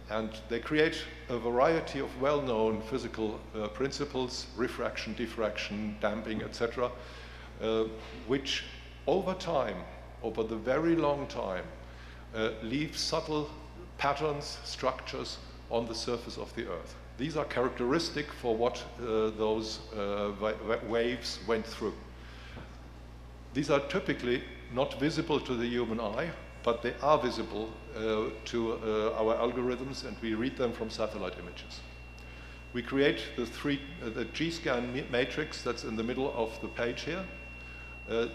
[SPEAKER 15] And they create a variety of well-known physical principles, refraction, diffraction, damping, etc., which over time, over the very long time, leave subtle patterns, structures on the surface of the Earth. These are characteristic for what those waves went through. These are typically not visible to the human eye, but they are visible to our algorithms, and we read them from satellite images. We create the G-scan matrix that's in the middle of the page here.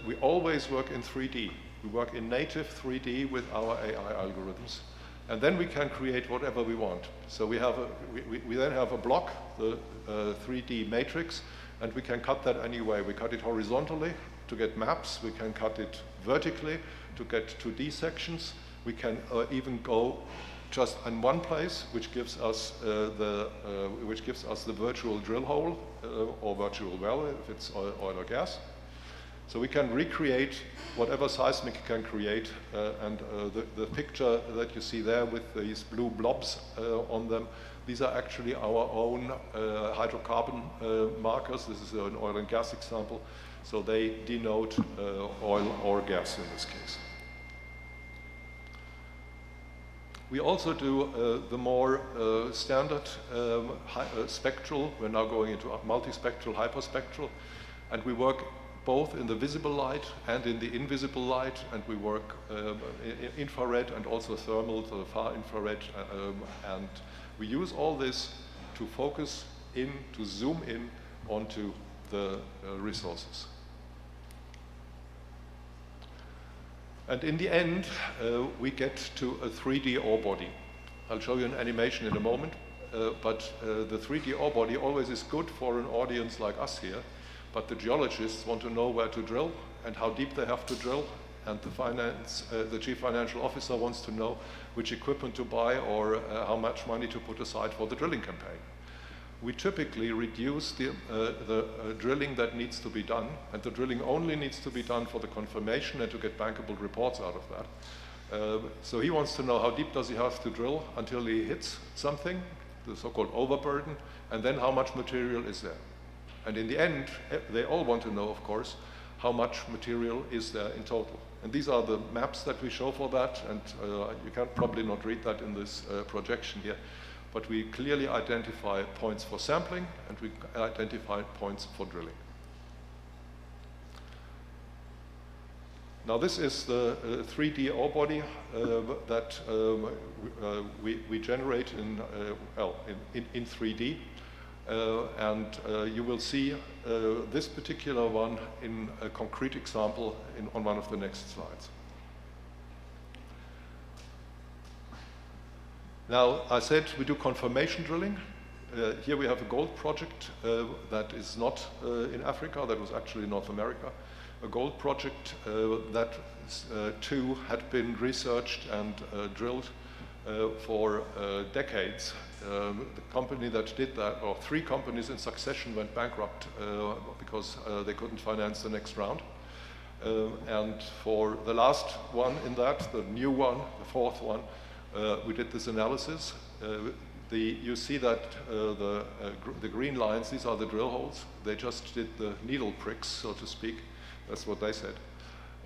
[SPEAKER 15] We always work in 3D. We work in native 3D with our AI algorithms. And then we can create whatever we want. So we then have a block, the 3D matrix, and we can cut that any way. We cut it horizontally to get maps. We can cut it vertically to get 2D sections. We can even go just in one place, which gives us the virtual drill hole or virtual well if it's oil or gas. So we can recreate whatever seismic can create, and the picture that you see there with these blue blobs on them, these are actually our own hydrocarbon markers. This is an oil and gas example. So they denote oil or gas in this case. We also do the more standard spectral. We're now going into multispectral, hyperspectral, and we work both in the visible light and in the invisible light, and we work infrared and also thermal, so far infrared, and we use all this to focus in, to zoom in onto the resources. And in the end, we get to a 3D ore body. I'll show you an animation in a moment, but the 3D ore body always is good for an audience like us here. But the geologists want to know where to drill and how deep they have to drill, and the chief financial officer wants to know which equipment to buy or how much money to put aside for the drilling campaign. We typically reduce the drilling that needs to be done, and the drilling only needs to be done for the confirmation and to get bankable reports out of that. So he wants to know how deep does he have to drill until he hits something, the so-called overburden, and then how much material is there. And in the end, they all want to know, of course, how much material is there in total. And these are the maps that we show for that, and you can probably not read that in this projection here, but we clearly identify points for sampling, and we identify points for drilling. Now this is the 3D ore body that we generate in 3D. And you will see this particular one in a concrete example on one of the next slides. Now, I said we do confirmation drilling. Here we have a gold project that is not in Africa, that was actually North America. A gold project that too had been researched and drilled for decades. The company that did that, or 3 companies in succession, went bankrupt because they couldn't finance the next round. And for the last one in that, the new one, the 4th one, we did this analysis. You see that the green lines, these are the drill holes. They just did the needle pricks, so to speak. That's what they said.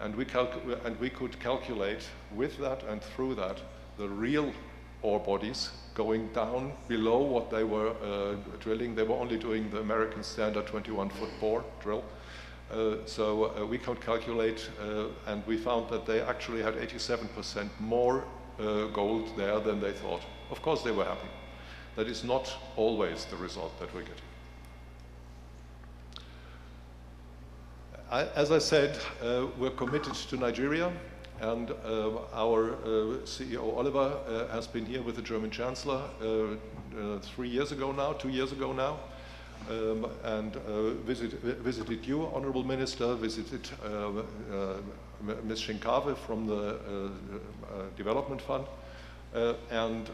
[SPEAKER 15] And we could calculate with that and through that the real ore bodies going down below what they were drilling. They were only doing the American standard 21-foot bore drill. So we could calculate, and we found that they actually had 87% more gold there than they thought. Of course they were happy. That is not always the result that we're getting. As I said, we're committed to Nigeria, and our CEO Oliver has been here with the German Chancellor 2 years ago now, and visited you, Honorable Minister, visited Ms. Shinkave from the Development Fund, And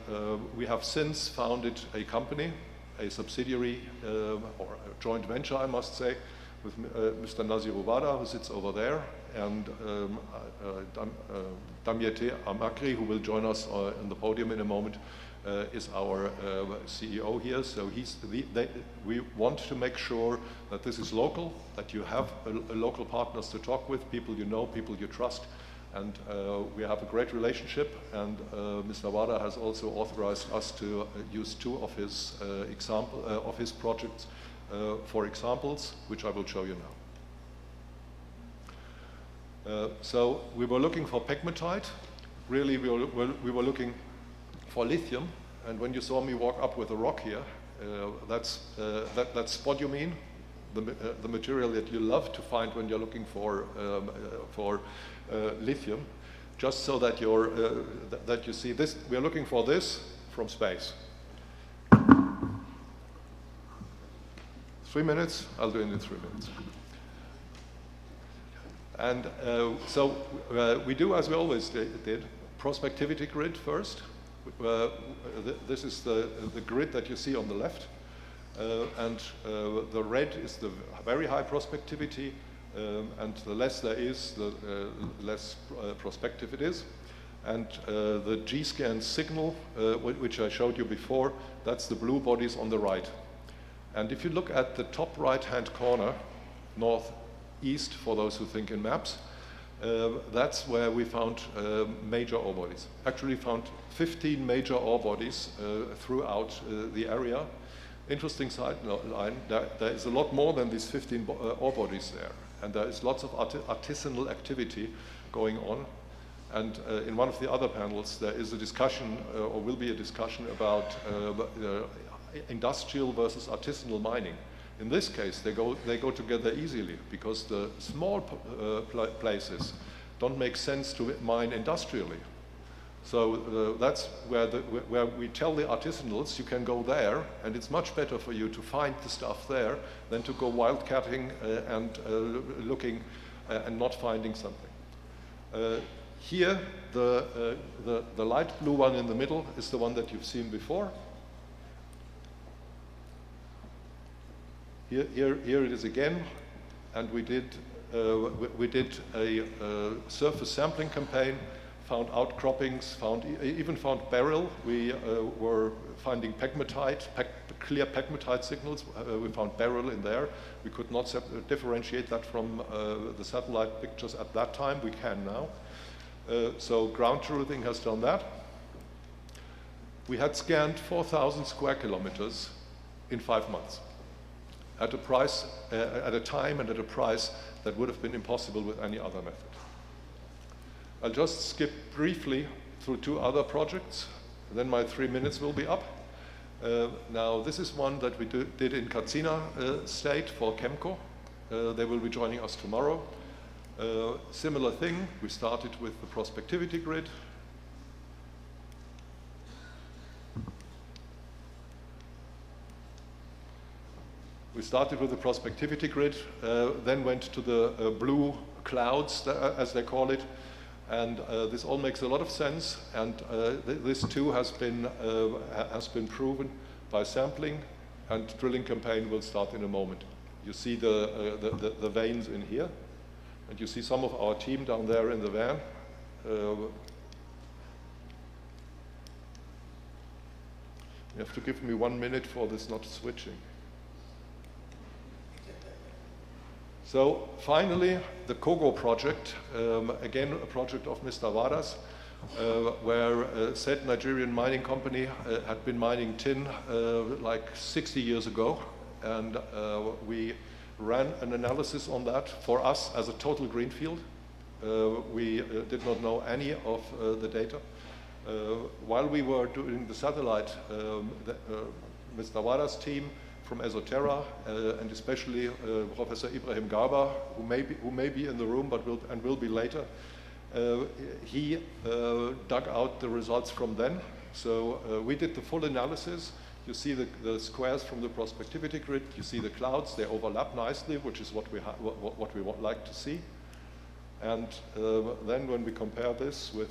[SPEAKER 15] we have since founded a company, a subsidiary or a joint venture, I must say, with Mr. Nazir Ubada, who sits over there, and Damiete Amakri, who will join us on the podium in a moment, is our CEO here. So we want to make sure that this is local, that you have local partners to talk with, people you know, people you trust, and we have a great relationship. And Mr. Wada has also authorized us to use two of his projects for examples, which I will show you now. So we were looking for pegmatite. Really, we were looking for lithium. And when you saw me walk up with a rock here, that's spodumene, the material that you love to find when you're looking for lithium. Just so that that you see this, we are looking for this from space. 3 minutes, I'll do it in 3 minutes. And so we do as we always did, prospectivity grid first. This is the grid that you see on the left. And the red is the very high prospectivity, and the less there is, the less prospective it is. And the G-scan signal, which I showed you before, that's the blue bodies on the right. And if you look at the top right-hand corner, northeast for those who think in maps, that's where we found major ore bodies. Actually found 15 major ore bodies throughout the area. Interesting side line, there is a lot more than these 15 ore bodies there. And there is lots of artisanal activity going on. And in one of the other panels, there is a discussion, or will be a discussion about industrial versus artisanal mining. In this case, they go together easily because the small places don't make sense to mine industrially. So that's where we tell the artisanals, you can go there, and it's much better for you to find the stuff there than to go wildcatting and looking and not finding something. Here, the light blue one in the middle is the one that you've seen before. Here it is again, and we did a surface sampling campaign, found outcroppings, even found beryl. We were finding pegmatite, clear pegmatite signals. We found beryl in there. We could not differentiate that from the satellite pictures at that time. We can now. So ground truthing has done that. We had scanned 4,000 square kilometers in 5 months. At a price, at a time and at a price that would have been impossible with any other method. I'll just skip briefly through 2 other projects, then my 3 minutes will be up. Now, this is one that we did in Katsina State for Chemco. They will be joining us tomorrow. Similar thing, we started with the prospectivity grid. We started with the prospectivity grid, then went to the blue clouds, as they call it, and this all makes a lot of sense. And this too has been proven by sampling, and drilling campaign will start in a moment. You see the veins in here, and you see some of our team down there in the van. You have to give me 1 minute for this not switching. So finally, the Kogo project, again a project of Mr. Wada's, where said Nigerian mining company had been mining tin like 60 years ago, and we ran an analysis on that for us as a total greenfield. We did not know any of the data. While we were doing the satellite, Mr. Wada's team from Esoterra, and especially Professor Ibrahim Garba, who may be in the room but will be later. He dug out the results from then. So we did the full analysis. You see the squares from the prospectivity grid. You see the clouds. They overlap nicely, which is what we would like to see. And then when we compare this with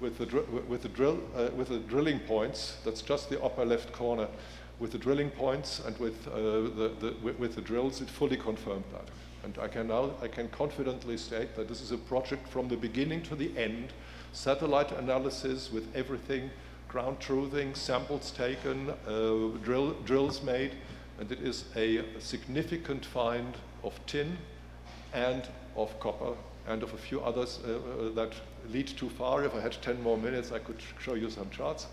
[SPEAKER 15] with the drilling points. That's just the upper left corner. With the drilling points and with the drills, it fully confirmed that. And I can confidently state that this is a project from the beginning to the end, satellite analysis with everything, ground truthing, samples taken, drills made, and it is a significant find of tin and of copper and of a few others that lead too far. If I had 10 more minutes, I could show you some charts.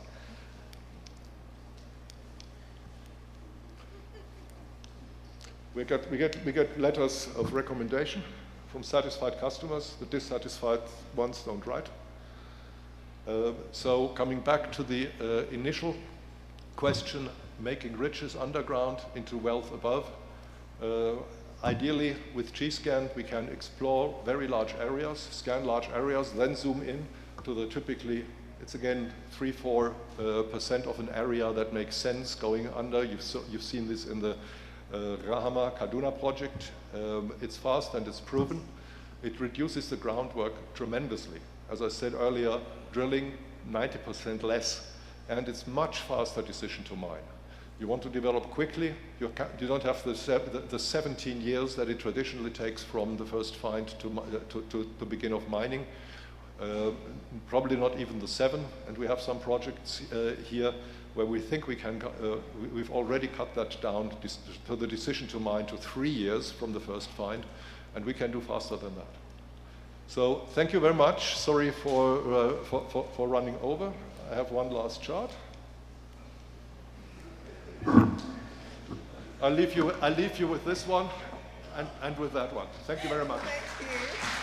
[SPEAKER 15] We get letters of recommendation from satisfied customers. The dissatisfied ones don't write. So coming back to the initial question, making riches underground into wealth above. Ideally, with G-Scan, we can explore very large areas, scan large areas, then zoom in to the typically, it's again 3-4% of an area that makes sense going under. You've seen this in the Rahama Kaduna project. It's fast and it's proven. It reduces the groundwork tremendously. As I said earlier, drilling 90% less, and it's much faster decision to mine. You want to develop quickly, you don't have the 17 years that it traditionally takes from the first find to begin of mining. Probably not even the 7, and we have some projects here where we think we've already cut that down to the decision to mine to 3 years from the first find, and we can do faster than that. So thank you very much. Sorry for running over. I have one last chart. I'll leave you with this one and with that one. Thank you very much.
[SPEAKER 3] Thank you.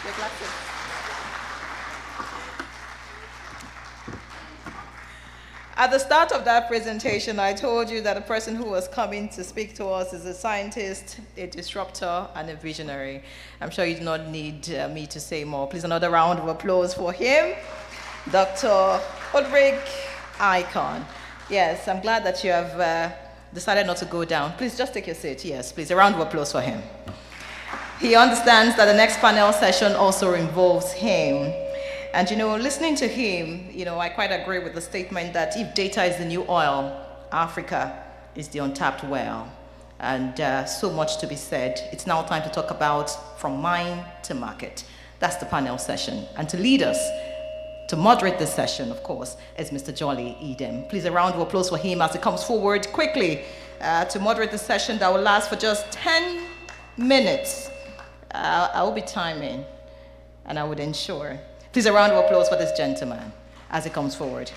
[SPEAKER 3] Your glasses. At the start of that presentation, I told you that the person who was coming to speak to us is a scientist, a disruptor, and a visionary. I'm sure you do not need me to say more. Please, another round of applause for him, Dr. Ulrich Icon. Yes, I'm glad that you have decided not to go down. Please just take your seat. Yes, please, a round of applause for him. He understands that the next panel session also involves him. And listening to him, I quite agree with the statement that if data is the new oil, Africa is the untapped well. And so much to be said. It's now time to talk about from mine to market. That's the panel session. And to lead us, to moderate this session, of course, is Mr. Jolly Edem. Please, a round of applause for him as he comes forward quickly to moderate the session that will last for just 10 minutes. I will be timing, and I would ensure. Please, a round of applause for this gentleman as he comes forward.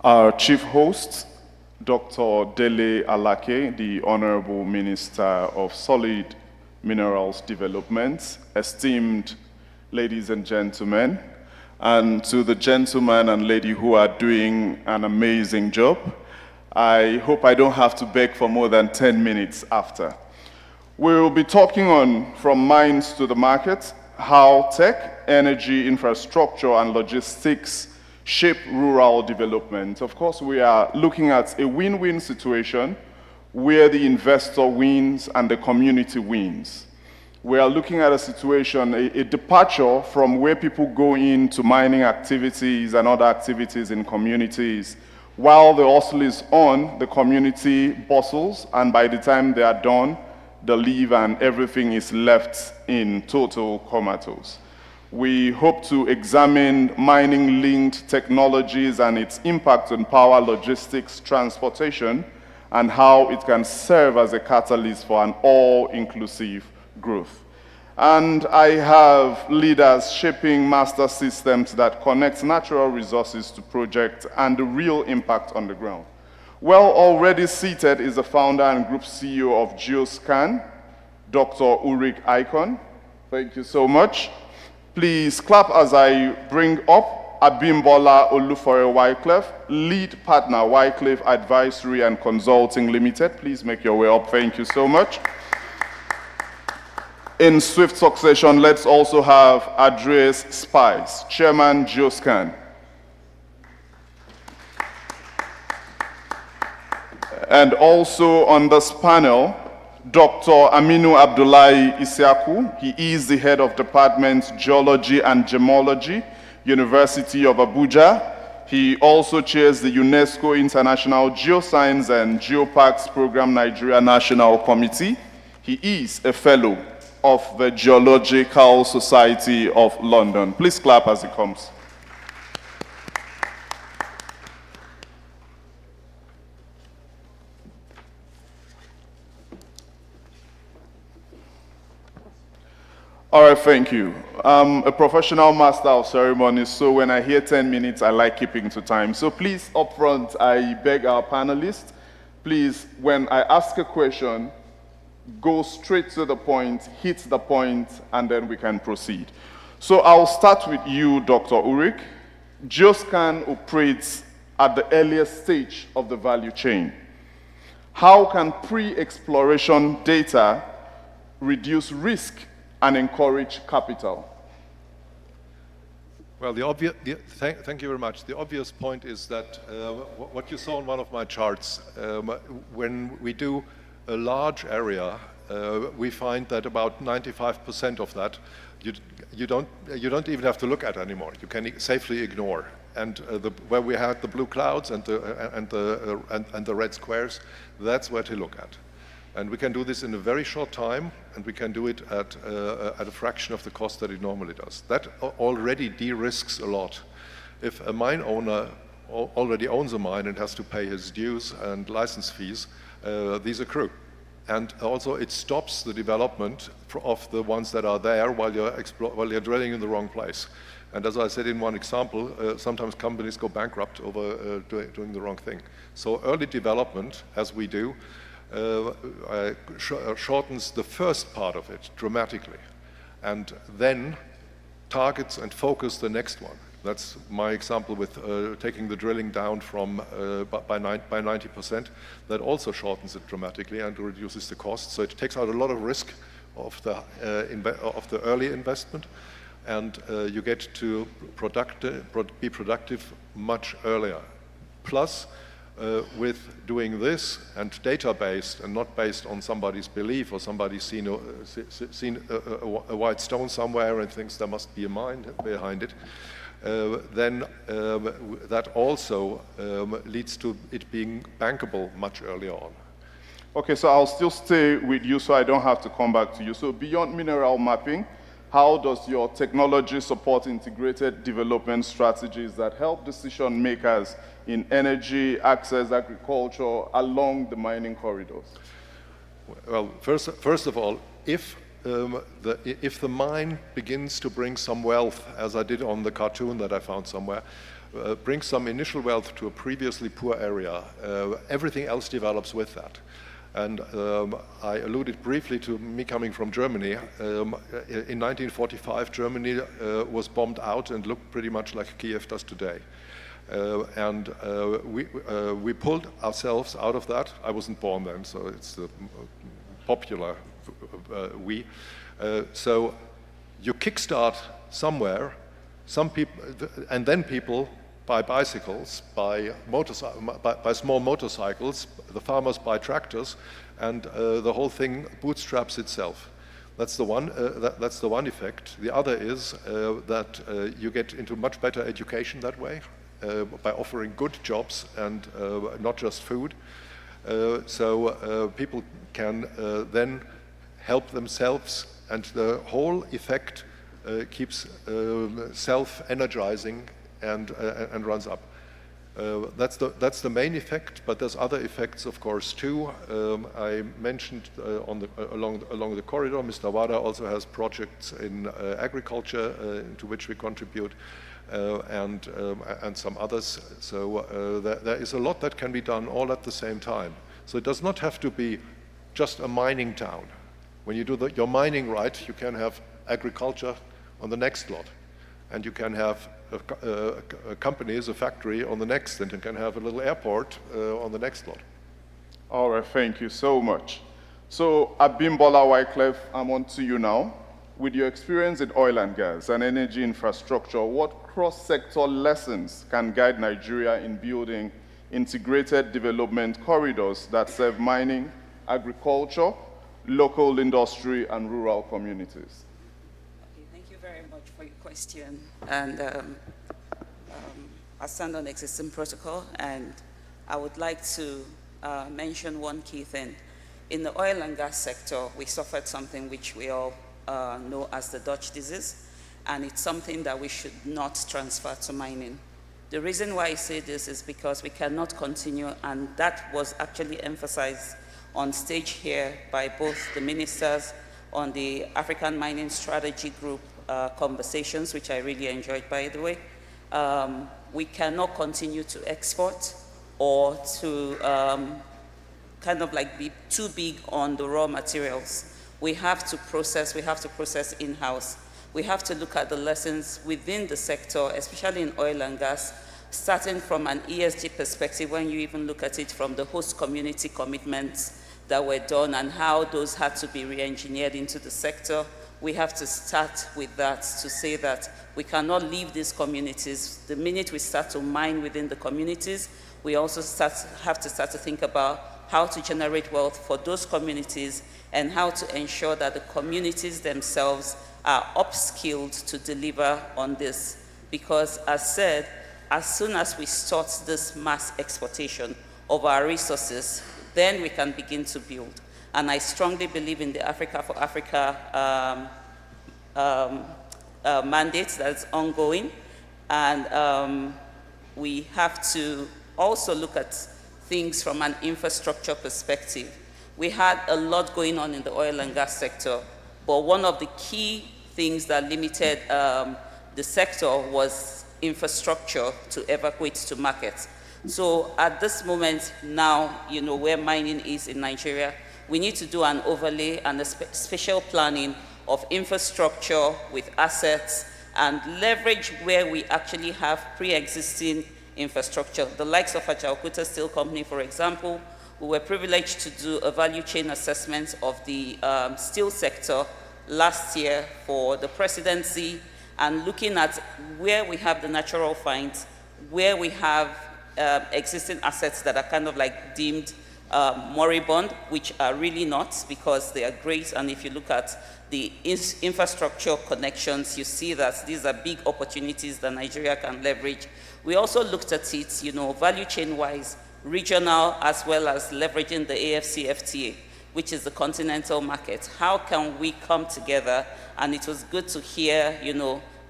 [SPEAKER 16] Our chief host, Dr. Dele Alake, the Honorable Minister of Solid Minerals Development, esteemed ladies and gentlemen, and to the gentleman and lady who are doing an amazing job. I hope I don't have to beg for more than 10 minutes after. We'll be talking on from mines to the market, how tech, energy, infrastructure, and logistics shape rural development. Of course, we are looking at a win-win situation where the investor wins and the community wins. We are looking at a situation, a departure from where people go into mining activities and other activities in communities. While the hustle is on, the community bustles, and by the time they are done, they leave and everything is left in total comatose. We hope to examine mining-linked technologies and its impact on power, logistics, transportation, and how it can serve as a catalyst for an all-inclusive growth. And I have leaders shaping master systems that connect natural resources to projects and the real impact on the ground. Well, already seated is the founder and group CEO of G-Scan, Dr. Ulrich Icon. Thank you so much. Please clap as I bring up Abimbola Olufore Wycliffe, lead partner, Wycliffe Advisory and Consulting Limited. Please make your way up. Thank you so much. In swift succession, let's also have Andreas Spice, Chairman, Geoscan. And also on this panel, Dr. Aminu Abdullahi Isiaku. He is the head of Department Geology and Gemology, University of Abuja. He also chairs the UNESCO International Geoscience and Geoparks Program Nigeria National Committee. He is a fellow of the Geological Society of London. Please clap as he comes. All right, thank you. I'm a professional master of ceremonies, so when I hear 10 minutes, I like keeping to time. So please, up front, I beg our panelists, please, when I ask a question, go straight to the point, hit the point, and then we can proceed. So I'll start with you, Dr. Ulrich. Geoscan operates at the earliest stage of the value chain. How can pre-exploration data reduce risk and encourage capital?
[SPEAKER 15] Well, thank you very much. The obvious point is that what you saw on one of my charts, when we do a large area, we find that about 95% of that you don't even have to look at anymore. You can safely ignore. And where we had the blue clouds and the red squares, that's where to look at. And we can do this in a very short time, and we can do it at a fraction of the cost that it normally does. That already de-risks a lot. If a mine owner already owns a mine and has to pay his dues and license fees, these accrue. And also it stops the development of the ones that are there while you're drilling in the wrong place. And as I said in one example, sometimes companies go bankrupt over doing the wrong thing. So early development, as we do, shortens the first part of it dramatically, and then targets and focus the next one. That's my example with taking the drilling down from by 90%. That also shortens it dramatically and reduces the cost. So it takes out a lot of risk of the early investment, and you get to be productive much earlier. Plus, with doing this and data-based and not based on somebody's belief or somebody's seen a white stone somewhere and thinks there must be a mine behind it, then that also leads to it being bankable much earlier on.
[SPEAKER 16] Okay, so I'll still stay with you so I don't have to come back to you. So beyond mineral mapping, how does your technology support integrated development strategies that help decision makers in energy, access, agriculture, along the mining corridors?
[SPEAKER 15] Well, first of all, if the mine begins to bring some wealth, as I did on the cartoon that I found somewhere, brings some initial wealth to a previously poor area, everything else develops with that. And I alluded briefly to me coming from Germany. In 1945, Germany was bombed out and looked pretty much like Kiev does today. We pulled ourselves out of that. I wasn't born then, so it's the popular we. So you kickstart somewhere, some people, and then people buy bicycles, buy small motorcycles, the farmers buy tractors, and the whole thing bootstraps itself. That's the one. That's the one effect. The other is that you get into much better education that way by offering good jobs and not just food. So people can then help themselves, and the whole effect keeps self-energizing and runs up. That's the main effect, but there's other effects, of course, too. I mentioned along the corridor, Mr. Wada also has projects in agriculture to which we contribute, and some others. So there is a lot that can be done all at the same time. So it does not have to be just a mining town. When you do your mining right, you can have agriculture on the next lot. and you can have a company as a factory on the next, and you can have a little airport on the next lot.
[SPEAKER 16] All right, thank you so much. So, Abimbola Wycliffe, I'm on to you now. With your experience in oil and gas and energy infrastructure, what cross-sector lessons can guide Nigeria in building integrated development corridors that serve mining, agriculture, local industry, and rural communities?
[SPEAKER 17] Okay, thank you very much for your question. And I stand on existing protocol, and I would like to mention one key thing. In the oil and gas sector, we suffered something which we all know as the Dutch disease, and it's something that we should not transfer to mining. The reason why I say this is because we cannot continue, and that was actually emphasized on stage here by both the ministers on the African Mining Strategy Group conversations, which I really enjoyed, by the way. We cannot continue to export or to kind of like be too big on the raw materials. We have to process in-house. We have to look at the lessons within the sector, especially in oil and gas, starting from an ESG perspective, when you even look at it from the host community commitments that were done and how those had to be re-engineered into the sector. We have to start with that to say that we cannot leave these communities. The minute we start to mine within the communities, we also have to start to think about how to generate wealth for those communities and how to ensure that the communities themselves are upskilled to deliver on this. Because as said, as soon as we start this mass exportation of our resources, then we can begin to build. And I strongly believe in the Africa for Africa mandate that's ongoing. And we have to also look at things from an infrastructure perspective. We had a lot going on in the oil and gas sector, but one of the key things that limited the sector was infrastructure to evacuate to markets. So at this moment now, where mining is in Nigeria, we need to do an overlay and a special planning of infrastructure with assets and leverage where we actually have pre-existing infrastructure. The likes of Ajaokuta Steel Company, for example, we were privileged to do a value chain assessment of the steel sector last year for the presidency, and looking at where we have the natural finds, where we have existing assets that are kind of like deemed moribund, which are really not, because they are great. And if you look at the infrastructure connections, you see that these are big opportunities that Nigeria can leverage. We also looked at it, value chain-wise, regional, as well as leveraging the AFCFTA, which is the continental market. How can we come together? And it was good to hear,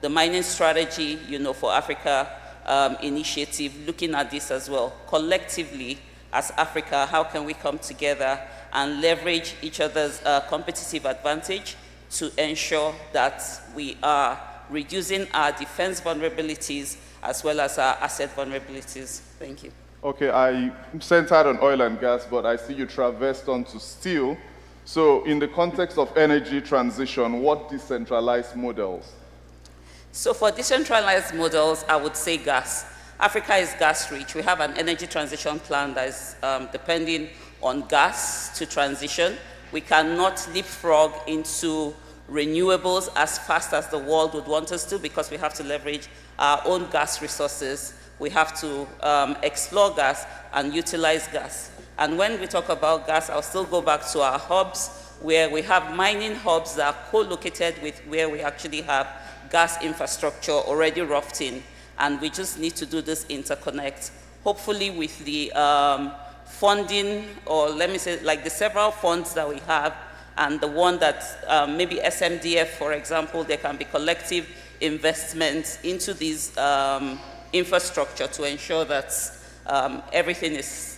[SPEAKER 17] the mining strategy, for Africa initiative, looking at this as well. Collectively, as Africa, how can we come together and leverage each other's competitive advantage to ensure that we are reducing our defense vulnerabilities as well as our asset vulnerabilities? Thank you.
[SPEAKER 16] Okay, I'm centered on oil and gas, but I see you traversed onto steel. So in the context of energy transition, what decentralized models?
[SPEAKER 17] So for decentralized models, I would say gas. Africa is gas rich. We have an energy transition plan that is depending on gas to transition. We cannot leapfrog into renewables as fast as the world would want us to, because we have to leverage our own gas resources. We have to explore gas and utilize gas. And when we talk about gas, I'll still go back to our hubs, where we have mining hubs that are co-located with where we actually have gas infrastructure already roughed in. And we just need to do this interconnect. Hopefully with the funding, or let me say, like the several funds that we have, and the one that maybe SMDF, for example, there can be collective investments into these infrastructure to ensure that everything is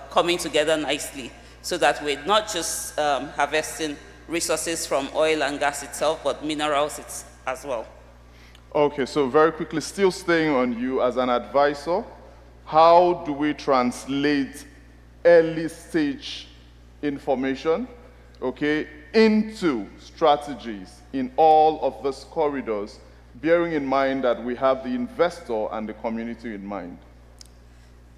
[SPEAKER 17] coming together nicely, so that we're not just harvesting resources from oil and gas itself, but minerals as well.
[SPEAKER 16] Okay, so very quickly, still staying on you as an advisor, how do we translate early stage information, okay, into strategies in all of these corridors bearing in mind that we have the investor and the community in mind?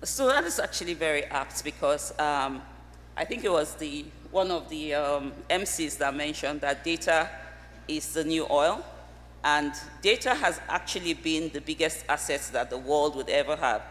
[SPEAKER 17] So that is actually very apt because I think it was one of the MCs that mentioned that data is the new oil, and data has actually been the biggest assets that the world would ever have.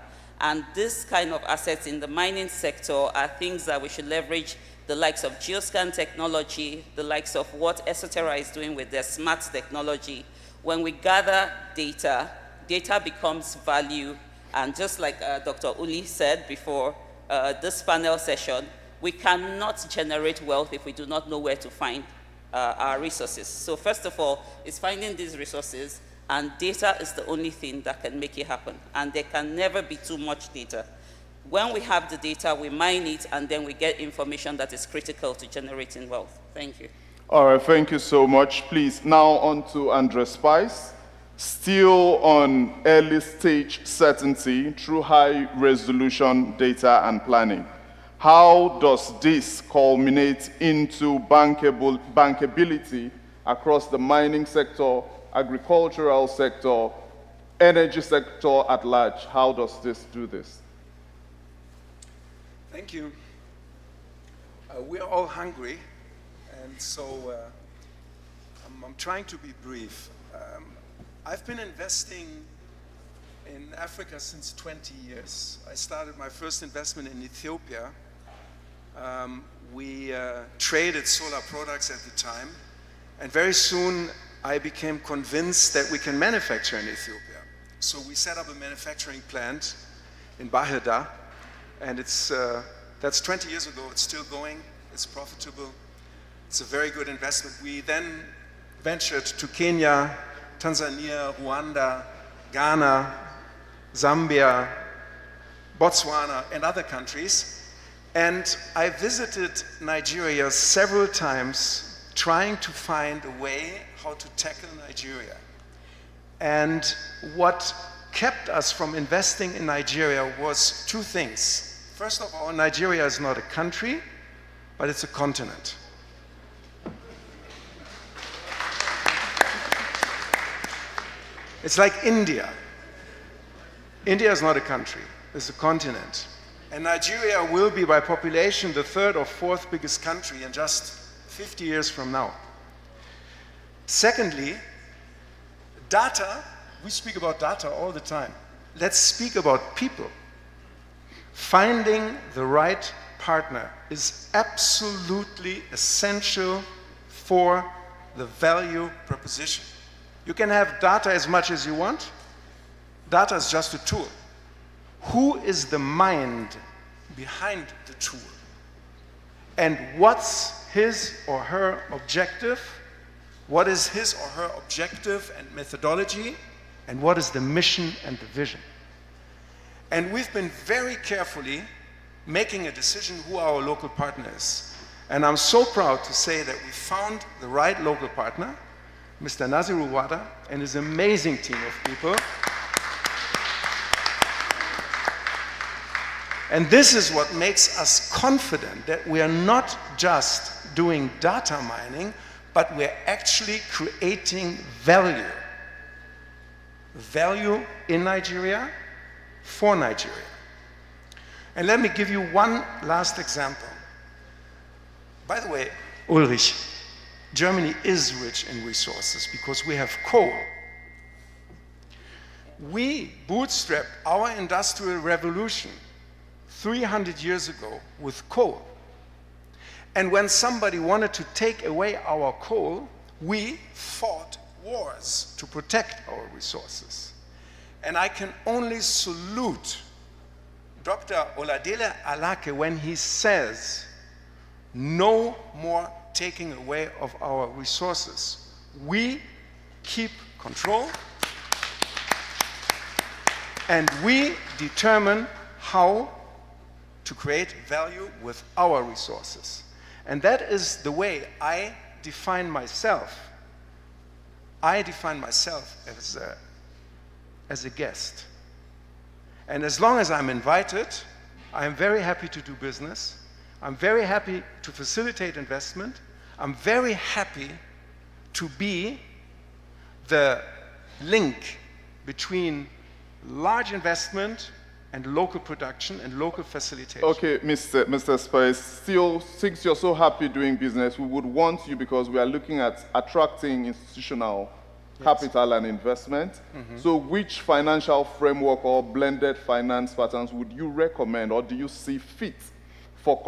[SPEAKER 17] And this kind of assets in the mining sector are things that we should leverage, the likes of geoscan technology, the likes of what Esoterra is doing with their smart technology. When we gather data, data becomes value. And just like Dr. Uli said before this panel session, we cannot generate wealth if we do not know where to find our resources. So first of all, it's finding these resources, and data is the only thing that can make it happen. And there can never be too much data. When we have the data, we mine it, and then we get information that is critical to generating wealth. Thank you.
[SPEAKER 16] All right, thank you so much. Please, now on to Andre Spice. Still on early stage certainty through high resolution data and planning. How does this culminate into bankability across the mining sector, agricultural sector, energy sector at large? How does this do this?
[SPEAKER 18] Thank you. We're all hungry, and so I'm trying to be brief. I've been investing in Africa since 20 years. I started my first investment in Ethiopia. We traded solar products at the time, and very soon I became convinced that we can manufacture in Ethiopia. So we set up a manufacturing plant in Bahida, and that's 20 years ago. It's still going, it's profitable, it's a very good investment. We then ventured to Kenya, Tanzania, Rwanda, Ghana, Zambia, Botswana, and other countries. And I visited Nigeria several times trying to find a way how to tackle Nigeria. And what kept us from investing in Nigeria was two things. First of all, Nigeria is not a country, but it's a continent. It's like India. India is not a country, it's a continent. And Nigeria will be by population the third or fourth biggest country in just 50 years from now. Secondly, data, we speak about data all the time. Let's speak about people. Finding the right partner is absolutely essential for the value proposition. You can have data as much as you want. Data is just a tool. Who is the mind behind the tool? And what's his or her objective? What is his or her objective and methodology? And what is the mission and the vision? And we've been very carefully making a decision who our local partner is. And I'm so proud to say that we found the right local partner, Mr. Naziru Wada, and his amazing team of people. And this is what makes us confident that we are not just doing data mining, but we're actually creating value. Value in Nigeria, for Nigeria. And let me give you one last example. By the way, Ulrich, Germany is rich in resources because we have coal. We bootstrapped our industrial revolution 300 years ago with coal. And when somebody wanted to take away our coal, we fought wars to protect our resources. And I can only salute Dr. Oladele Alake when he says, no more taking away of our resources. We keep control, and we determine how to create value with our resources. And that is the way I define myself. I define myself as a guest. And as long as I'm invited, I'm very happy to do business. I'm very happy to facilitate investment. I'm very happy to be the link between large investment and local production and local facilitation.
[SPEAKER 16] Okay, Mr. Spice, still, since you're so happy doing business, we would want you, because we are looking at attracting institutional capital and investment. So which financial framework or blended finance patterns would you recommend, or do you see fit for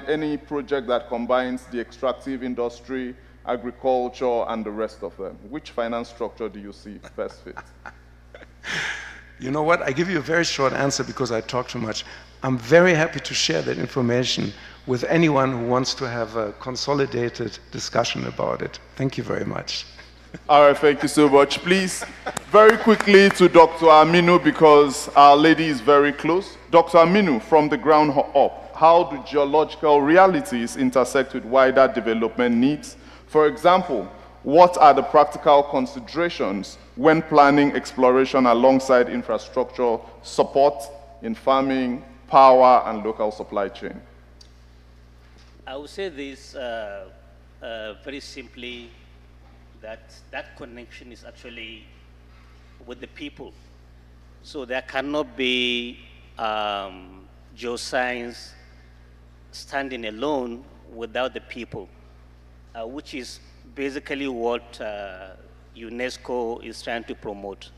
[SPEAKER 16] any project that combines the extractive industry, agriculture, and the rest of them? Which finance structure do you see best fit?
[SPEAKER 18] You know what? I give you a very short answer because I talk too much. I'm very happy to share that information with anyone who wants to have a consolidated discussion about it. Thank you very much.
[SPEAKER 16] All right, thank you so much. Please, very quickly to Dr. Aminu, because our lady is very close. Dr. Aminu, from the ground up, how do geological realities intersect with wider development needs? For example, what are the practical considerations when planning exploration alongside infrastructure support in farming, power, and local supply chain?
[SPEAKER 19] I would say this very simply, that connection is actually with the people. So there cannot be geoscience standing alone without the people, which is basically what UNESCO is trying to promote.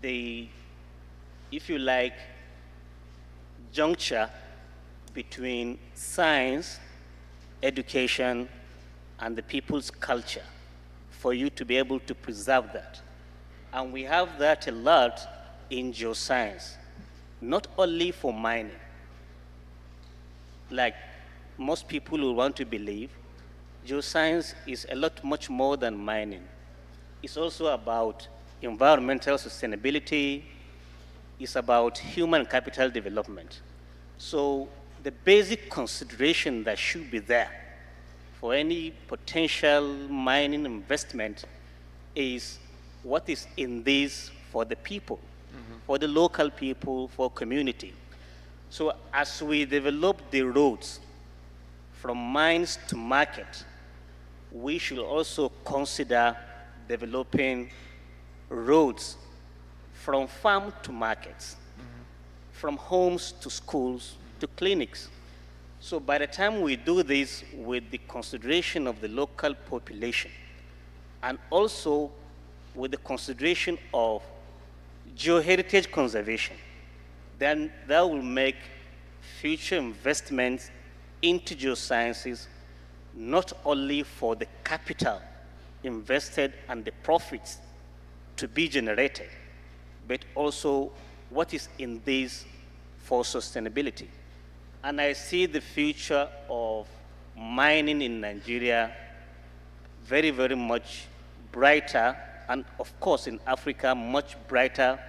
[SPEAKER 19] The, if you like, juncture between science, education, and the people's culture for you to be able to preserve that. And we have that a lot in geoscience, not only for mining. Like most people will want to believe, geoscience is a lot much more than mining. It's also about environmental sustainability. It's about human capital development. So the basic consideration that should be there for any potential mining investment is what is in this for the people, for the local people, for community. So as we develop the roads from mines to market, we should also consider developing roads from farm to markets, from homes to schools to clinics. So by the time we do this with the consideration of the local population, and also with the consideration of geoheritage conservation, then that will make future investments into geosciences not only for the capital invested and the profits to be generated, but also what is in this for sustainability. And I see the future of mining in Nigeria very, very much brighter, and of course in Africa, much brighter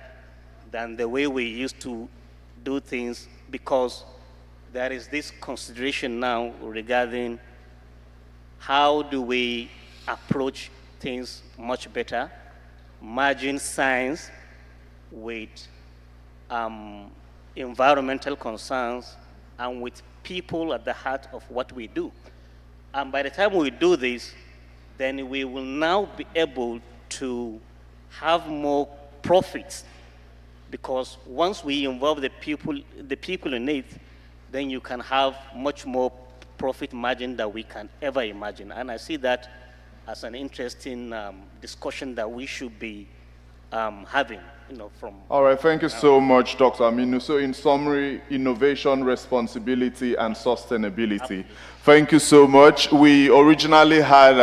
[SPEAKER 19] than the way we used to do things, because there is this consideration now regarding how do we approach things much better, merging science with environmental concerns and with people at the heart of what we do. And by the time we do this, then we will now be able to have more profits, because once we involve the people in it, then you can have much more profit margin than we can ever imagine. And I see that as an interesting discussion that we should be having, from...
[SPEAKER 16] All right, thank you so much, Dr. Aminu. So in summary, innovation, responsibility, and sustainability.
[SPEAKER 19] Absolutely.
[SPEAKER 16] Thank you so much. We originally had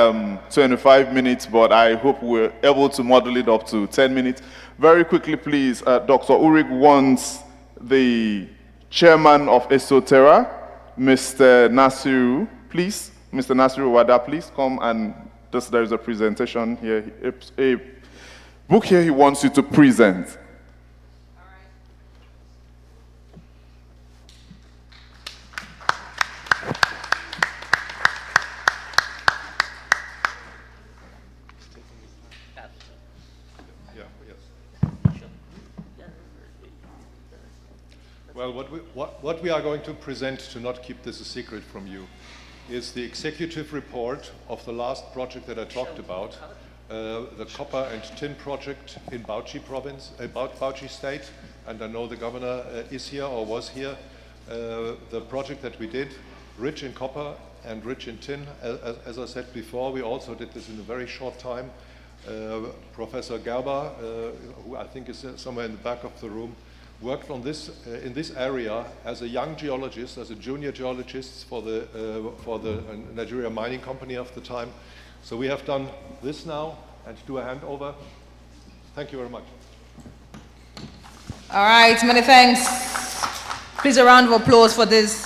[SPEAKER 16] 25 minutes, but I hope we're able to model it up to 10 minutes. Very quickly, please, Dr. Urig wants the chairman of Esoterra, Mr. Nasiru, please. Mr. Nasiru Wada, please come, and there is a presentation here, a book here he wants you to present.
[SPEAKER 15] Well, what we are going to present, to not keep this a secret from you, is the executive report of the last project that I talked about, the copper and tin project in Bauchi province, Bauchi state, and I know the governor is here or was here. The project that we did, rich in copper and rich in tin, as I said before, we also did this in a very short time. Professor Gerber, who I think is somewhere in the back of the room, worked on this in this area as a young geologist, as a junior geologist for the Nigeria Mining Company of the time. So we have done this now and do a handover. Thank you very much.
[SPEAKER 1] All right, many thanks. Please a round of applause for this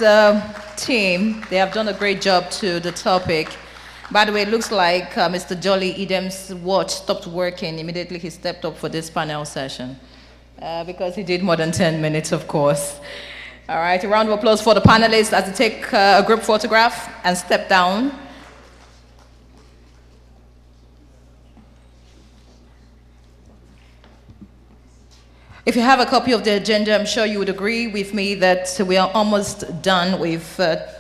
[SPEAKER 1] team. They have done a great job to the topic. By the way, it looks like Mr. Jolly Idem's watch stopped working immediately he stepped up for this panel session because he did more than 10 minutes, of course. All right, a round of applause for the panelists as they take a group photograph and step down. If you have a copy of the agenda, I'm sure you would agree with me that we are almost done with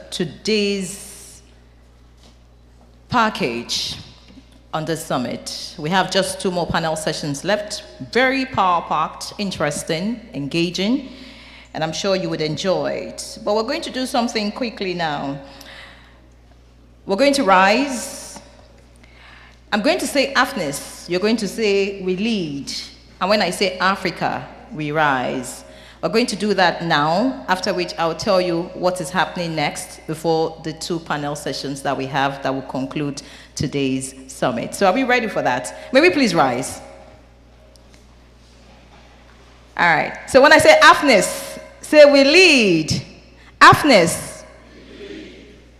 [SPEAKER 1] today's package on the summit. We have just 2 more panel sessions left. Very power-packed, interesting, engaging, and I'm sure you would enjoy it. But we're going to do something quickly now. We're going to rise. I'm going to say Afnis. You're going to say we lead. And when I say Africa, we rise. We're going to do that now, after which I'll tell you what is happening next before the 2 panel sessions that we have that will conclude today's summit. So are we ready for that? May we please rise? All right. So when I say Afnis, say we lead. Afnis.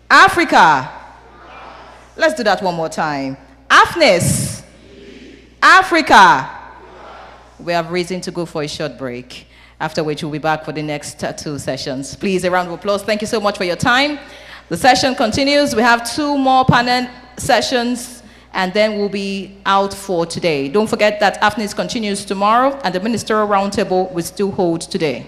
[SPEAKER 1] Africa. Let's do that one more time. Afnis. Africa. We have reason to go for a short break, after which we'll be back for the next 2 sessions. Please, a round of applause. Thank you so much for your time. The session continues. We have 2 more panel sessions, and then we'll be out for today. Don't forget that Afnis continues tomorrow, and the ministerial roundtable will still hold today.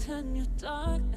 [SPEAKER 20] Turn your dark